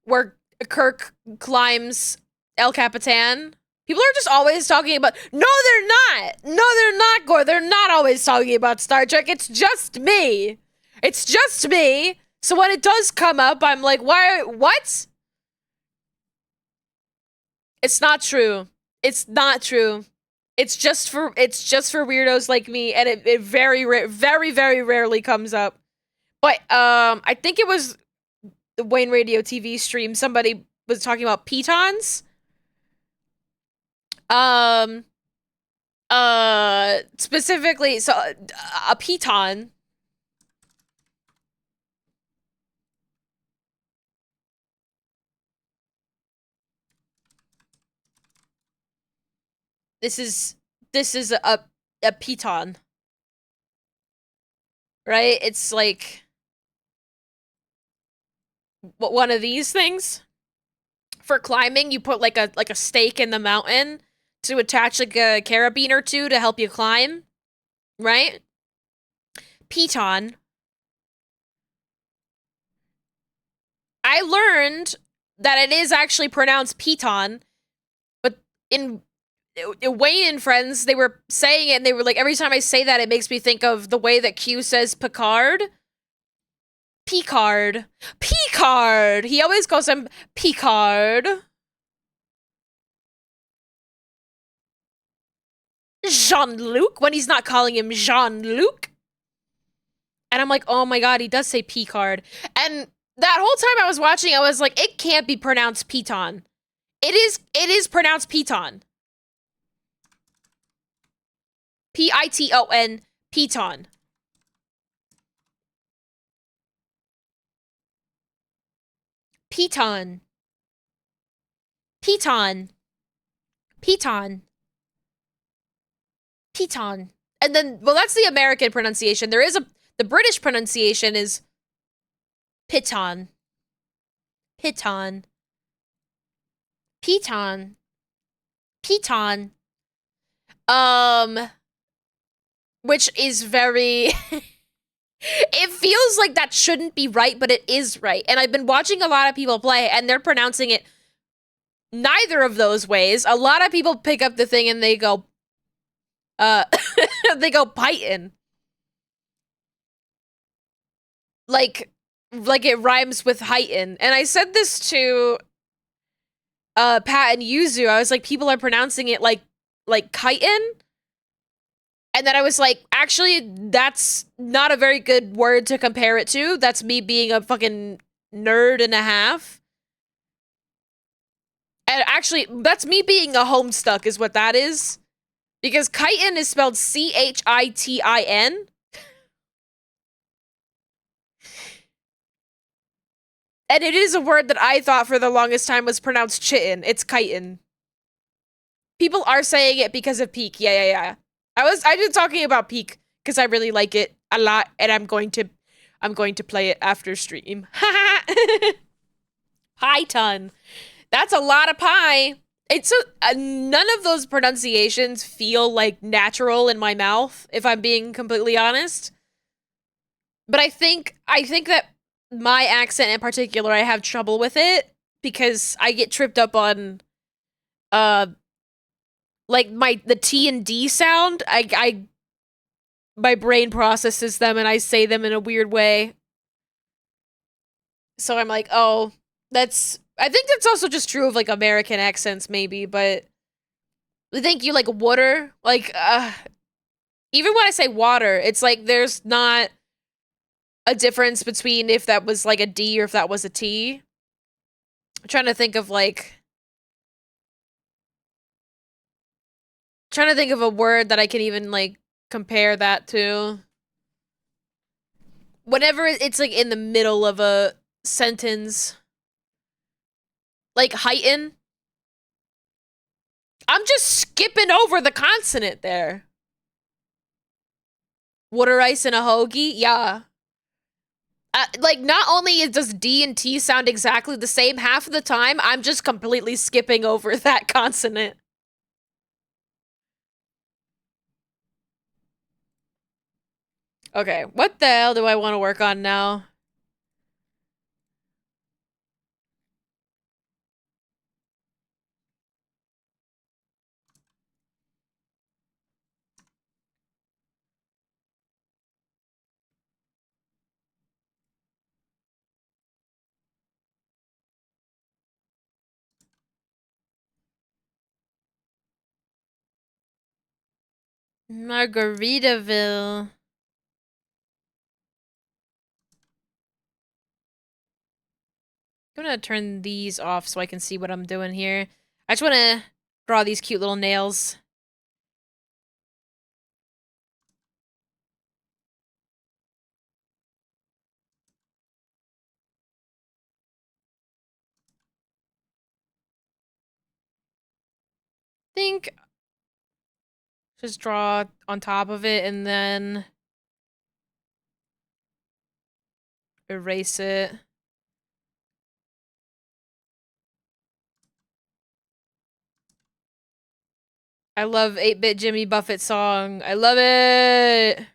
where Kirk climbs El Capitan. People are just always talking about, no, they're not. No, they're not, Gore. They're not always talking about Star Trek. It's just me. It's just me. So when it does come up, I'm like, why, what? It's not true. It's not true. It's just for weirdos like me, and it very rarely comes up. But I think it was the Wayne Radio TV stream. Somebody was talking about pitons. Specifically, so a piton. This is a piton. Right? It's like one of these things. For climbing, you put like a stake in the mountain to attach like a carabiner or two to help you climb. Right? Piton. I learned that it is actually pronounced piton, but in Wayne and friends, they were saying it, and they were like, every time I say that, it makes me think of the way that Q says Picard. Picard. Picard! He always calls him Picard. Jean-Luc, when he's not calling him Jean-Luc. And I'm like, oh my god, he does say Picard. And that whole time I was watching, I was like, it can't be pronounced piton. It is pronounced piton. Piton. Piton. Piton. Piton. Piton. Piton. And then, well, that's the American pronunciation. The British pronunciation is piton. Piton. Piton. Piton. Which is very... It feels like that shouldn't be right, but it is right. And I've been watching a lot of people play, and they're pronouncing it neither of those ways. A lot of people pick up the thing and they go, they go Python. Like it rhymes with heighten. And I said this to Pat and Yuzu. I was like, people are pronouncing it like chitin. And then I was like, actually, that's not a very good word to compare it to. That's me being a fucking nerd and a half. And actually, that's me being a homestuck is what that is. Because chitin is spelled C-H-I-T-I-N. And it is a word that I thought for the longest time was pronounced chitin. It's chitin. People are saying it because of Peak. Yeah. I did talking about Peak because I really like it a lot, and I'm going to play it after stream. Pie ton. That's a lot of pie. It's none of those pronunciations feel like natural in my mouth, if I'm being completely honest. But I think that my accent in particular, I have trouble with it because I get tripped up on like the T and D sound. My brain processes them and I say them in a weird way. So I'm like, oh, I think that's also just true of like American accents maybe, but thank you, like water, like even when I say water, it's like there's not a difference between if that was like a D or if that was a T. I'm trying to think of a word that I can even like compare that to. Whenever it's like in the middle of a sentence. Like heighten. I'm just skipping over the consonant there. Water ice and a hoagie? Yeah. Like, not only does D and T sound exactly the same half of the time, I'm just completely skipping over that consonant. Okay, what the hell do I want to work on now? Margaritaville. I'm gonna turn these off so I can see what I'm doing here. I just want to draw these cute little nails. Think just draw on top of it and then erase it. I love 8-Bit Jimmy Buffett song. I love it.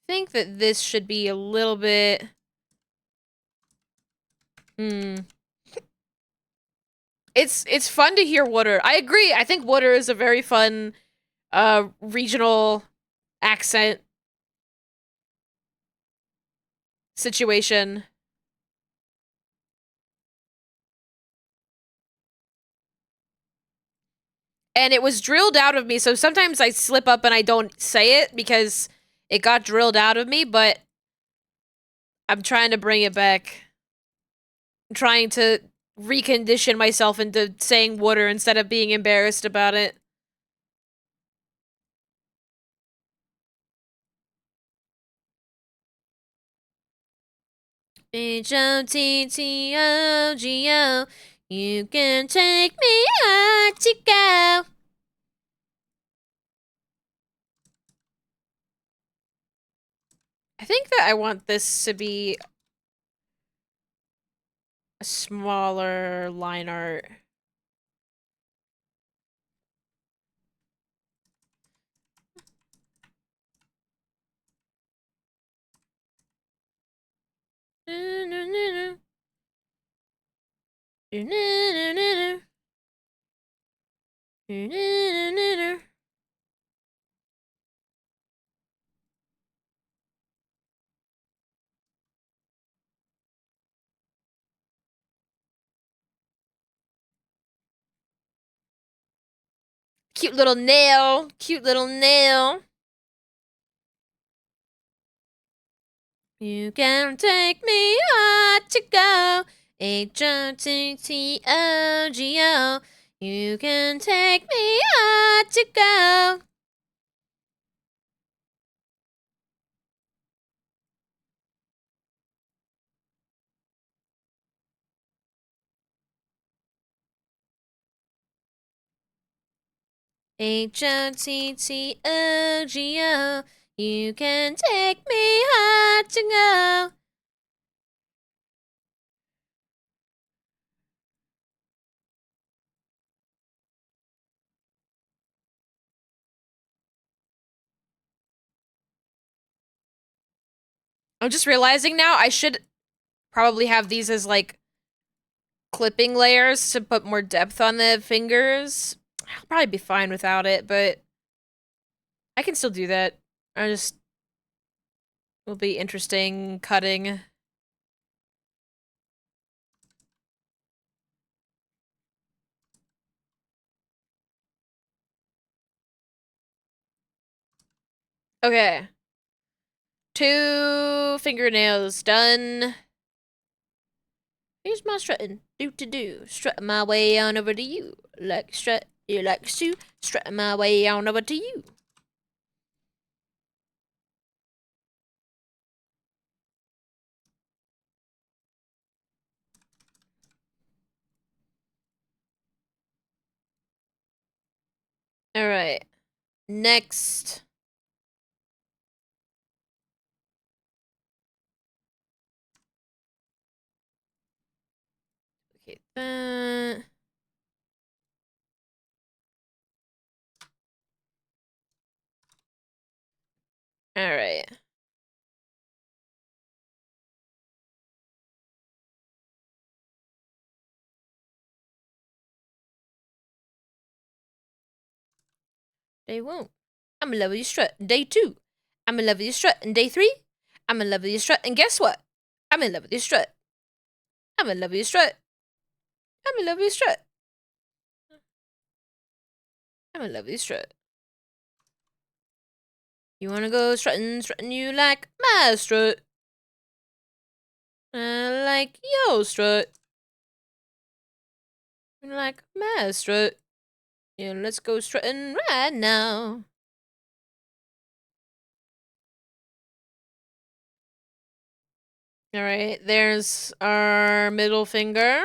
I think that this should be a little bit It's fun to hear water. I agree. I think water is a very fun regional accent situation. And it was drilled out of me, so sometimes I slip up and I don't say it because it got drilled out of me, but I'm trying to bring it back. I'm trying to recondition myself into saying water instead of being embarrassed about it. H-O-T-T-O-G-O, you can take me out to go. I think that I want this to be a smaller line art. Cute little nail. Cute little nail. You can take me out to go. H-O-T-T-O-G-O. You can take me out to go. H-O-T-T-O-G-O. You can take me out to go. I'm just realizing now I should probably have these as like clipping layers to put more depth on the fingers. I'll probably be fine without it, but I can still do that. I just will be interesting cutting. Okay. 2 fingernails done. Here's my strutting. Do. Strutting my way on over to you. Like strut, you like to. Strutting my way on over to you. Alright. Next. Okay, that. Alright. Day 1. I'm a love you strut. Day 2. I'm in love with you strut. And day 3. I'm in love with you strut. And guess what? I'm in love with you strut. I'm in love with you strut. I'm in love with you strut. I'm in love with you strut. You wanna go strutting you like my strut. I like your strut. Like my strut. Yeah, let's go strutting right now. Alright, there's our middle finger.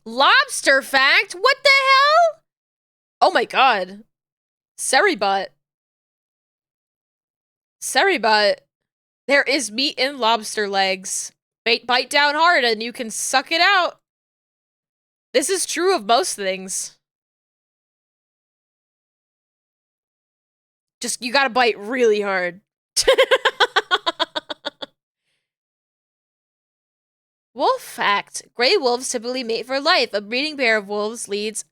Lobster fact? What the hell? Oh my god. Seribot. Seribot. There is meat in lobster legs. Bite down hard and you can suck it out. This is true of most things. Just, you gotta bite really hard. Wolf fact. Gray wolves typically mate for life. A breeding pair of wolves leads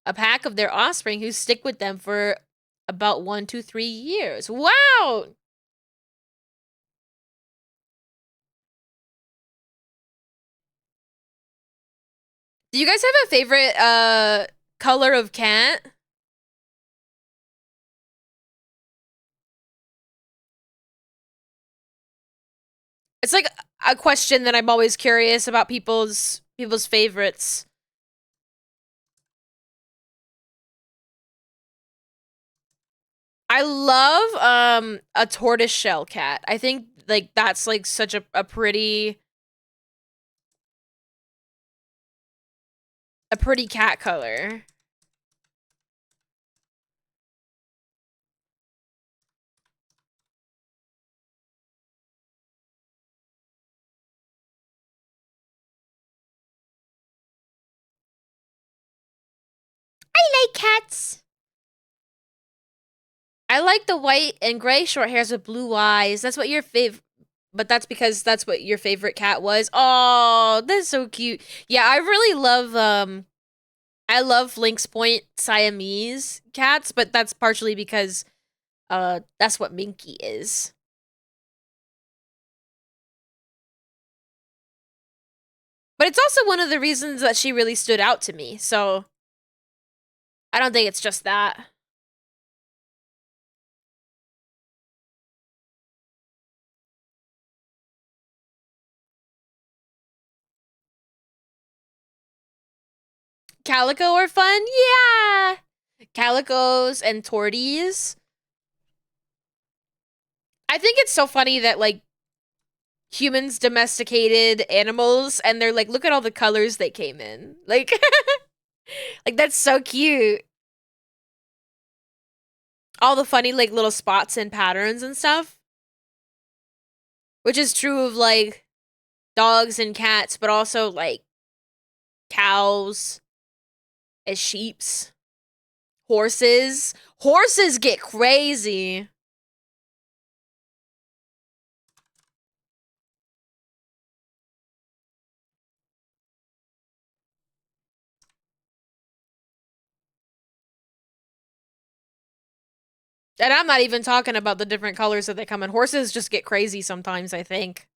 a pack of their offspring who stick with them for about 1 to 3 years. Wow! Do you guys have a favorite color of cat? It's like a question that I'm always curious about people's favorites. I love a tortoiseshell cat. I think like that's like such a pretty cat color. I like cats. I like the white and gray short hairs with blue eyes. That's what your but that's because that's what your favorite cat was. Oh, that's so cute. Yeah, I really love I love Lynx Point Siamese cats, but that's partially because that's what Minky is. But it's also one of the reasons that she really stood out to me. So I don't think it's just that. Calico are fun? Yeah! Calicos and torties. I think it's so funny that, like, humans domesticated animals and they're like, look at all the colors they came in. Like, like that's so cute. All the funny, like, little spots and patterns and stuff. Which is true of, like, dogs and cats, but also, like, cows and sheeps. Horses. Horses get crazy. And I'm not even talking about the different colors that they come in. Horses just get crazy sometimes, I think.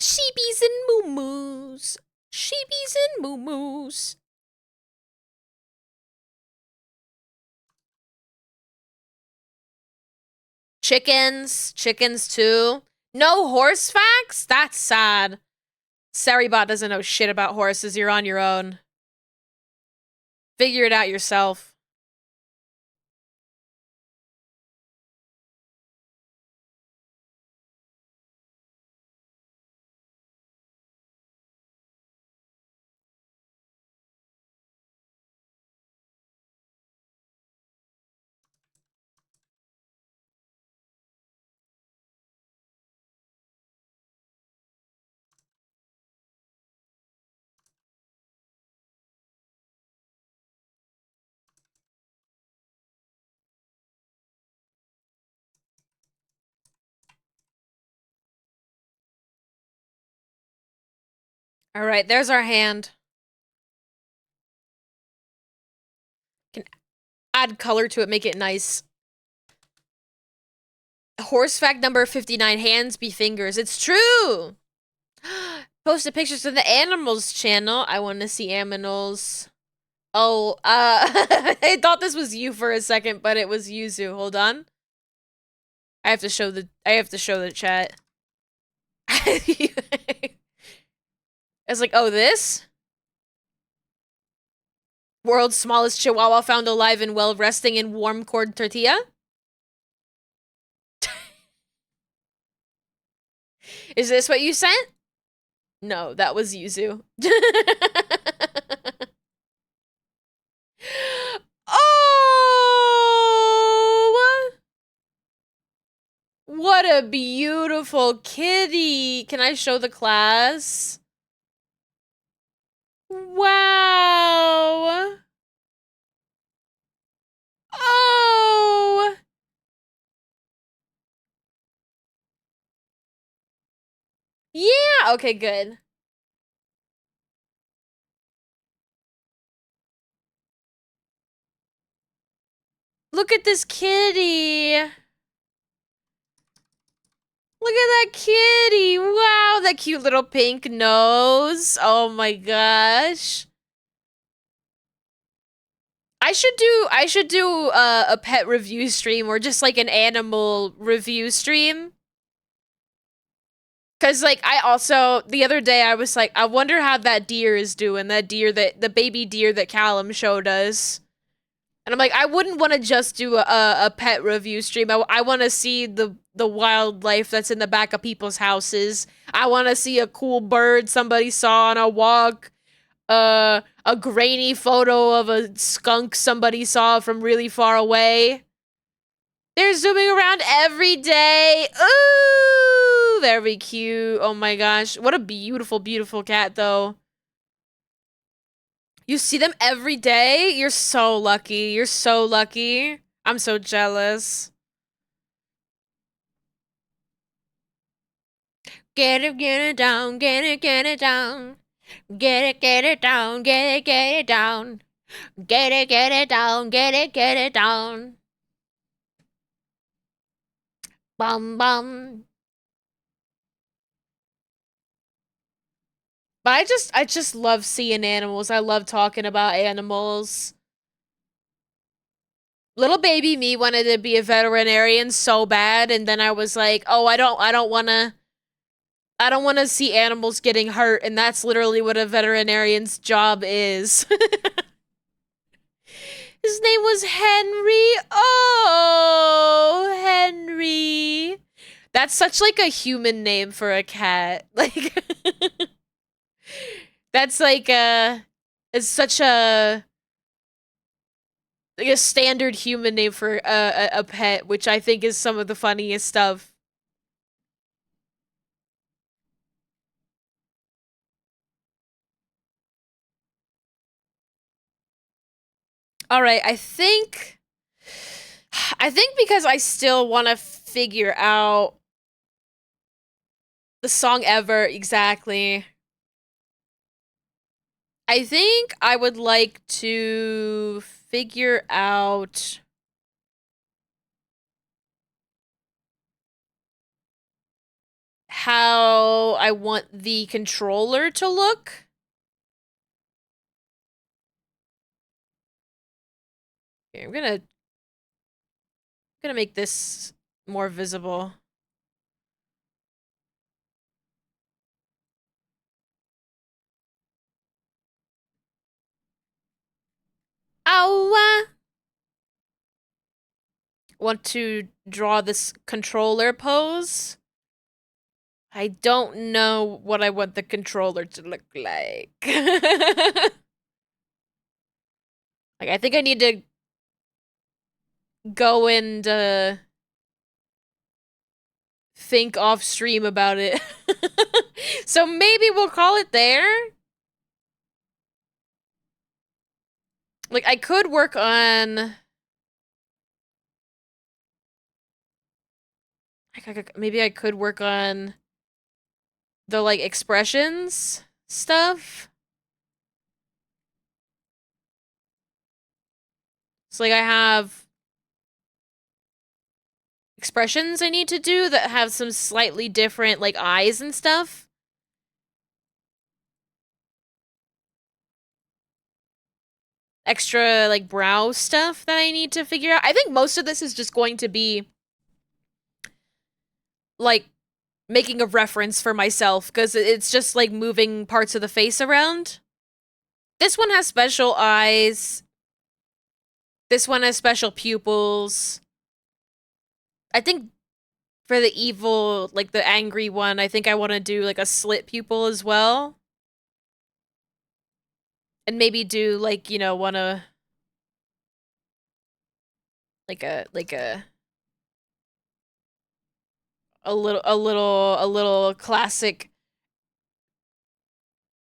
Sheebies and moo-moos. Sheebies and moo-moos. Chickens. Chickens too. No horse facts? That's sad. Saribot doesn't know shit about horses. You're on your own. Figure it out yourself. All right, there's our hand. Can add color to it, make it nice. Horse fact number 59, hands be fingers. It's true! Posted pictures of the animals channel. I want to see animals. Oh, I thought this was you for a second, but it was Yuzu. Hold on. I have to show the chat. It's like, oh, this? World's smallest chihuahua found alive and well resting in warm corn tortilla? Is this what you sent? No, that was Yuzu. Oh! What a beautiful kitty! Can I show the class? Wow! Oh! Yeah! Okay, good. Look at this kitty! Look at that kitty! Wow, that cute little pink nose. Oh my gosh. I should do a pet review stream or just like an animal review stream. Cause like I also the other day I was like, I wonder how that deer is doing. That deer the baby deer that Callum showed us. And I'm like, I wouldn't want to just do a pet review stream. I want to see the wildlife that's in the back of people's houses. I want to see a cool bird somebody saw on a walk. A grainy photo of a skunk somebody saw from really far away. They're zooming around every day. Ooh, very cute. Oh my gosh. What a beautiful, beautiful cat, though. You see them every day? You're so lucky. You're so lucky. I'm so jealous. Get it down, get it down. Get it down, get it down. Get it down, get it down. Bum bum. But I just love seeing animals. I love talking about animals. Little baby me wanted to be a veterinarian so bad, and then I was like, "Oh, I don't want to see animals getting hurt," and that's literally what a veterinarian's job is. His name was Henry. Oh, Henry. That's such like a human name for a cat. Like that's like it's such a like a standard human name for a pet, which I think is some of the funniest stuff. All right, I think because I still want to figure out the song ever exactly. I think I would like to figure out how I want the controller to look. Here, I'm gonna make this more visible. Oh, want to draw this controller pose. I don't know what I want the controller to look like. Like, I think I need to go and think off stream about it. So maybe we'll call it there. Like, I could work on... Maybe I could work on the, like, expressions stuff. So, like, I have expressions I need to do that have some slightly different, like, eyes and stuff. Extra, like, brow stuff that I need to figure out. I think most of this is just going to be, like, making a reference for myself, because it's just, like, moving parts of the face around. This one has special eyes. This one has special pupils. I think for the evil, like, the angry one, I think I want to do, like, a slit pupil as well. And maybe do, like, you know, wanna... Like a little classic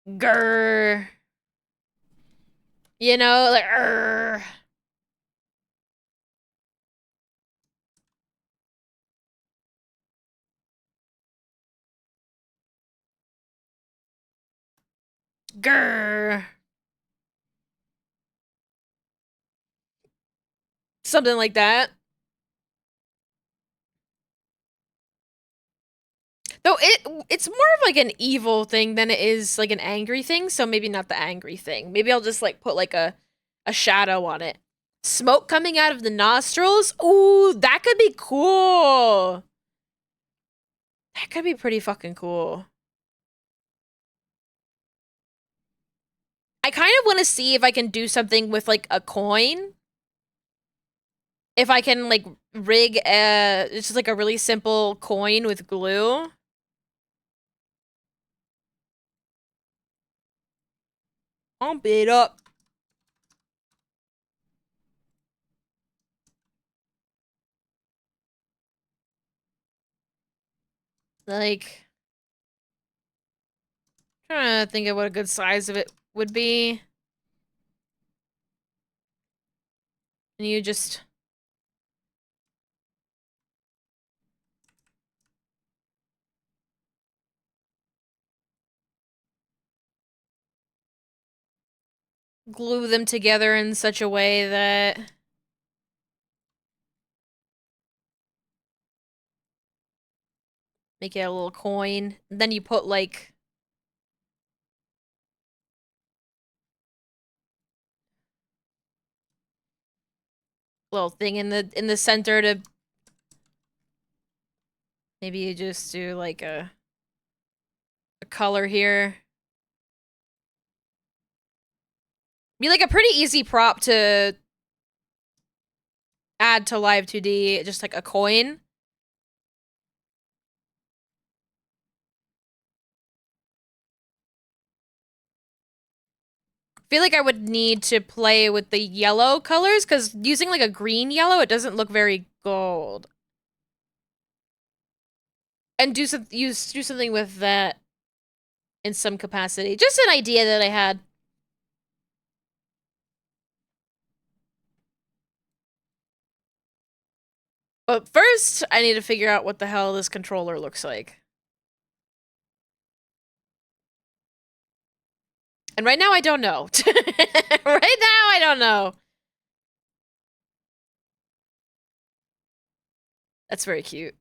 grr. You know, like grr. Grr. Something like that. Though it's more of like an evil thing than it is like an angry thing, so maybe not the angry thing. Maybe I'll just like put like a shadow on it. Smoke coming out of the nostrils? Ooh, that could be cool. That could be pretty fucking cool. I kind of want to see if I can do something with like a coin. If I can like rig it's just like a really simple coin with glue. Pump it up. Like, trying to think of what a good size of it would be. And you just glue them together in such a way that make it a little coin. Then you put like little thing in the center to maybe you just do like a color here. Be like a pretty easy prop to add to Live 2D, just like a coin. Feel like I would need to play with the yellow colors, because using like a green yellow, it doesn't look very gold. And do something with that in some capacity. Just an idea that I had. But first, I need to figure out what the hell this controller looks like. And right now, I don't know. Right now, I don't know. That's very cute.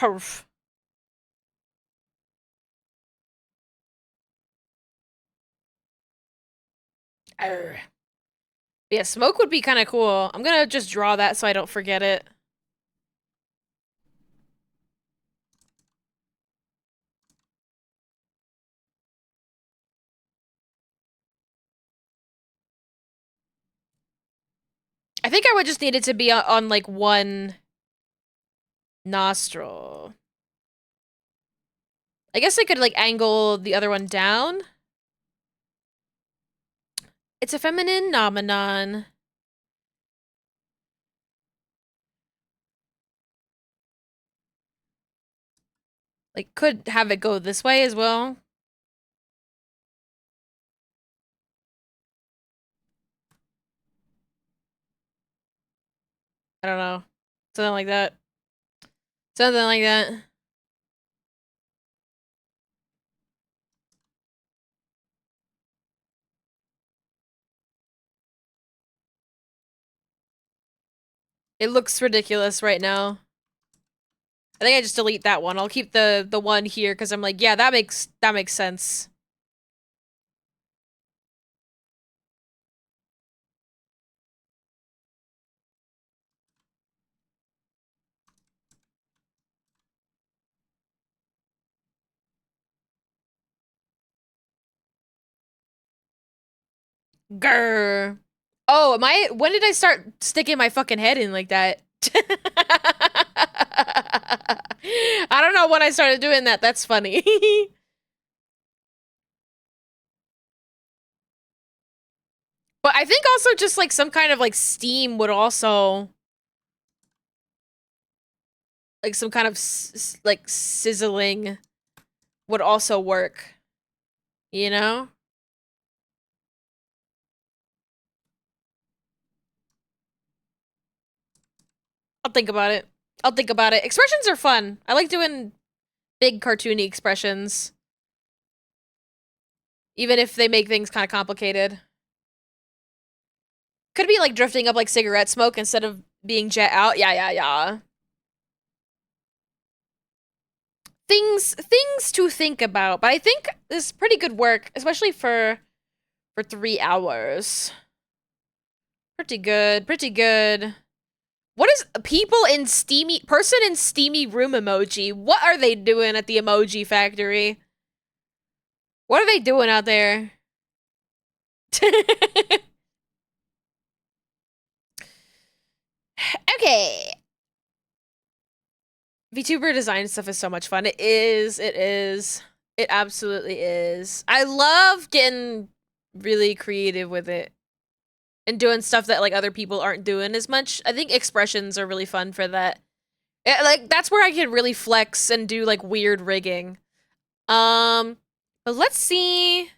Perf. Arr. Yeah, smoke would be kind of cool. I'm gonna just draw that so I don't forget it. I think I would just need it to be on like one nostril. I guess I could like angle the other one down. It's a feminine nomenon. Like, could have it go this way as well. I don't know. Something like that. Something like that. It looks ridiculous right now. I think I just delete that one. I'll keep the one here because I'm like, yeah, that makes sense. Grr. Oh, when did I start sticking my fucking head in like that? I don't know when I started doing that. That's funny. But I think also just like some kind of like steam would also like some kind of like sizzling would also work. You know? I'll think about it. I'll think about it. Expressions are fun. I like doing big cartoony expressions. Even if they make things kind of complicated. Could be like drifting up like cigarette smoke instead of being jet out. Yeah. Things to think about. But I think this is pretty good work, especially for 3 hours. Pretty good, pretty good. What is person in steamy room emoji? What are they doing at the emoji factory? What are they doing out there? Okay. VTuber design stuff is so much fun. It is. It absolutely is. I love getting really creative with it. And doing stuff that like other people aren't doing as much. I think expressions are really fun for that. Like that's where I can really flex and do like weird rigging. But let's see.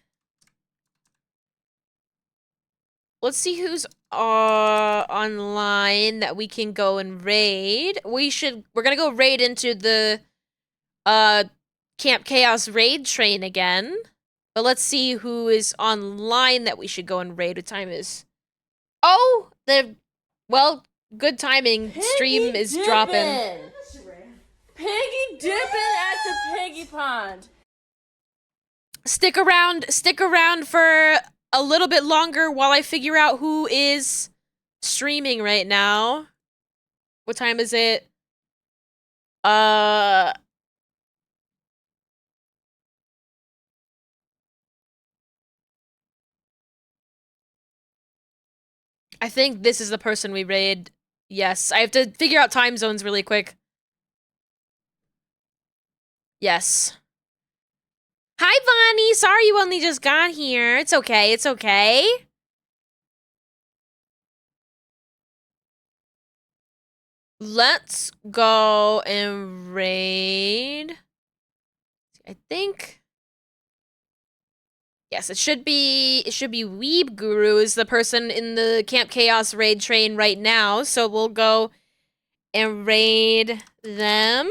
Let's see who's online that we can go and raid. We're gonna go raid into the Camp Chaos raid train again. But let's see who is online that we should go and raid. What time is? Oh, well, good timing. Stream is dropping. Piggy dipping at the piggy pond. Stick around for a little bit longer while I figure out who is streaming right now. What time is it? I think this is the person we raid. Yes, I have to figure out time zones really quick. Yes. Hi, Vonnie. Sorry you only just got here. It's okay. It's okay. Let's go and raid. I think. Yes, it should be Weeb Guru is the person in the Camp Chaos raid train right now. So we'll go and raid them.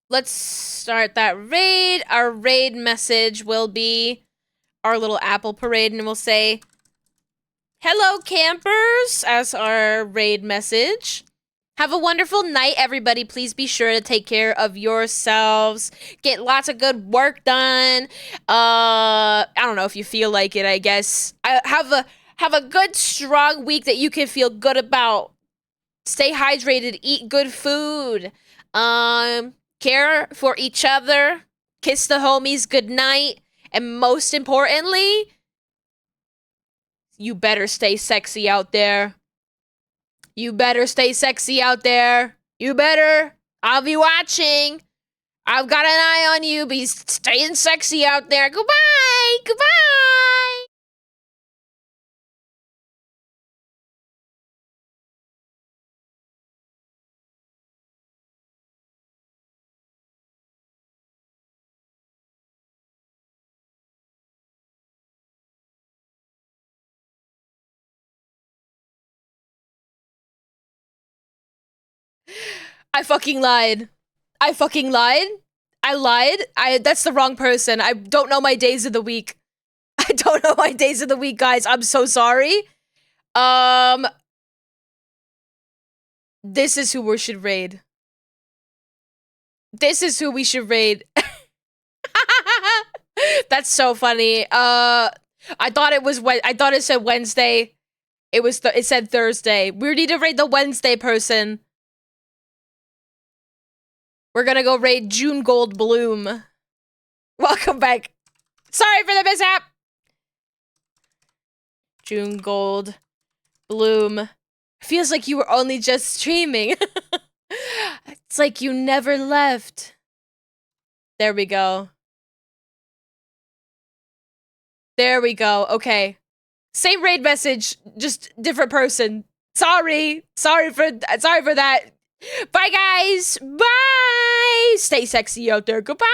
Let's start that raid. Our raid message will be our little apple parade, and we'll say, hello, campers, as our raid message. Have a wonderful night, everybody. Please be sure to take care of yourselves. Get lots of good work done. I don't know if you feel like it, I guess. Have a good, strong week that you can feel good about. Stay hydrated, eat good food. Care for each other. Kiss the homies goodnight. And most importantly, you better stay sexy out there. You better stay sexy out there. You better. I'll be watching. I've got an eye on you. Be staying sexy out there. Goodbye. Goodbye. I fucking lied. I fucking lied. I lied. That's the wrong person. I don't know my days of the week. I don't know my days of the week, guys. I'm so sorry. This is who we should raid. This is who we should raid. That's so funny. I thought it said Wednesday. It said Thursday. We need to raid the Wednesday person. We're gonna go raid June Gold Bloom. Welcome back. Sorry for the mishap. June Gold Bloom. Feels like you were only just streaming. It's like you never left. There we go. There we go. Okay. Same raid message, just different person. Sorry. Sorry for that. Bye, guys. Bye. Stay sexy out there. Goodbye.